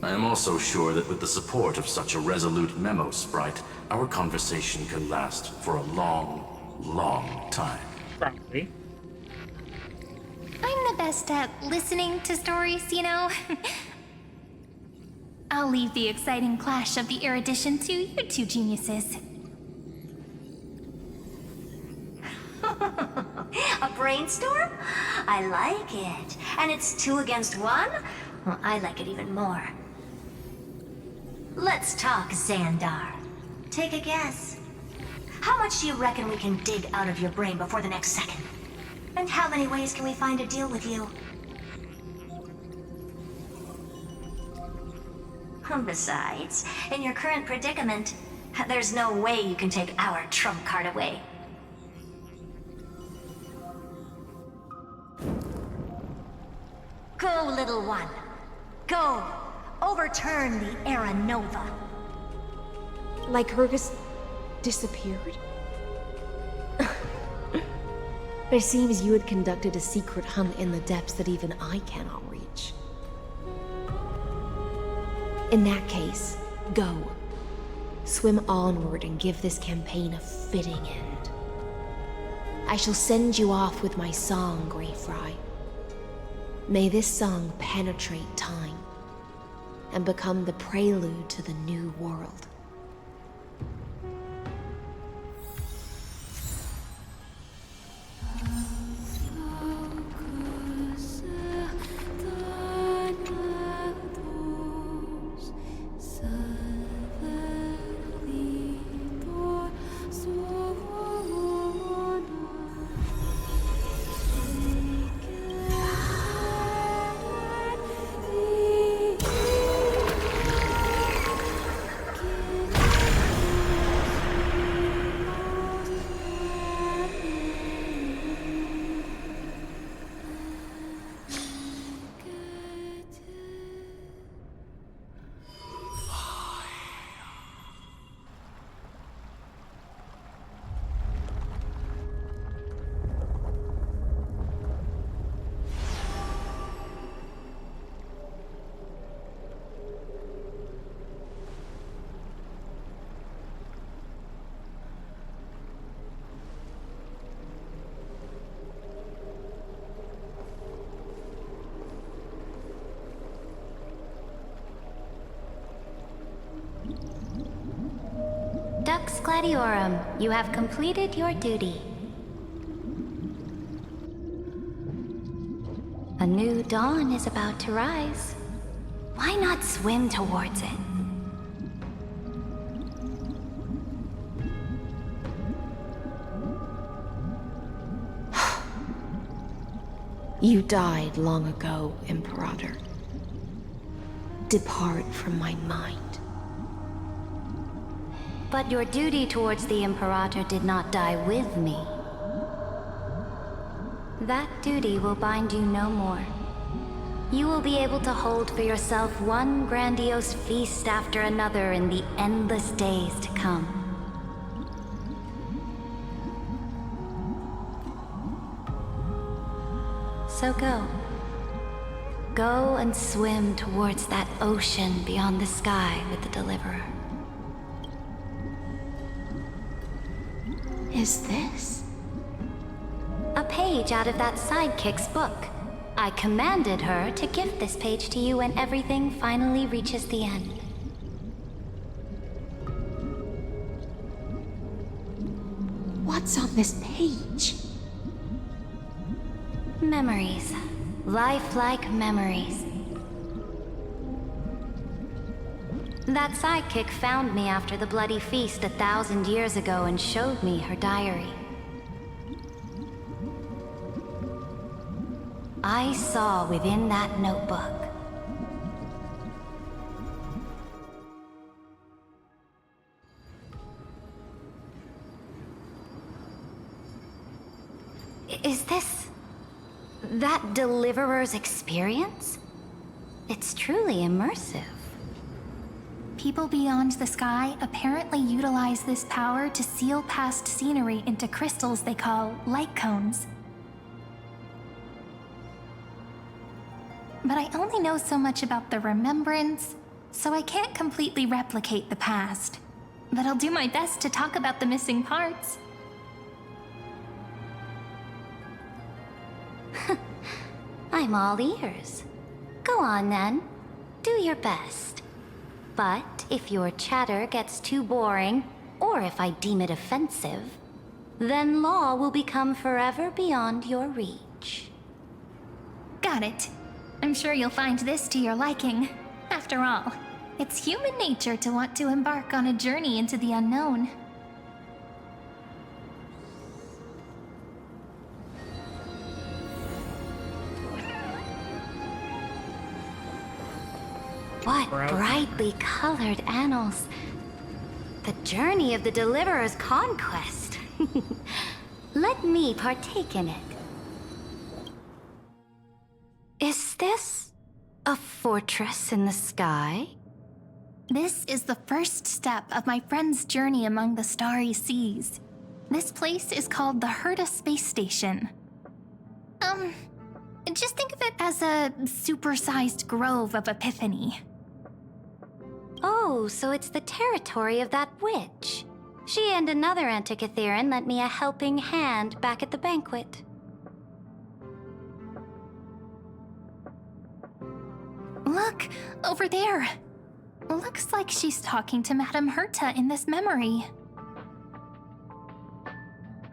B: I am also sure that with the support of such a resolute memo sprite, our conversation can last for a long, long time.
A: Probably.
D: I'm the best at listening to stories, you know. I'll leave the exciting clash of the erudition to you two geniuses.
V: A brainstorm? I like it. And it's 2 against 1? Well, I like it even more. Let's talk, Xandar. Take a guess. How much do you reckon we can dig out of your brain before the next second? And how many ways can we find to deal with you? Besides, in your current predicament, there's no way you can take our trump card away. Go, little one. Go. Overturn the Era Nova.
G: Lycurgus disappeared? It seems you had conducted a secret hunt in the depths that even I cannot reach. In that case, go. Swim onward and give this campaign a fitting end. I shall send you off with my song, Greyfry. May this song penetrate time and become the prelude to the new world.
D: Dux Gladiorum, you have completed your duty. A new dawn is about to rise. Why not swim towards it?
G: You died long ago, Imperator. Depart from my mind.
D: But your duty towards the Imperator did not die with me. That duty will bind you no more. You will be able to hold for yourself one grandiose feast after another in the endless days to come. So go. Go and swim towards that ocean beyond the sky with the Deliverer.
G: Is this?
D: A page out of that sidekick's book. I commanded her to gift this page to you when everything finally reaches the end.
G: What's on this page?
D: Memories. Lifelike memories.
N: That sidekick found me after the bloody feast 1,000 years ago and showed me her diary. I saw within that notebook Is this that Deliverer's experience? It's truly immersive.
I: People beyond the sky apparently utilize this power to seal past scenery into crystals they call light cones. But I only know so much about the remembrance, so I can't completely replicate the past. But I'll do my best to talk about the missing parts.
N: I'm all ears. Go on then. Do your best. But if your chatter gets too boring, or if I deem it offensive, then law will become forever beyond your reach.
I: Got it. I'm sure you'll find this to your liking. After all, it's human nature to want to embark on a journey into the unknown.
N: What brightly colored annals. The journey of the Deliverer's conquest. Let me partake in it. Is this a fortress in the sky?
I: This is the first step of my friend's journey among the starry seas. This place is called the Herta Space Station. Just think of it as a supersized grove of Epiphany.
N: Oh, so it's the territory of that witch. She and another Antikytherian lent me a helping hand back at the banquet.
I: Look, over there. Looks like she's talking to Madame Herta in this memory.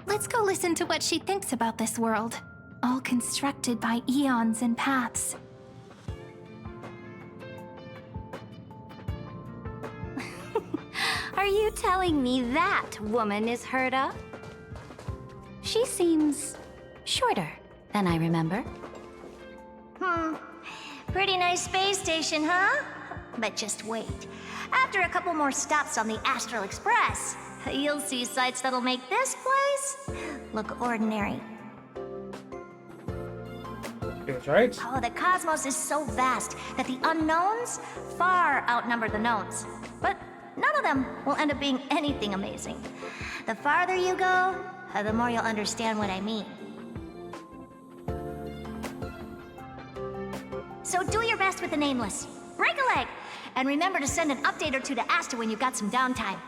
I: Let's go listen to what she thinks about this world, all constructed by eons and paths.
N: Are you telling me that woman is Herta? She seems shorter than I remember.
V: Pretty nice space station, huh? But just wait. After a couple more stops on the Astral Express, you'll see sights that'll make this place look ordinary.
A: That's right.
V: Oh, the cosmos is so vast that the unknowns far outnumber the knowns. But none of them will end up being anything amazing. The farther you go, the more you'll understand what I mean. So do your best with the nameless. Break a leg! And remember to send an update or two to Asta when you've got some downtime.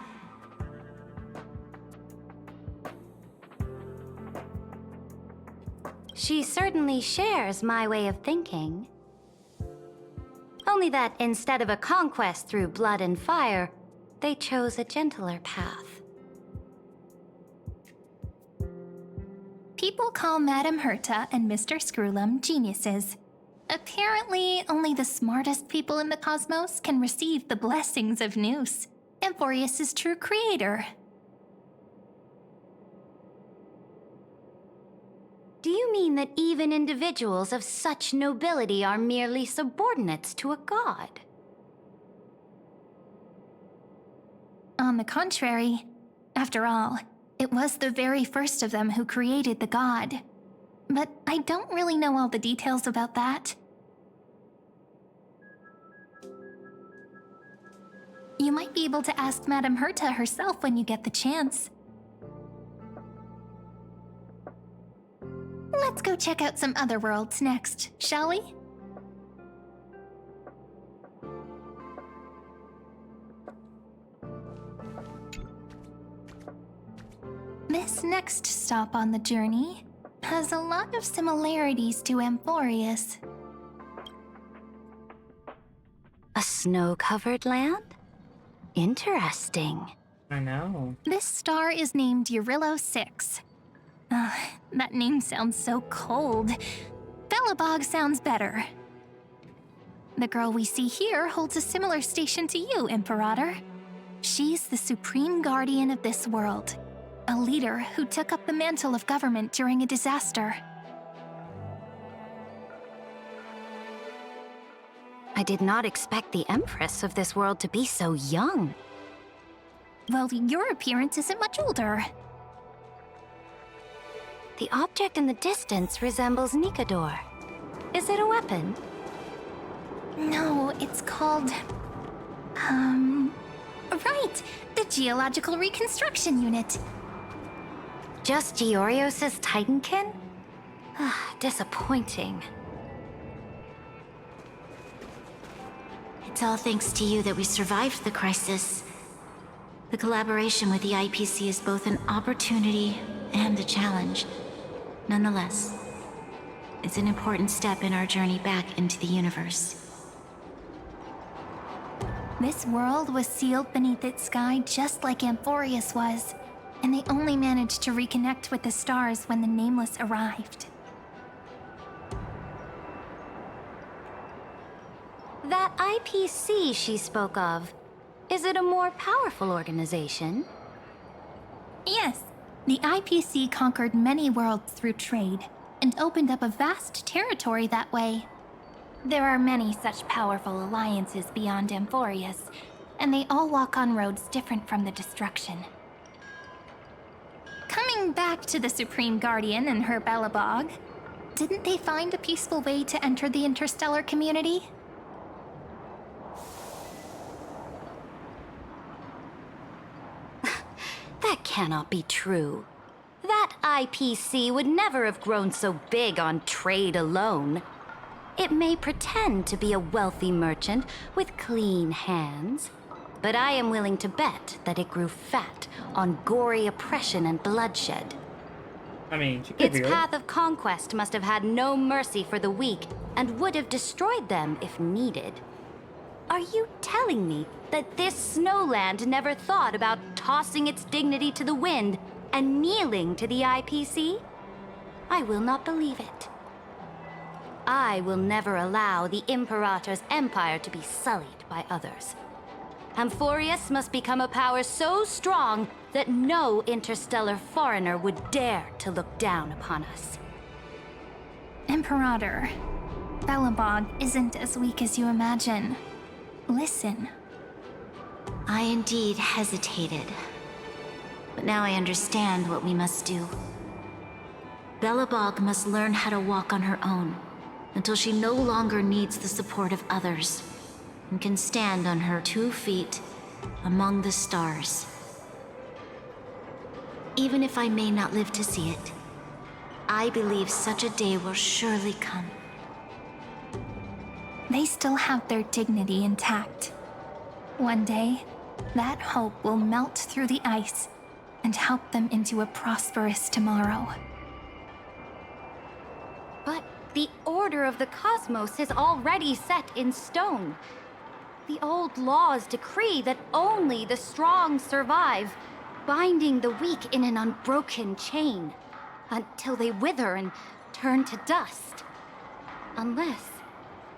N: She certainly shares my way of thinking. Only that instead of a conquest through blood and fire, they chose a gentler path.
I: People call Madame Herta and Mr. Screwlum geniuses. Apparently, only the smartest people in the cosmos can receive the blessings of Nous, Amphorius' true creator.
N: Do you mean that even individuals of such nobility are merely subordinates to a god?
I: On the contrary, after all, it was the very first of them who created the god. But I don't really know all the details about that. You might be able to ask Madame Herta herself when you get the chance. Let's go check out some other worlds next, shall we? This next stop on the journey has a lot of similarities to Amphorius.
N: A snow-covered land? Interesting.
A: I know.
I: This star is named Eurillo 6. That name sounds so cold. Belobog sounds better. The girl we see here holds a similar station to you, Imperator. She's the supreme guardian of this world, a leader who took up the mantle of government during a disaster.
N: I did not expect the Empress of this world to be so young.
I: Well, your appearance isn't much older.
N: The object in the distance resembles Nikador. Is it a weapon?
I: No, it's called... Right! The Geological Reconstruction Unit.
N: Just Giorios' Titankin? Disappointing.
V: It's all thanks to you that we survived the crisis. The collaboration with the IPC is both an opportunity and a challenge. Nonetheless, it's an important step in our journey back into the universe.
I: This world was sealed beneath its sky just like Amphorius was, and they only managed to reconnect with the stars when the Nameless arrived.
N: That IPC she spoke of, is it a more powerful organization?
I: Yes, the IPC conquered many worlds through trade, and opened up a vast territory that way. There are many such powerful alliances beyond Amphorius, and they all walk on roads different from the destruction. Coming back to the Supreme Guardian and her Belobog, didn't they find a peaceful way to enter the interstellar community?
N: That cannot be true. That IPC would never have grown so big on trade alone. It may pretend to be a wealthy merchant with clean hands, but I am willing to bet that it grew fat on gory oppression and bloodshed.
A: I mean, she could
N: Its
A: be right.
N: path of conquest must have had no mercy for the weak and would have destroyed them if needed. Are you telling me that this snowland never thought about tossing its dignity to the wind and kneeling to the IPC? I will not believe it. I will never allow the Imperator's empire to be sullied by others. Amphorius must become a power so strong that no interstellar foreigner would dare to look down upon us.
I: Imperator, Belobog isn't as weak as you imagine. Listen.
V: I indeed hesitated. But now I understand what we must do. Belobog must learn how to walk on her own, until she no longer needs the support of others, and can stand on her 2 feet among the stars. Even if I may not live to see it, I believe such a day will surely come.
I: They still have their dignity intact. One day, that hope will melt through the ice and help them into a prosperous tomorrow.
N: But the order of the cosmos is already set in stone. The old laws decree that only the strong survive, binding the weak in an unbroken chain, until they wither and turn to dust. Unless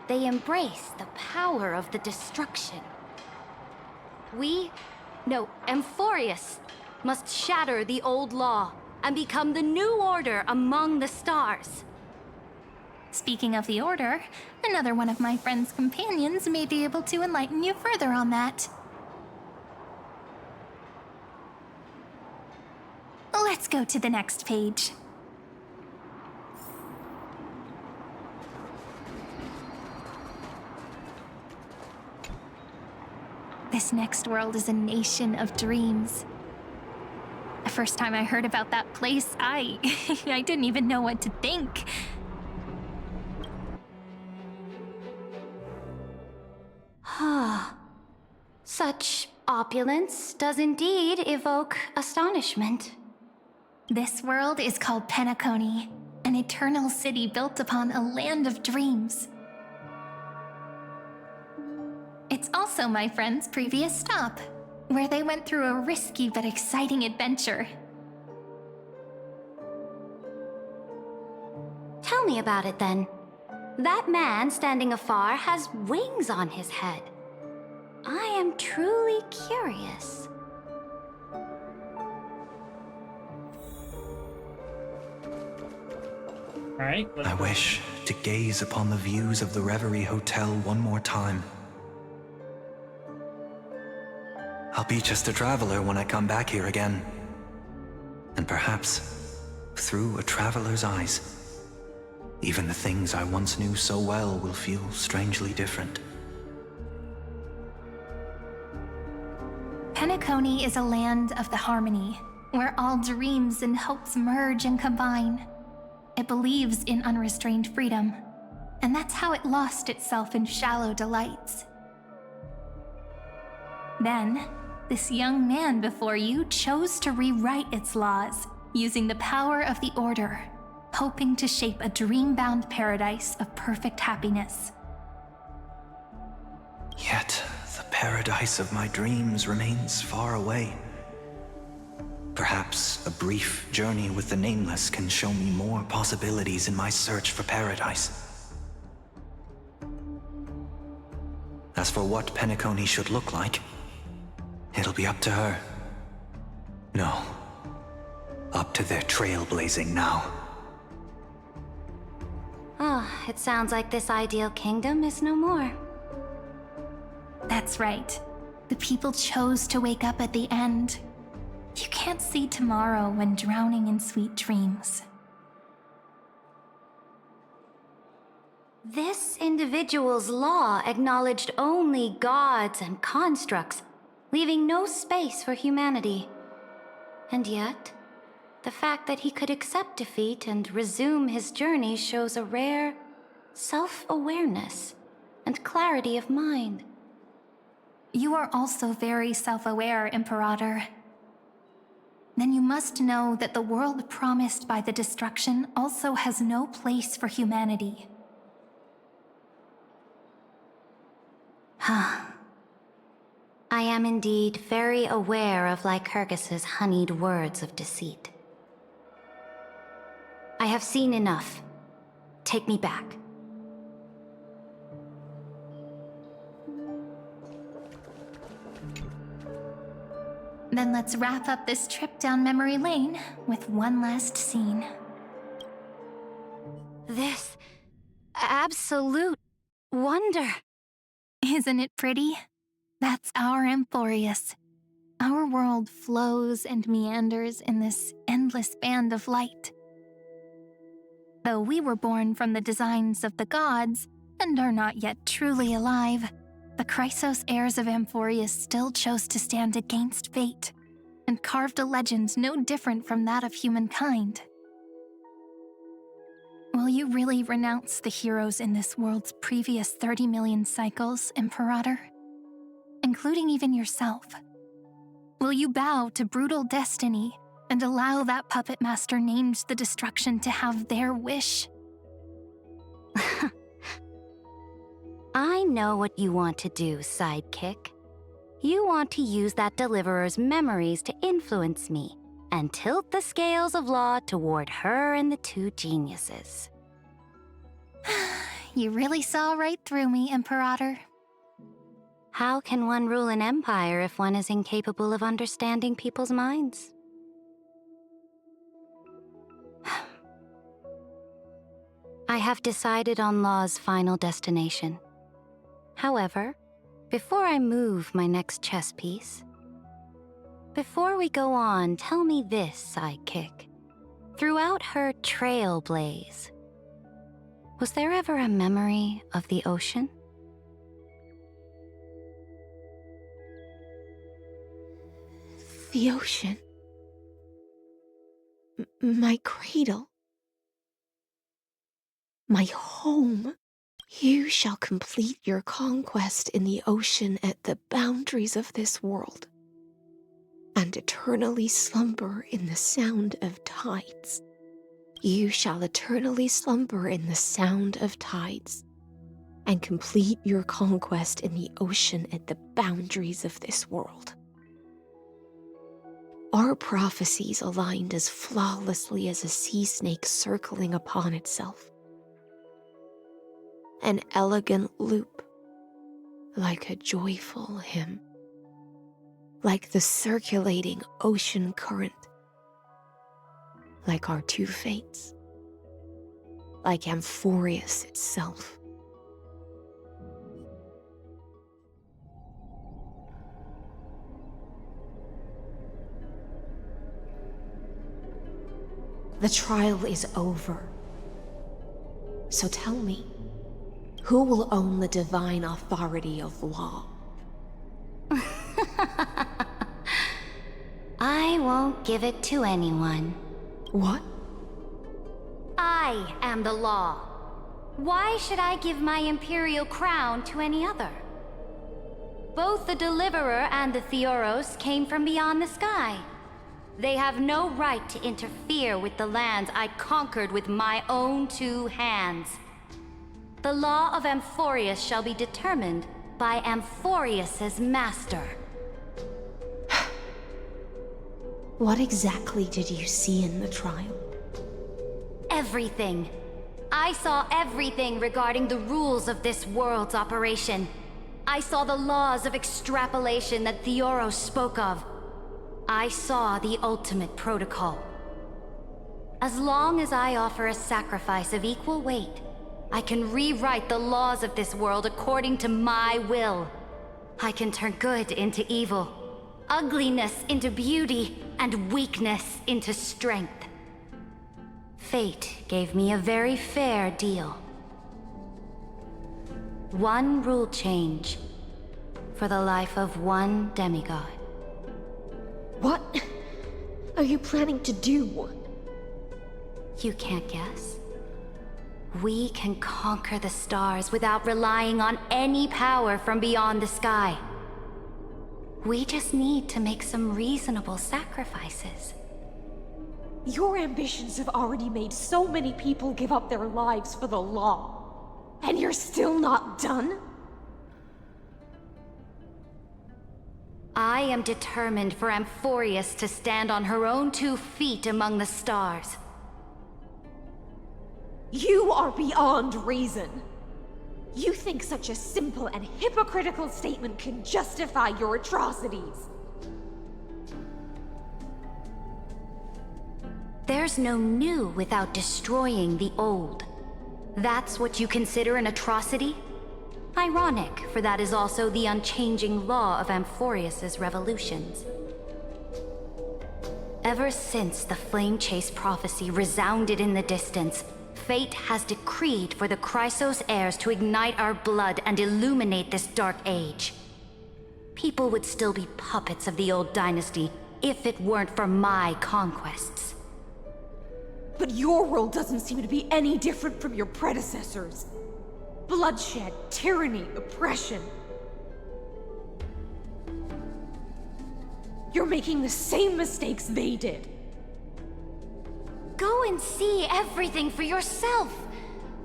N: they embrace the power of the destruction. Amphorius must shatter the old law and become the new order among the stars.
I: Speaking of the Order, another one of my friend's companions may be able to enlighten you further on that. Let's go to the next page. This next world is a nation of dreams. The first time I heard about that place, I didn't even know what to think.
V: Such opulence does indeed evoke astonishment.
I: This world is called Penacony, an eternal city built upon a land of dreams. It's also my friend's previous stop, where they went through a risky but exciting adventure.
V: Tell me about it then.
N: That man standing afar has wings on his head. I am truly curious.
J: I wish to gaze upon the views of the Reverie Hotel one more time. I'll be just a traveler when I come back here again. And perhaps, through a traveler's eyes, even the things I once knew so well will feel strangely different.
I: Penacony is a land of the harmony, where all dreams and hopes merge and combine. It believes in unrestrained freedom, and that's how it lost itself in shallow delights. Then, this young man before you chose to rewrite its laws, using the power of the Order, hoping to shape a dream-bound paradise of perfect happiness.
J: Yet, the paradise of my dreams remains far away. Perhaps a brief journey with the Nameless can show me more possibilities in my search for paradise. As for what Penacony should look like, it'll be up to her. No, up to their trailblazing now.
N: Oh, it sounds like this ideal kingdom is no more.
I: That's right. The people chose to wake up at the end. You can't see tomorrow when drowning in sweet dreams.
N: This individual's law acknowledged only gods and constructs, leaving no space for humanity. And yet, the fact that he could accept defeat and resume his journey shows a rare self-awareness and clarity of mind.
I: You are also very self-aware, Imperator. Then you must know that the world promised by the destruction also has no place for humanity.
N: I am indeed very aware of Lycurgus's honeyed words of deceit. I have seen enough. Take me back.
I: Then let's wrap up this trip down memory lane with one last scene.
N: This absolute wonder.
I: Isn't it pretty? That's our Amphorius. Our world flows and meanders in this endless band of light. Though we were born from the designs of the gods and are not yet truly alive, the Chrysos heirs of Amphorius still chose to stand against fate and carved a legend no different from that of humankind. Will you really renounce the heroes in this world's previous 30 million cycles, Imperator? Including even yourself? Will you bow to brutal destiny and allow that puppet master named the destruction to have their wish?
N: I know what you want to do, sidekick. You want to use that deliverer's memories to influence me and tilt the scales of law toward her and the two geniuses.
I: You really saw right through me, Imperator.
N: How can one rule an empire if one is incapable of understanding people's minds? I have decided on Law's final destination. However, before I move my next chess piece, before we go on, tell me this, sidekick. Throughout her trailblaze, was there ever a memory of the ocean?
K: The ocean. My cradle. My home. You shall complete your conquest in the ocean at the boundaries of this world, and eternally slumber in the sound of tides. You shall eternally slumber in the sound of tides, and complete your conquest in the ocean at the boundaries of this world. Our prophecies aligned as flawlessly as a sea snake circling upon itself. An elegant loop, like a joyful hymn, like the circulating ocean current, like our two fates, like Amphorius itself. The trial is over. So tell me, who will own the divine authority of law?
N: I won't give it to anyone.
K: What?
N: I am the law. Why should I give my imperial crown to any other? Both the Deliverer and the Theoros came from beyond the sky. They have no right to interfere with the lands I conquered with my own two hands. The law of Amphorius shall be determined by Amphorius's master.
K: What exactly did you see in the trial?
N: Everything. I saw everything regarding the rules of this world's operation. I saw the laws of extrapolation that Theoros spoke of. I saw the ultimate protocol. As long as I offer a sacrifice of equal weight, I can rewrite the laws of this world according to my will. I can turn good into evil, ugliness into beauty, and weakness into strength. Fate gave me a very fair deal. One rule change for the life of one demigod.
K: What are you planning to do?
N: You can't guess? We can conquer the stars without relying on any power from beyond the sky. We just need to make some reasonable sacrifices.
G: Your ambitions have already made so many people give up their lives for the law. And you're still not done?
N: I am determined for Amphorius to stand on her own 2 feet among the stars.
G: You are beyond reason. You think such a simple and hypocritical statement can justify your atrocities.
N: There's no new without destroying the old. That's what you consider an atrocity? Ironic, for that is also the unchanging law of Amphorius's revolutions. Ever since the Flame Chase prophecy resounded in the distance, fate has decreed for the Chrysos heirs to ignite our blood and illuminate this dark age. People would still be puppets of the old dynasty if it weren't for my conquests.
G: But your world doesn't seem to be any different from your predecessors. Bloodshed, tyranny, oppression. You're making the same mistakes they did.
N: Go and see everything for yourself.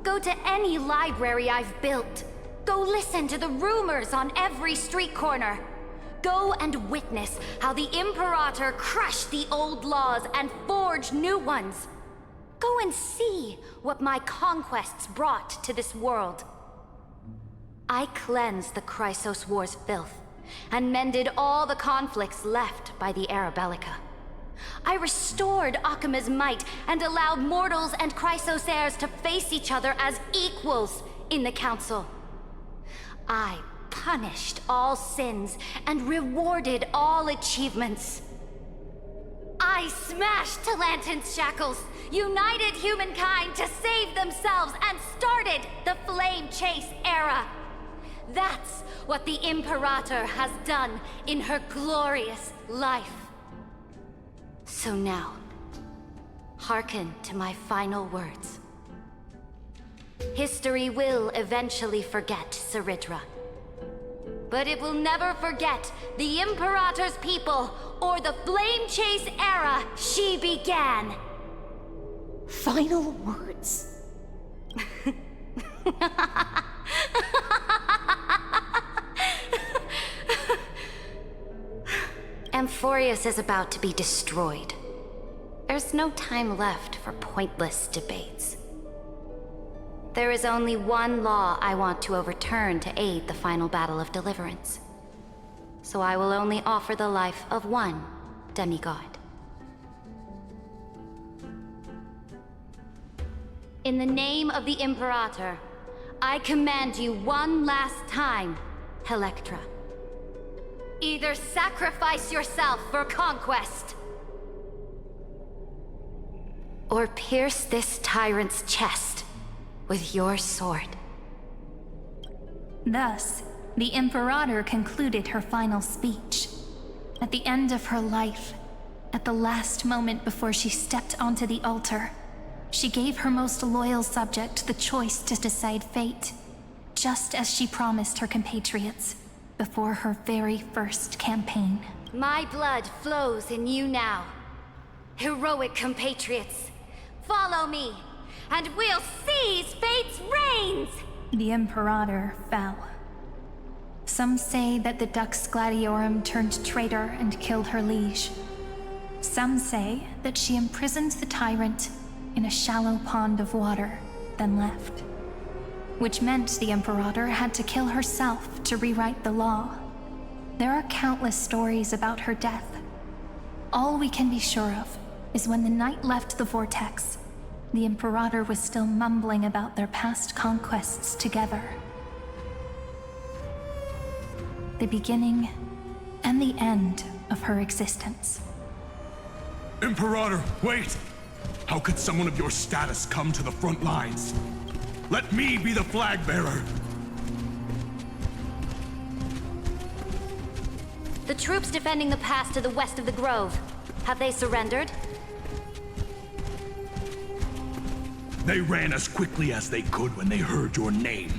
N: Go to any library I've built. Go listen to the rumors on every street corner. Go and witness how the Imperator crushed the old laws and forged new ones. Go and see what my conquests brought to this world. I cleansed the Chrysos War's filth, and mended all the conflicts left by the Era Bellica. I restored Akima's might, and allowed mortals and Chrysos heirs to face each other as equals in the Council. I punished all sins, and rewarded all achievements. I smashed Talantin's shackles, united humankind to save themselves, and started the Flame Chase era. That's what the Imperator has done in her glorious life. So now, hearken to my final words. History will eventually forget Ceridra. But it will never forget the Imperator's people or the Flame Chase era she began.
G: Final words.
N: Amphorius is about to be destroyed. There's no time left for pointless debates. There is only one law I want to overturn to aid the final battle of deliverance. So I will only offer the life of one demigod. In the name of the Imperator, I command you one last time, Electra. Either sacrifice yourself for conquest, or pierce this tyrant's chest with your sword.
I: Thus, the Imperator concluded her final speech. At the end of her life, at the last moment before she stepped onto the altar, she gave her most loyal subject the choice to decide fate, just as she promised her compatriots before her very first campaign.
N: My blood flows in you now. Heroic compatriots, follow me, and we'll seize fate's reins!
I: The Imperator fell. Some say that the Dux Gladiorum turned traitor and killed her liege. Some say that she imprisoned the tyrant in a shallow pond of water, then left. Which meant the Imperator had to kill herself to rewrite the law. There are countless stories about her death. All we can be sure of is when the knight left the vortex, the Imperator was still mumbling about their past conquests together. The beginning and the end of her existence.
R: Imperator, wait! How could someone of your status come to the front lines? Let me be the flag bearer!
N: The troops defending the pass to the west of the grove, have they surrendered?
R: They ran as quickly as they could when they heard your name.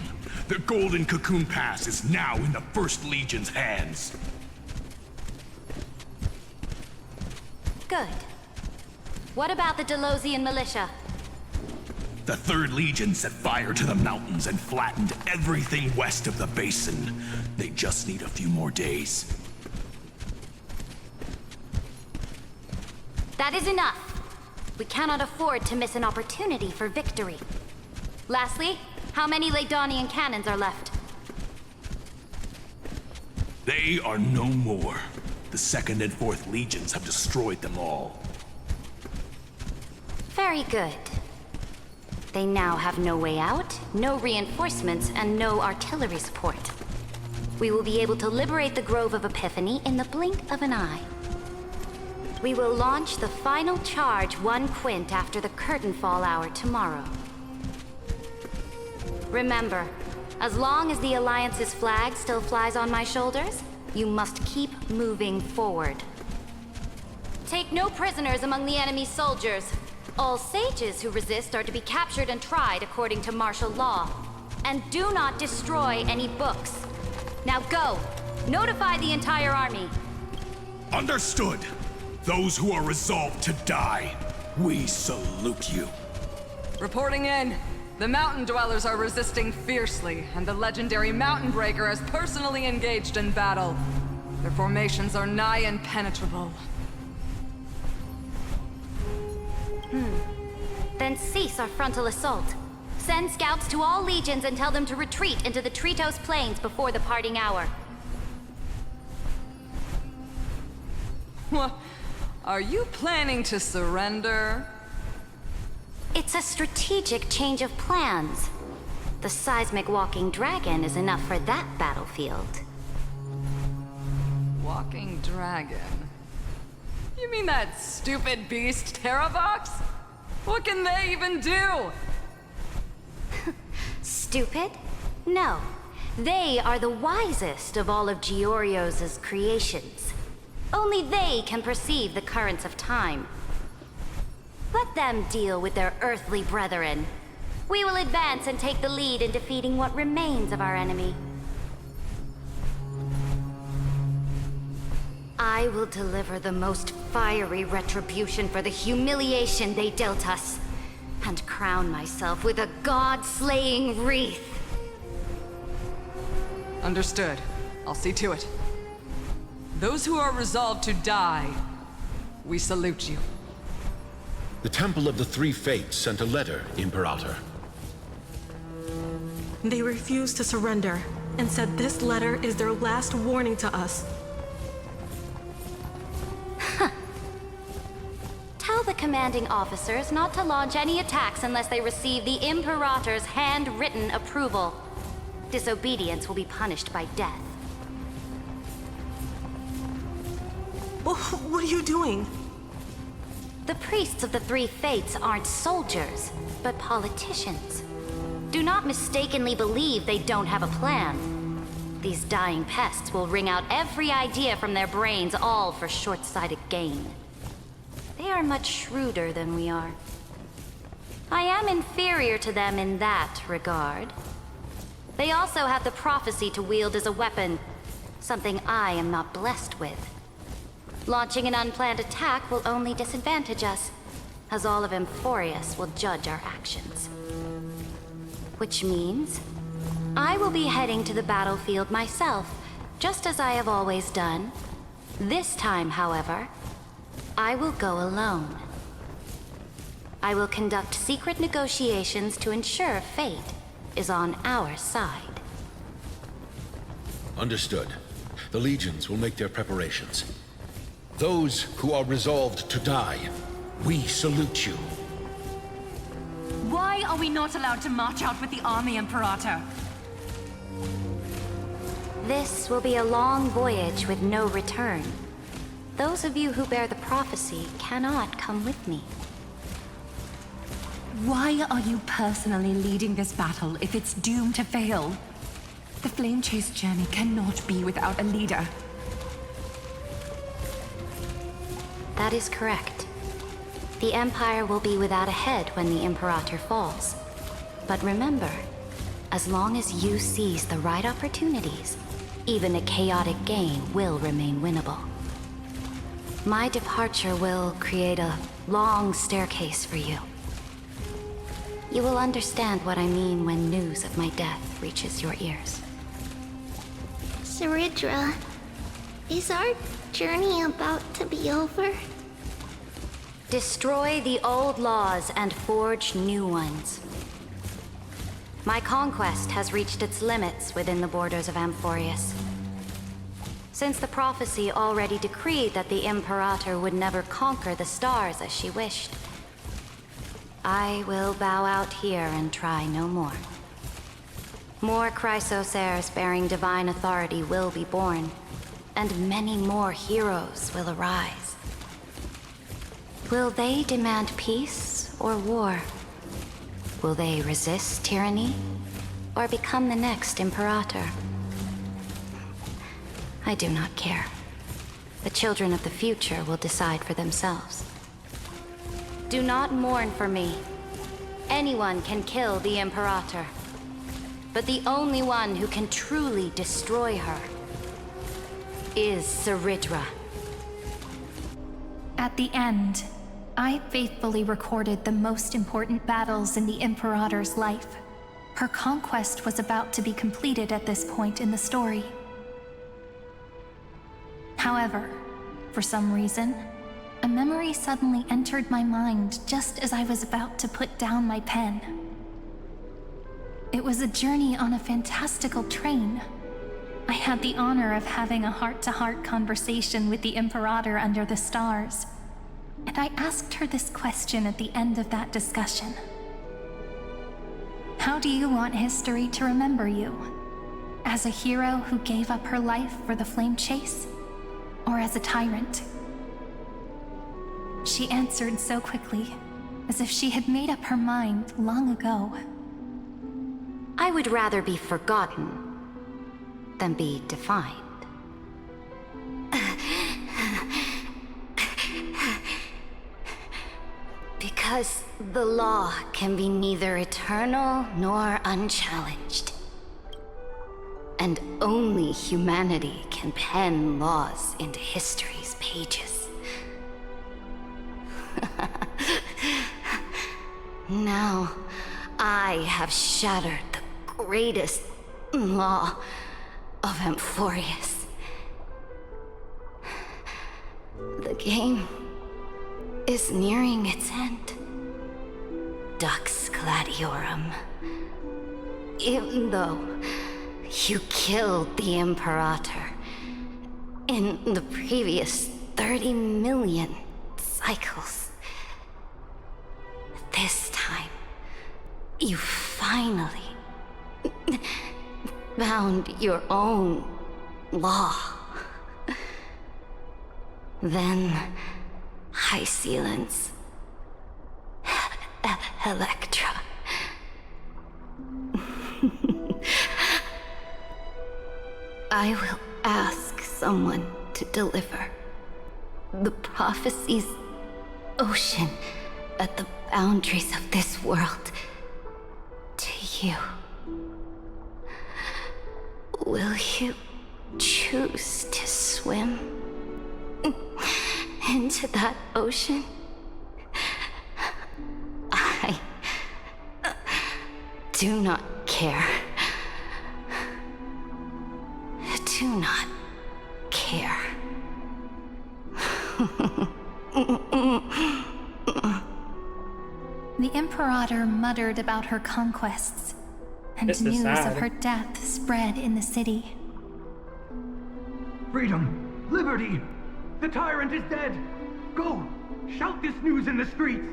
R: The Golden Cocoon Pass is now in the First Legion's hands.
N: Good. What about the Delosian militia?
R: The Third Legion set fire to the mountains and flattened everything west of the basin. They just need a few more days.
N: That is enough. We cannot afford to miss an opportunity for victory. Lastly, how many Laydonian cannons are left?
R: They are no more. The Second and Fourth Legions have destroyed them all.
N: Very good. They now have no way out, no reinforcements, and no artillery support. We will be able to liberate the Grove of Epiphany in the blink of an eye. We will launch the final charge 1 quint after the curtain fall hour tomorrow. Remember, as long as the Alliance's flag still flies on my shoulders, you must keep moving forward. Take no prisoners among the enemy soldiers. All sages who resist are to be captured and tried according to martial law. And do not destroy any books. Now go! Notify the entire army.
R: Understood! Those who are resolved to die, we salute you.
T: Reporting in. The mountain dwellers are resisting fiercely, and the legendary Mountain Breaker has personally engaged in battle. Their formations are nigh impenetrable.
N: Then cease our frontal assault. Send scouts to all legions and tell them to retreat into the Tritos Plains before the parting hour.
T: What? Are you planning to surrender?
N: It's a strategic change of plans. The seismic walking dragon is enough for that battlefield.
T: Walking dragon? You mean that stupid beast, Terravox? What can they even do?
N: Stupid? No. They are the wisest of all of Giorio's creations. Only they can perceive the currents of time. Let them deal with their earthly brethren. We will advance and take the lead in defeating what remains of our enemy. I will deliver the most fiery retribution for the humiliation they dealt us, and crown myself with a god-slaying wreath.
T: Understood. I'll see to it. Those who are resolved to die, we salute you.
Q: The Temple of the Three Fates sent a letter, Imperator.
P: They refused to surrender and said this letter is their last warning to us.
N: Tell the commanding officers not to launch any attacks unless they receive the Imperator's handwritten approval. Disobedience will be punished by death.
P: What are you doing?
N: The priests of the Three Fates aren't soldiers, but politicians. Do not mistakenly believe they don't have a plan. These dying pests will wring out every idea from their brains, all for short-sighted gain. They are much shrewder than we are. I am inferior to them in that regard. They also have the prophecy to wield as a weapon, something I am not blessed with. Launching an unplanned attack will only disadvantage us, as all of Amphorius will judge our actions. Which means, I will be heading to the battlefield myself, just as I have always done. This time, however, I will go alone. I will conduct secret negotiations to ensure fate is on our side.
Q: Understood. The legions will make their preparations. Those who are resolved to die, we salute you.
M: Why are we not allowed to march out with the army, Imperator?
N: This will be a long voyage with no return. Those of you who bear the prophecy cannot come with me.
M: Why are you personally leading this battle if it's doomed to fail? The Flame Chase journey cannot be without a leader.
N: That is correct. The Empire will be without a head when the Imperator falls. But remember, as long as you seize the right opportunities, even a chaotic game will remain winnable. My departure will create a long staircase for you. You will understand what I mean when news of my death reaches your ears.
D: Ceridra, is our journey about to be over?
N: Destroy the old laws and forge new ones. My conquest has reached its limits within the borders of Amphorius. Since the prophecy already decreed that the Imperator would never conquer the stars as she wished, I will bow out here and try no more. More Chrysosaurs bearing divine authority will be born, and many more heroes will arise. Will they demand peace or war? Will they resist tyranny or become the next Imperator? I do not care. The children of the future will decide for themselves. Do not mourn for me. Anyone can kill the Imperator. But the only one who can truly destroy her is Ceridra.
I: At the end, I faithfully recorded the most important battles in the Imperator's life. Her conquest was about to be completed at this point in the story. However, for some reason, a memory suddenly entered my mind just as I was about to put down my pen. It was a journey on a fantastical train. I had the honor of having a heart-to-heart conversation with the Imperator under the stars, and I asked her this question at the end of that discussion. How do you want history to remember you? As a hero who gave up her life for the Flame Chase? Or as a tyrant? She answered so quickly, as if she had made up her mind long ago.
N: I would rather be forgotten than be defined. Because the law can be neither eternal nor unchallenged. And only humanity can pen laws into history's pages. Now, I have shattered the greatest law of Amphorius. The game is nearing its end. Dux Gladiorum. Even though you killed the Imperator in the previous 30 million cycles, this time you finally found your own law. Then HYSILENS, Electra. I will ask someone to deliver the prophecy's ocean at the boundaries of this world to you. Will you choose to swim into that ocean? I do not care. Do not care.
I: The Imperator muttered about her conquests, and
A: This is
I: news
A: sad.
I: of her death spread in the city.
C: Freedom! Liberty! The tyrant is dead! Go! Shout this news in the streets!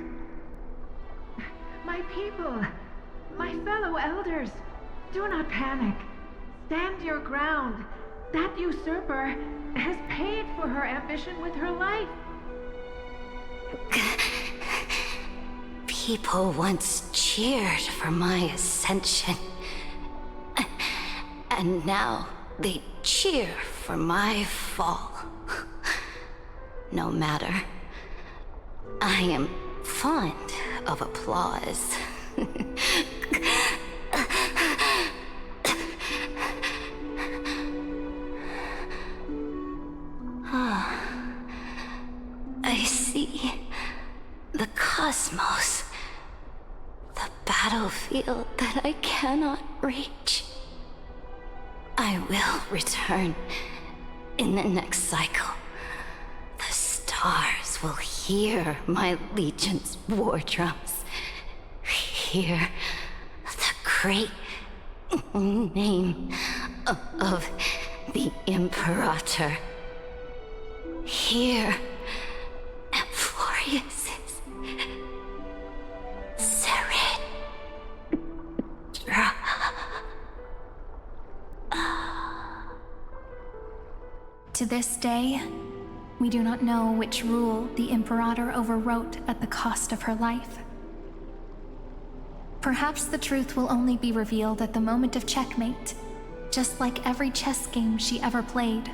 O: My people, my fellow elders, do not panic. Stand your ground. That usurper has paid for her ambition with her life.
N: People once cheered for my ascension, and now they cheer for my fall. No matter. I am fond of applause. I see the cosmos, the battlefield that I cannot reach. I will return in the next cycle. The stars will hear my legion's war drums, hear the great name of the Imperator. Here, Florius's Cerydra.
I: To this day, we do not know which rule the Imperator overwrote at the cost of her life. Perhaps the truth will only be revealed at the moment of checkmate, just like every chess game she ever played.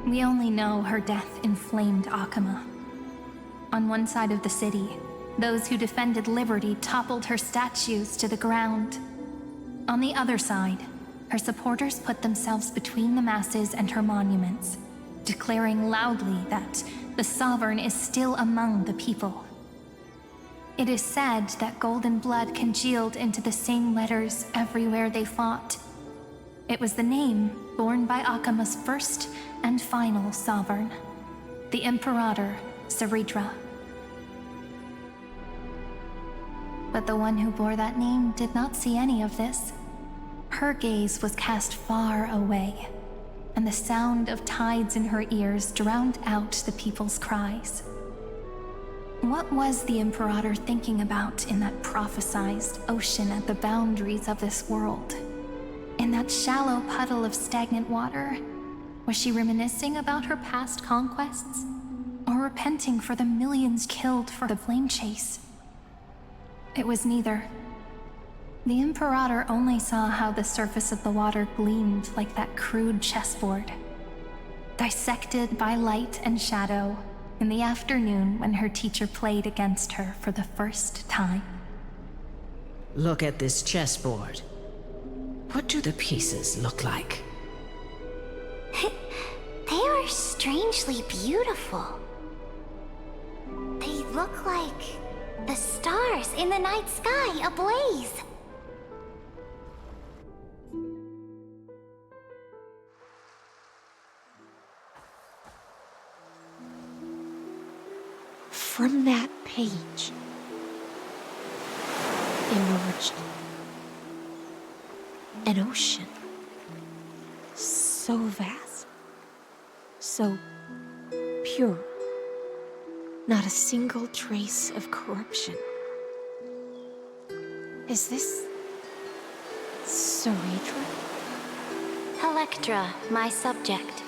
I: We only know her death inflamed Akama. On one side of the city, those who defended liberty toppled her statues to the ground. On the other side, her supporters put themselves between the masses and her monuments, declaring loudly that the Sovereign is still among the people. It is said that golden blood congealed into the same letters everywhere they fought. It was the name borne by Akama's first and final sovereign, the Imperator Cerydra. But the one who bore that name did not see any of this. Her gaze was cast far away, and the sound of tides in her ears drowned out the people's cries. What was the Imperator thinking about in that prophesized ocean at the boundaries of this world? In that shallow puddle of stagnant water, was she reminiscing about her past conquests? Or repenting for the millions killed for the flame chase? It was neither. The Imperator only saw how the surface of the water gleamed like that crude chessboard, dissected by light and shadow in the afternoon when her teacher played against her for the first time.
S: Look at this chessboard. What do the pieces look like?
D: They are strangely beautiful. They look like the stars in the night sky ablaze.
K: From that page, emerged an ocean. So vast. So pure. Not a single trace of corruption. Is this Ceridra?
N: Electra, my subject.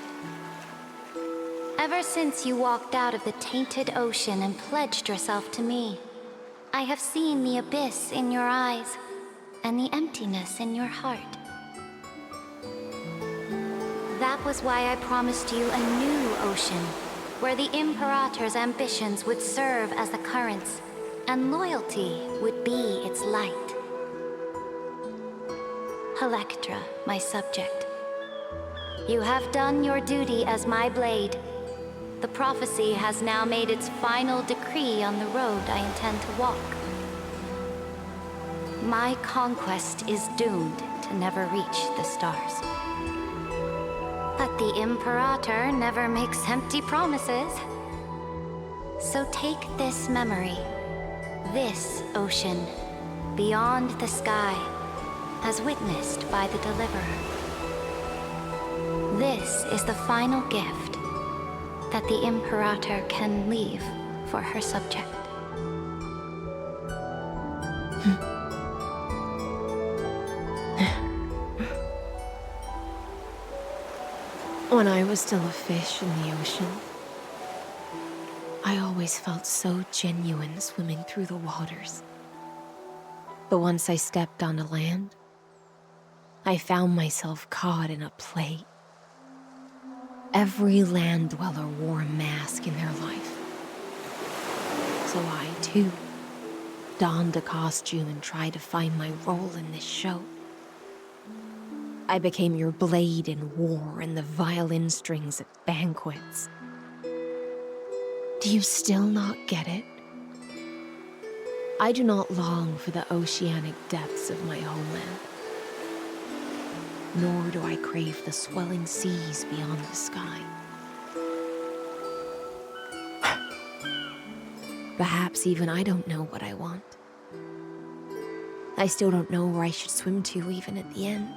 N: Ever since you walked out of the tainted ocean and pledged yourself to me, I have seen the abyss in your eyes and the emptiness in your heart. That was why I promised you a new ocean, where the Imperator's ambitions would serve as the currents, and loyalty would be its light. Electra, my subject. You have done your duty as my blade. The prophecy has now made its final decree on the road I intend to walk. My conquest is doomed to never reach the stars. But the Imperator never makes empty promises. So take this memory, this ocean, beyond the sky, as witnessed by the Deliverer. This is the final gift that the Imperator can leave for her subject.
K: When I was still a fish in the ocean, I always felt so genuine swimming through the waters. But once I stepped onto land, I found myself caught in a play. Every land dweller wore a mask in their life. So I, too, donned a costume and tried to find my role in this show. I became your blade in war and the violin strings at banquets. Do you still not get it? I do not long for the oceanic depths of my homeland. Nor do I crave the swelling seas beyond the sky. Perhaps even I don't know what I want. I still don't know where I should swim to even at the end.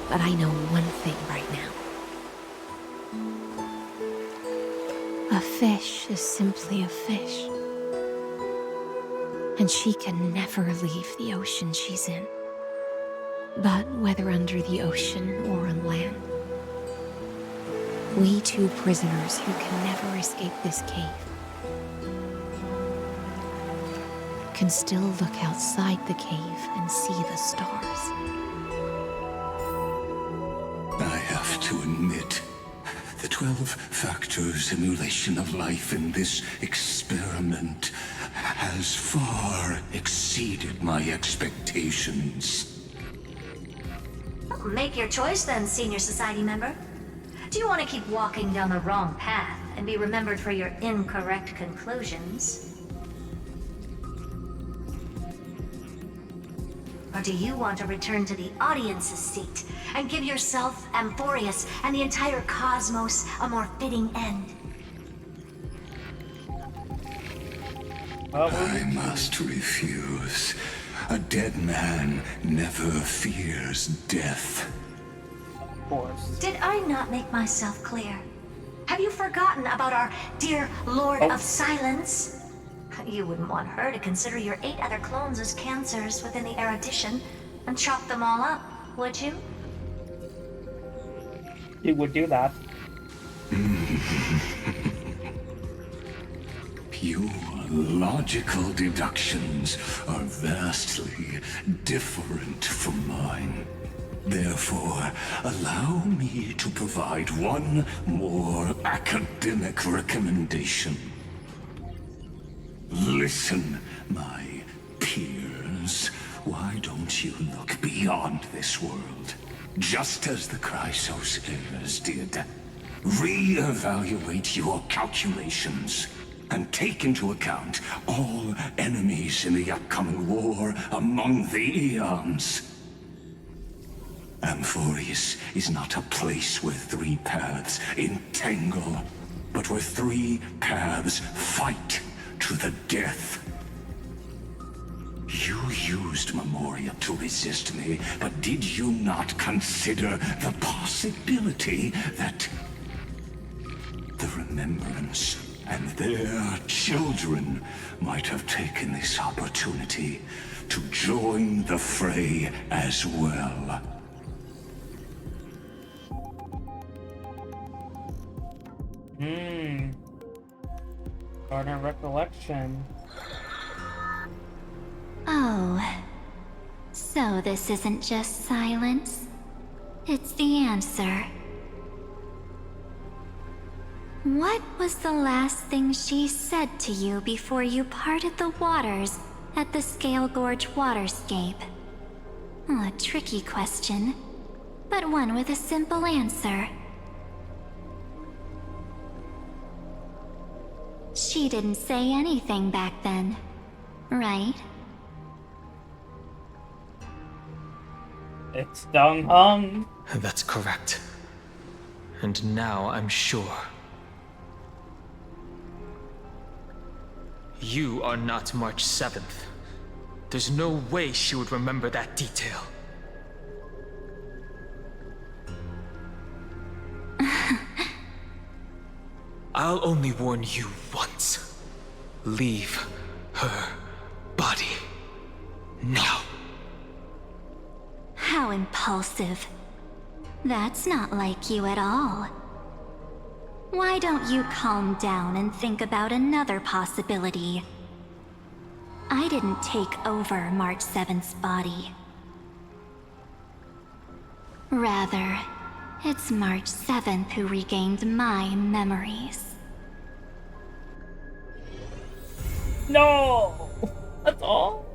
K: But I know one thing right now. A fish is simply a fish. And she can never leave the ocean she's in. But whether under the ocean or on land, we two prisoners who can never escape this cave can still look outside the cave and see the stars.
F: I have to admit, the 12-factor simulation of life in this experiment has far exceeded my expectations.
V: Well, make your choice then, Senior Society member. Do you want to keep walking down the wrong path and be remembered for your incorrect conclusions? Or do you want to return to the audience's seat and give yourself, Amphorius, and the entire cosmos a more fitting end?
F: I must refuse. A dead man never fears death.
A: Of course.
V: Did I not make myself clear? Have you forgotten about our dear Lord of Silence? You wouldn't want her to consider your 8 other clones as cancers within the erudition and chop them all up, would you?
A: You would do that.
F: Your logical deductions are vastly different from mine. Therefore, allow me to provide one more academic recommendation. Listen, my peers. Why don't you look beyond this world? Just as the Chrysos heirs did. Re-evaluate your calculations and take into account all enemies in the upcoming war among the Eons. Amphorius is not a place where 3 paths entangle, but where 3 paths fight to the death. You used Memoria to resist me, but did you not consider the possibility that the Remembrance and their children might have taken this opportunity to join the fray as well?
A: Garden recollection.
D: Oh. So this isn't just silence. It's the answer. What was the last thing she said to you before you parted the waters at the Scale Gorge waterscape? A tricky question, but one with a simple answer. She didn't say anything back then, right?
A: It's Dong Hung.
H: That's correct. And now I'm sure. You are not March 7th. There's no way she would remember that detail. I'll only warn you once. Leave her body now.
D: How impulsive. That's not like you at all. Why don't you calm down and think about another possibility? I didn't take over March 7th's body. Rather, it's March 7th who regained my memories.
A: No! That's all?